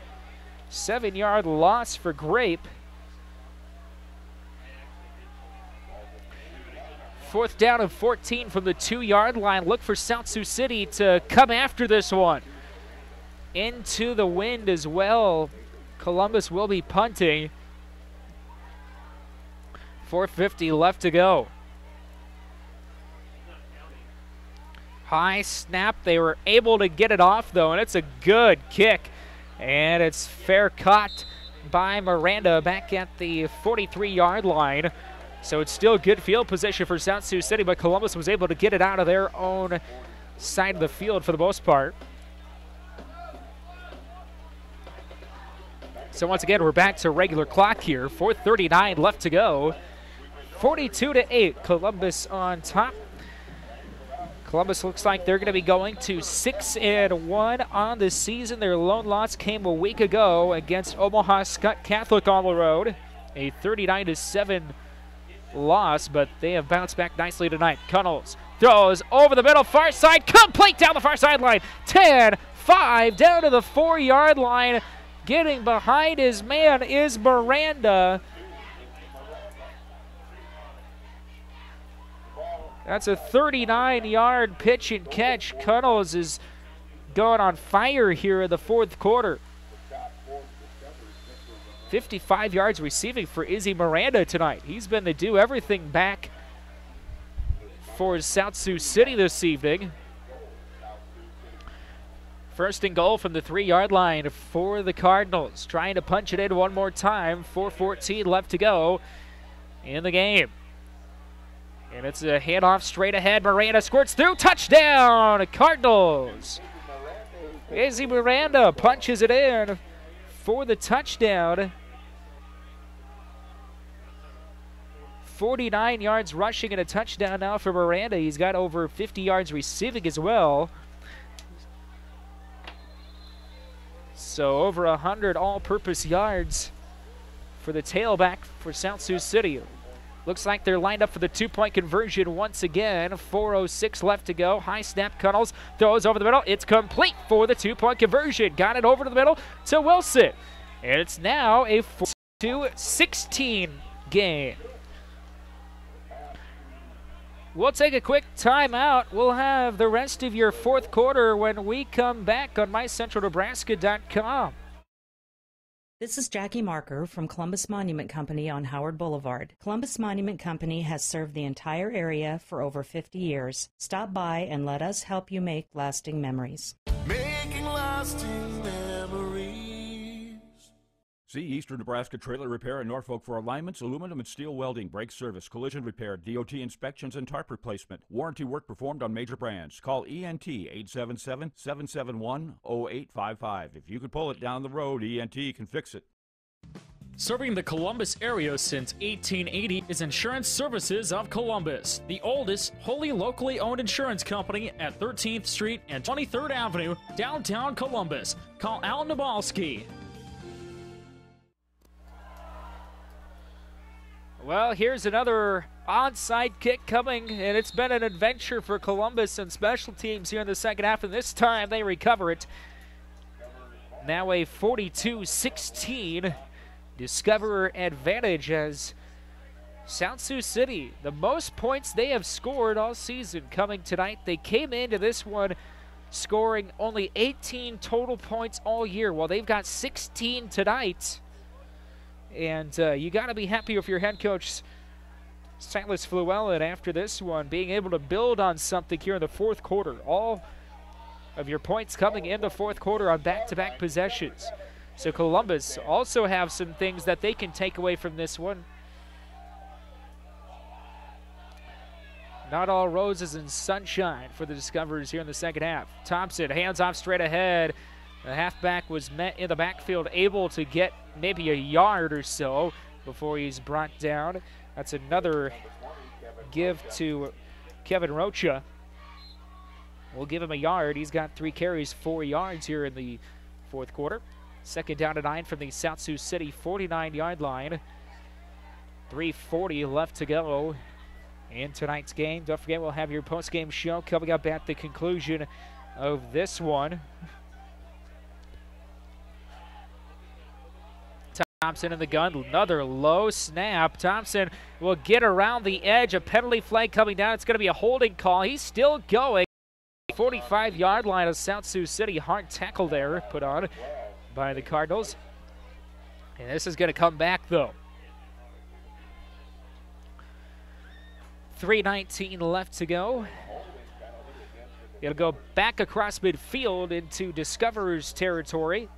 7-yard loss for Grape. 4th down and 14 from the 2-yard line. Look for South Sioux City to come after this one. Into the wind as well. Columbus will be punting. 4:50 left to go. High snap. They were able to get it off, though, and it's a good kick. And it's fair caught by Miranda back at the 43-yard line. So it's still good field position for South Sioux City, but Columbus was able to get it out of their own side of the field for the most part. So once again, we're back to regular clock here. 4:39 left to go. 42-8, Columbus on top. Columbus looks like they're going to be going to 6-1 on the season. Their lone loss came a week ago against Omaha Scott Catholic on the road. A 39-7 loss, but they have bounced back nicely tonight. Cunnels throws over the middle, far side, complete down the far sideline. 10-5 down to the 4-yard line. Getting behind his man is Miranda. That's a 39-yard pitch and catch. Cunnels is going on fire here in the fourth quarter. 55 yards receiving for Izzy Miranda tonight. He's been the do-everything back for South Sioux City this evening. First and goal from the 3-yard line for the Cardinals. Trying to punch it in one more time. 4:14 left to go in the game. And it's a handoff straight ahead. Miranda squirts through. Touchdown, Cardinals. Izzy Miranda punches it in for the touchdown. 49 yards rushing and a touchdown now for Miranda. He's got over 50 yards receiving as well. So over 100 all-purpose yards for the tailback for South Sioux City. Looks like they're lined up for the two-point conversion once again. 4:06 left to go. High snap, Cunnels throws over the middle. It's complete for the two-point conversion. Got it over to the middle to Wilson. And it's now a 4-16 game. We'll take a quick timeout. We'll have the rest of your fourth quarter when we come back on mycentralnebraska.com. This is Jackie Marker from Columbus Monument Company on Howard Boulevard. Columbus Monument Company has served the entire area for over 50 years. Stop by and let us help you make lasting memories. Making lasting memories. See Eastern Nebraska Trailer Repair in Norfolk for alignments, aluminum and steel welding, brake service, collision repair, DOT inspections, and tarp replacement. Warranty work performed on major brands. Call ENT 877-771-0855. If you can pull it down the road, ENT can fix it. Serving the Columbus area since 1880 is Insurance Services of Columbus, the oldest, wholly locally owned insurance company at 13th Street and 23rd Avenue, downtown Columbus. Call Al Nabalski. Well, here's another onside kick coming, and it's been an adventure for Columbus and special teams here in the second half, and this time they recover it. Now a 42-16 Discoverer advantage as South Sioux City, the most points they have scored all season coming tonight. They came into this one scoring only 18 total points all year, while they've got 16 tonight. And you got to be happy with your head coach, Silas Fluellen, after this one, being able to build on something here in the fourth quarter. All of your points coming in the fourth quarter on back-to-back possessions. So Columbus also have some things that they can take away from this one. Not all roses and sunshine for the Discoverers here in the second half. Thompson, hands off straight ahead. The halfback was met in the backfield, able to get maybe a yard or so before he's brought down. That's another give to Kevin Rocha. We'll give him a yard. He's got 3 carries, 4 yards here in the fourth quarter. Second down to 9 from the South Sioux City 49-yard line. 3:40 left to go in tonight's game. Don't forget, we'll have your post-game show coming up at the conclusion of this one. Thompson in the gun, another low snap. Thompson will get around the edge. A penalty flag coming down. It's going to be a holding call. He's still going. 45-yard line of South Sioux City. Hard tackle there put on by the Cardinals. And this is going to come back, though. 3:19 left to go. It'll go back across midfield into Discoverers territory.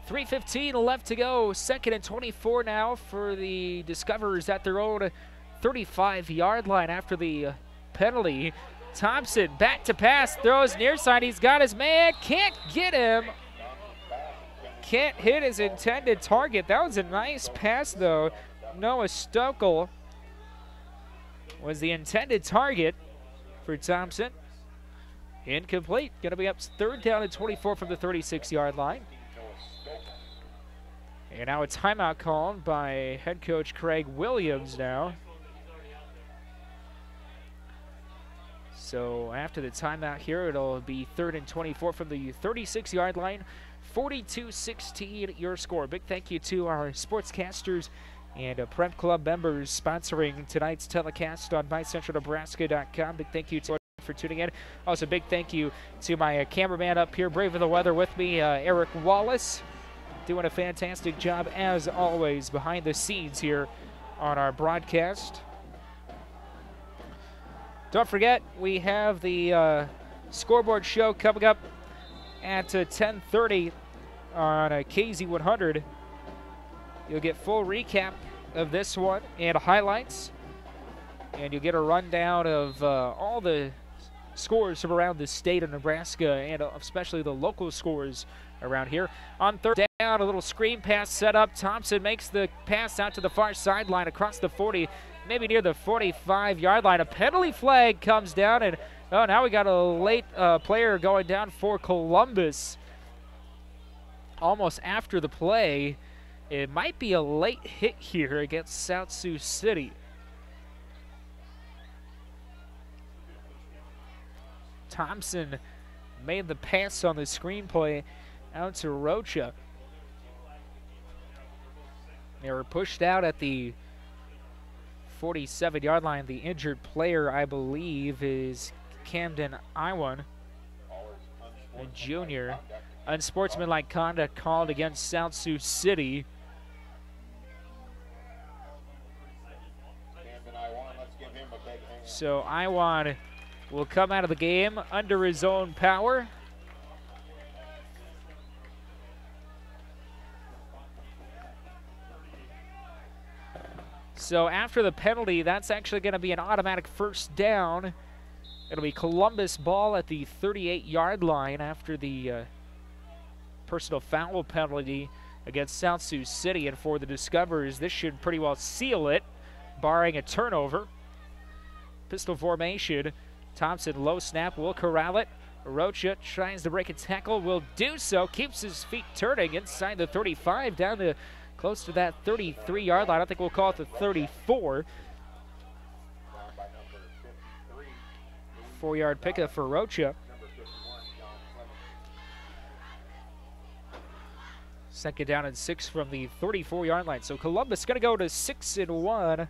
.3:15 left to go. 2nd and 24 now for the Discoverers at their own 35-yard line after the penalty. Thompson back to pass, throws near side. He's got his man, can't get him. Can't hit his intended target. That was a nice pass, though. Noah Stokel was the intended target for Thompson. Incomplete. Going to be up 3rd down and 24 from the 36-yard line. And now a timeout called by head coach Craig Williams now. So after the timeout here, it'll be 3rd and 24 from the 36-yard line. 42-16 your score. Big thank you to our sportscasters and Prep Club members sponsoring tonight's telecast on MyCentralNebraska.com. Big thank you to for tuning in. Also, big thank you to my cameraman up here, braving the weather with me, Eric Wallace, doing a fantastic job as always behind the scenes here on our broadcast. Don't forget, we have the scoreboard show coming up at 10:30 on KZ100. You'll get full recap of this one and highlights, and you'll get a rundown of all the scores from around the state of Nebraska and especially the local scores around here. On 3rd down, a little screen pass set up. Thompson makes the pass out to the far sideline across the 40, maybe near the 45-yard line. A penalty flag comes down, and now we got a late player going down for Columbus almost after the play. It might be a late hit here against South Sioux City. Thompson made the pass on the screenplay out to Rocha. They were pushed out at the 47-yard line. The injured player, I believe, is Camden Iwan, a junior. Unsportsmanlike conduct called against South Sioux City. So Iwan will come out of the game under his own power. So after the penalty, that's actually going to be an automatic 1st down. It'll be Columbus ball at the 38-yard line after the personal foul penalty against South Sioux City. And for the Discoverers, this should pretty well seal it, barring a turnover. Pistol formation. Thompson, low snap, will corral it. Rocha tries to break a tackle, will do so, keeps his feet turning inside the 35, down to close to that 33-yard line. I think we'll call it the 34. 4-yard pickup for Rocha. 2nd down and 6 from the 34-yard line. So Columbus going to go to 6-1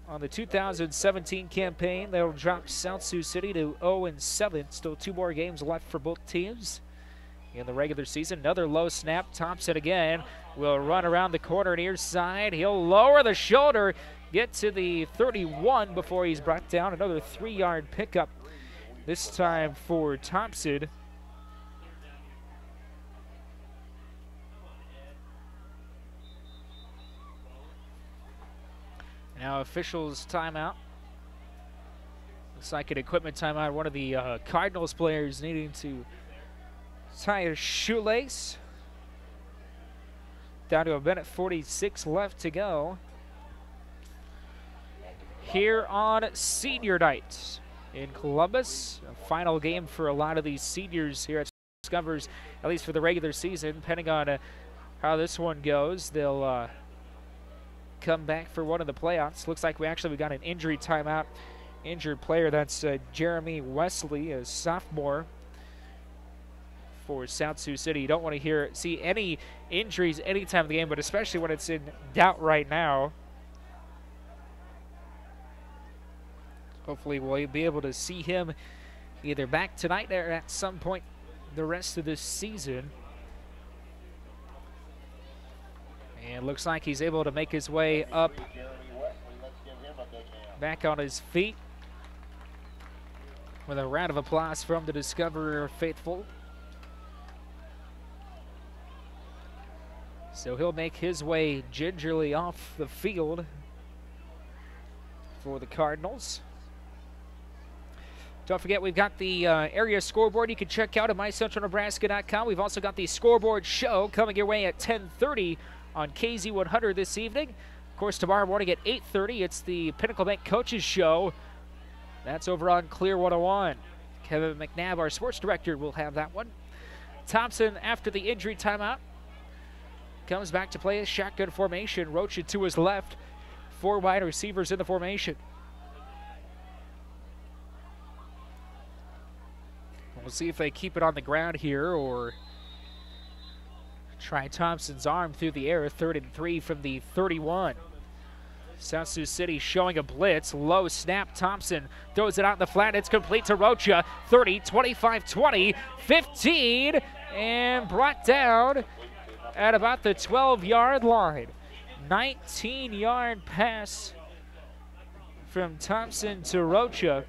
on the 2017 campaign. They'll drop South Sioux City to 0-7. Still 2 more games left for both teams in the regular season. Another low snap. Thompson again will run around the corner near side. He'll lower the shoulder, get to the 31 before he's brought down. Another 3-yard pickup, this time for Thompson. Now officials timeout. Looks like an equipment timeout. One of the Cardinals players needing to tie a shoelace. Down to 1:46 left to go here on senior night in Columbus. A final game for a lot of these seniors here at Discoverers, at least for the regular season. Depending on how this one goes, they'll come back for one of the playoffs. Looks like we got an injury timeout. Injured player, that's Jeremy Wesley, a sophomore for South Sioux City. You don't want to see any injuries any time of the game, but especially when it's in doubt right now. Hopefully we'll be able to see him either back tonight or at some point the rest of this season. And looks like he's able to make his way up back on his feet with a round of applause from the Discoverer faithful. So he'll make his way gingerly off the field for the Cardinals. Don't forget, we've got the area scoreboard you can check out at mycentralnebraska.com. We've also got the scoreboard show coming your way at 10:30 on KZ100 this evening. Of course, tomorrow morning at 8:30, it's the Pinnacle Bank Coaches Show. That's over on Clear 101. Kevin McNabb, our sports director, will have that one. Thompson, after the injury timeout, comes back to play a shotgun formation. Rocha to his left. 4 wide receivers in the formation. We'll see if they keep it on the ground here or try Thompson's arm through the air. 3rd and 3 from the 31. South Sioux City showing a blitz. Low snap. Thompson throws it out in the flat. It's complete to Rocha. 30, 25, 20, 15, and brought down at about the 12-yard line. 19-yard pass from Thompson to Rocha.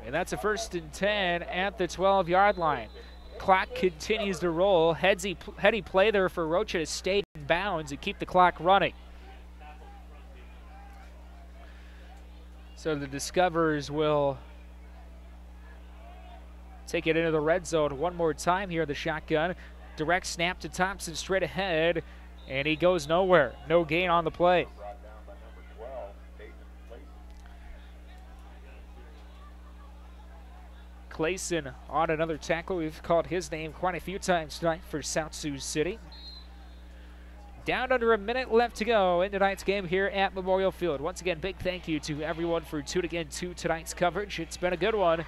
And that's a 1st and 10 at the 12-yard line. Clock continues to roll. Heady play there for Rocha to stay in bounds and keep the clock running. So the Discoverers will take it into the red zone one more time here in the shotgun. Direct snap to Thompson straight ahead, and he goes nowhere. No gain on the play. Clayson on another tackle. We've called his name quite a few times tonight for South Sioux City. Down under a minute left to go in tonight's game here at Memorial Field. Once again, big thank you to everyone for tuning in to tonight's coverage. It's been a good one.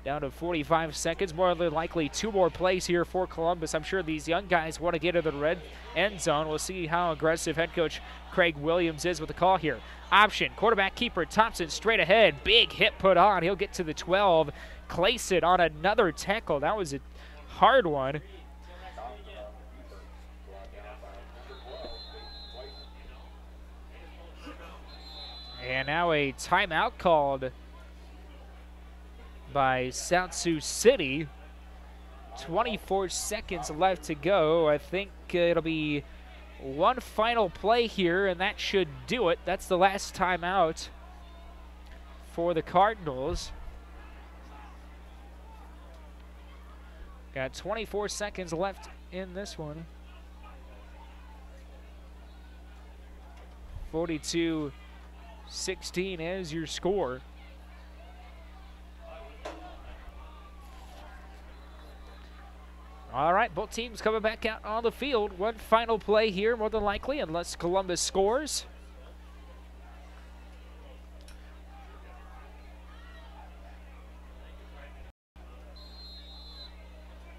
Down to 45 seconds. More than likely 2 more plays here for Columbus. I'm sure these young guys want to get into the red end zone. We'll see how aggressive head coach Craig Williams is with the call here. Option, quarterback keeper Thompson straight ahead. Big hit put on. He'll get to the 12. Clayson on another tackle. That was a hard one. And now a timeout called by South Sioux City. 24 seconds left to go. I think it'll be one final play here, and that should do it. That's the last timeout for the Cardinals. Got 24 seconds left in this one. 42-16 is your score. All right, both teams coming back out on the field. One final play here, more than likely, unless Columbus scores.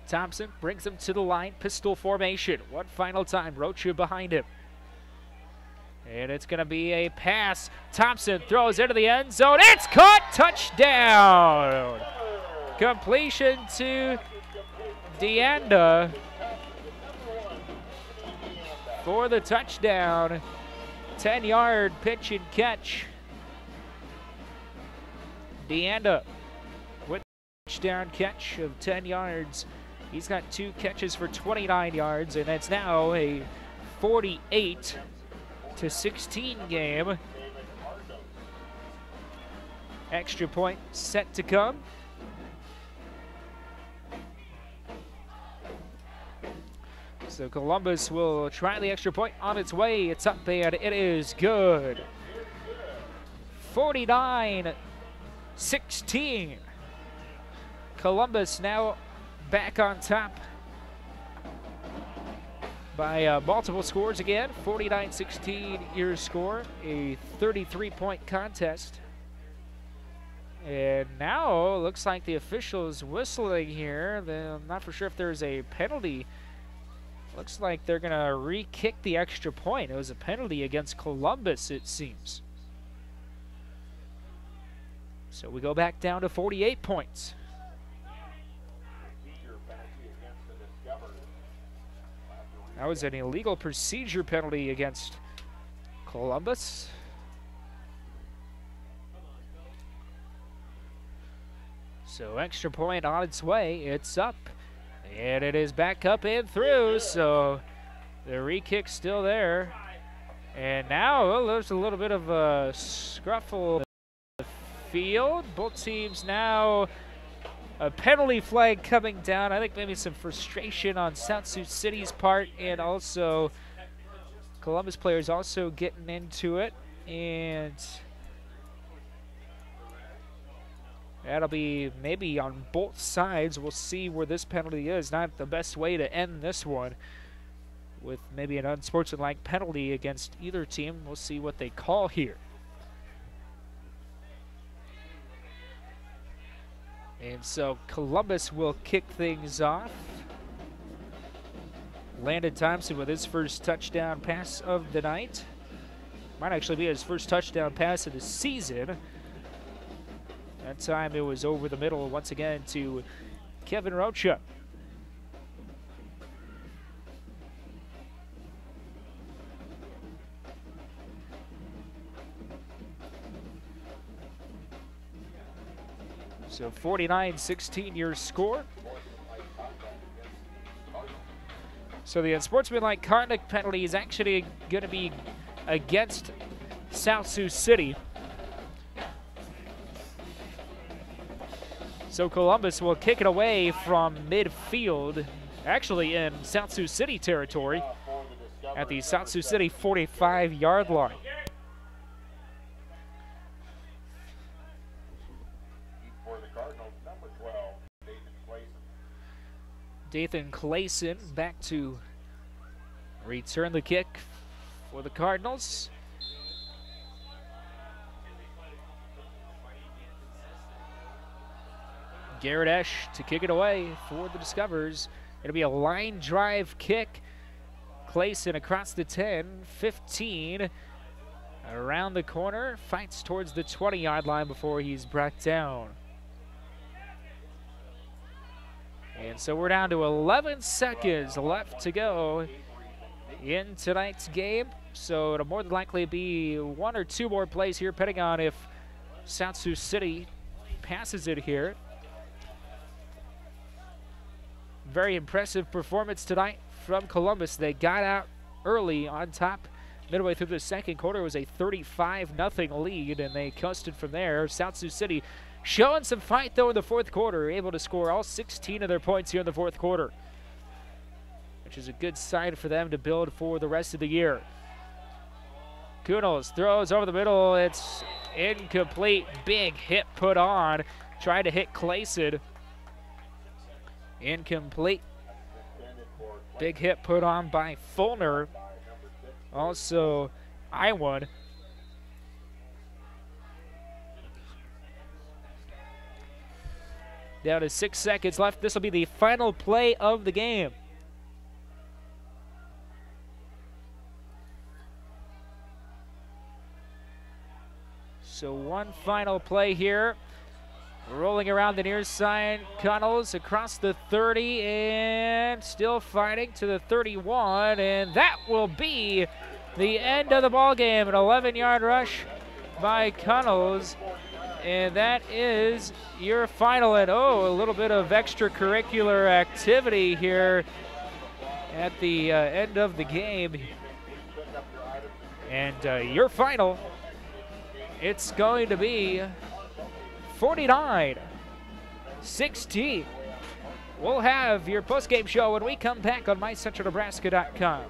Thompson brings him to the line, pistol formation. One final time, Rocha behind him. And it's going to be a pass. Thompson throws into the end zone. It's caught, touchdown. Completion to Deanda for the touchdown. 10-yard pitch and catch. Deanda with a touchdown catch of 10 yards. He's got 2 catches for 29 yards, and it's now a 48-16 game. Extra point set to come. So Columbus will try the extra point on its way. It's up and it is good. 49-16. Columbus now back on top by multiple scores again. 49-16 your score, a 33-point contest. And now looks like the officials whistling here. I'm not for sure if there's a penalty. Looks like they're going to re-kick the extra point. It was a penalty against Columbus, it seems. So we go back down to 48 points. That was an illegal procedure penalty against Columbus. So extra point on its way. It's up. And it is back up and through. So the re-kick's still there. And now there's a little bit of a scruffle in the field. Both teams now, a penalty flag coming down. I think maybe some frustration on South Sioux City's part, and also Columbus players also getting into it. And that'll be maybe on both sides. We'll see where this penalty is. Not the best way to end this one, with maybe an unsportsmanlike penalty against either team. We'll see what they call here. And so Columbus will kick things off. Landon Thompson with his first touchdown pass of the night. Might actually be his first touchdown pass of the season. That time it was over the middle once again to Kevin Rocha. So 49-16 your score. So the unsportsmanlike conduct penalty is actually going to be against South Sioux City. So Columbus will kick it away from midfield, actually in South Sioux City territory, at the South Sioux City 45-yard line. Dathan Clayson back to return the kick for the Cardinals. Garrett Esch to kick it away for the Discoverers. It'll be a line drive kick. Clayson across the 10, 15, around the corner, fights towards the 20-yard line before he's brought down. And so we're down to 11 seconds left to go in tonight's game. So it'll more than likely be one or two more plays here, depending on if South Sioux City passes it here. Very impressive performance tonight from Columbus. They got out early on top. Midway through the second quarter, it was a 35-0 lead, and they coasted from there. South Sioux City showing some fight, though, in the fourth quarter, able to score all 16 of their points here in the fourth quarter, which is a good sign for them to build for the rest of the year. Kuhnels throws over the middle. It's incomplete. Big hit put on. Tried to hit Clayson. Incomplete. Big hit put on by Fulner. Also, Iwan. Down to 6 seconds left. This will be the final play of the game. So one final play here. Rolling around the near side, Connells across the 30 and still fighting to the 31, and that will be the end of the ball game. An 11-yard rush by Connells, and that is your final. And a little bit of extracurricular activity here at the end of the game. And your final, it's going to be 49-16. We'll have your postgame show when we come back on MyCentralNebraska.com.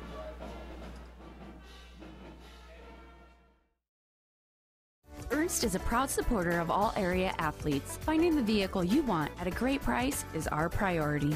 Ernst is a proud supporter of all area athletes. Finding the vehicle you want at a great price is our priority.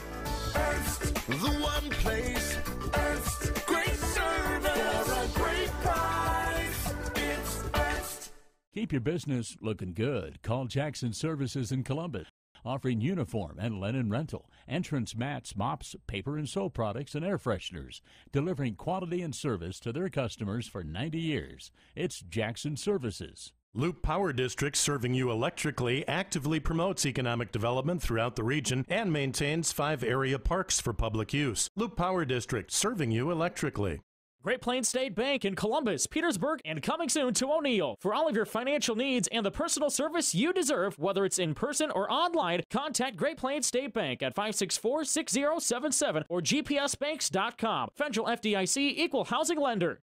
Ernst, the one place. Ernst, great service for a great price. It's Ernst. Keep your business looking good. Call Jackson Services in Columbus, offering uniform and linen rental, entrance mats, mops, paper and soap products, and air fresheners, delivering quality and service to their customers for 90 years. It's Jackson Services. Loop Power District, serving you electrically, actively promotes economic development throughout the region and maintains 5 area parks for public use. Loop Power District, serving you electrically. Great Plains State Bank in Columbus, Petersburg, and coming soon to O'Neill. For all of your financial needs and the personal service you deserve, whether it's in person or online, contact Great Plains State Bank at 564-6077 or gpsbanks.com. Federal FDIC equal housing lender.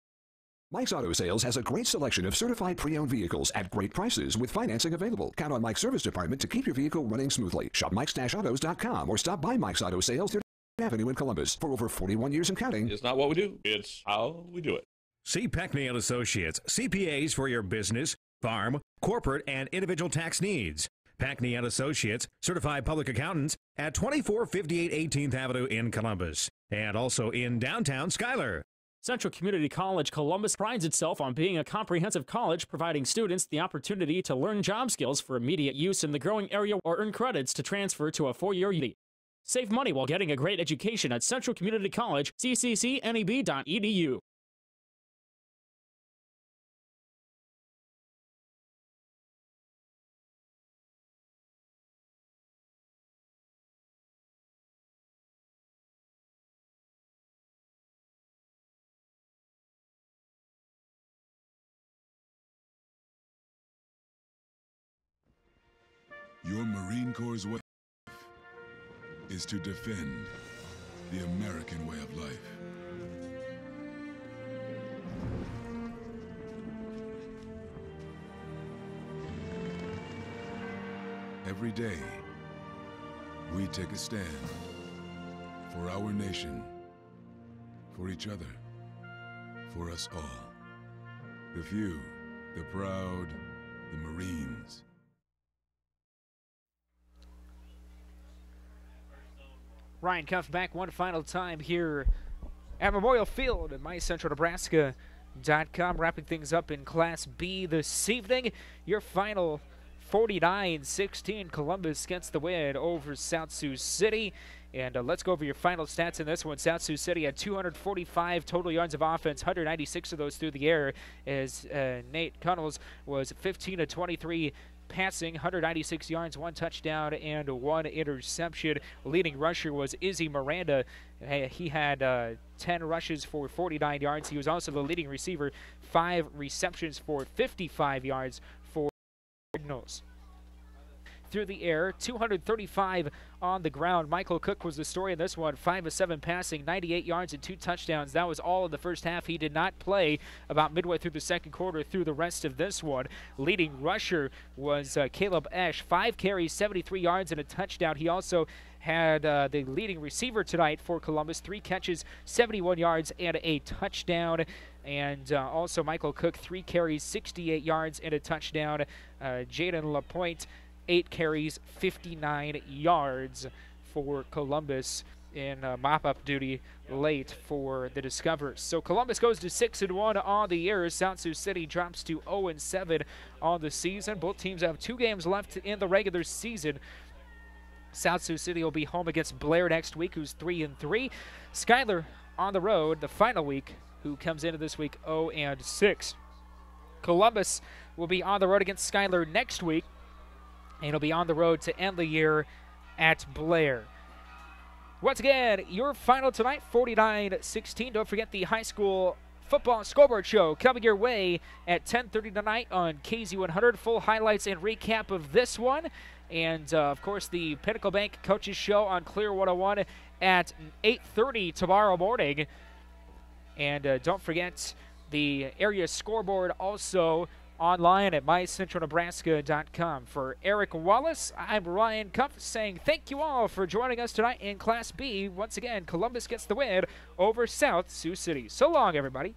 Mike's Auto Sales has a great selection of certified pre-owned vehicles at great prices with financing available. Count on Mike's service department to keep your vehicle running smoothly. Shop mikes-autos.com or stop by Mike's Auto Sales, 3rd Avenue in Columbus. For over 41 years and counting. It's not what we do, it's how we do it. See Peckney and Associates, CPAs for your business, farm, corporate, and individual tax needs. Peckney and Associates, certified public accountants at 2458 18th Avenue in Columbus, and also in downtown Schuyler. Central Community College Columbus prides itself on being a comprehensive college, providing students the opportunity to learn job skills for immediate use in the growing area or earn credits to transfer to a 4-year UD. Save money while getting a great education at Central Community College, cccneb.edu. Your Marine Corps' way is to defend the American way of life. Every day, we take a stand for our nation, for each other, for us all. The few, the proud, the Marines. Ryan Cuff back one final time here at Memorial Field at mycentralnebraska.com. Wrapping things up in Class B this evening. Your final 49-16. Columbus gets the win over South Sioux City. And let's go over your final stats in this one. South Sioux City had 245 total yards of offense, 196 of those through the air, as Nate Cunnels was 15 of 23 passing, 196 yards, 1 touchdown, and 1 interception. Leading rusher was Izzy Miranda. He had 10 rushes for 49 yards. He was also the leading receiver, 5 receptions for 55 yards for Cardinals. Through the air, 235 on the ground. Michael Cook was the story in this one, 5 of 7 passing, 98 yards and 2 touchdowns. That was all in the first half. He did not play about midway through the second quarter through the rest of this one. Leading rusher was Caleb Esch, 5 carries, 73 yards and a touchdown. He also had the leading receiver tonight for Columbus, 3 catches, 71 yards and a touchdown. And also Michael Cook, 3 carries, 68 yards and a touchdown. Jaden LaPointe, 8 carries, 59 yards for Columbus in mop-up duty late for the Discoverers. So Columbus goes to 6-1 on the year. South Sioux City drops to 0-7 on the season. Both teams have 2 games left in the regular season. South Sioux City will be home against Blair next week, who's 3-3. Schuyler on the road the final week, who comes into this week 0-6. Columbus will be on the road against Schuyler next week, and it'll be on the road to end the year at Blair. Once again, your final tonight, 49-16. Don't forget the high school football scoreboard show coming your way at 10:30 tonight on KZ100. Full highlights and recap of this one. And, of course, the Pinnacle Bank Coaches Show on Clear 101 at 8:30 tomorrow morning. And don't forget the area scoreboard also online at mycentralnebraska.com. For Eric Wallace, I'm Ryan Kumpf saying thank you all for joining us tonight in Class B. Once again, Columbus gets the win over South Sioux City. So long, everybody.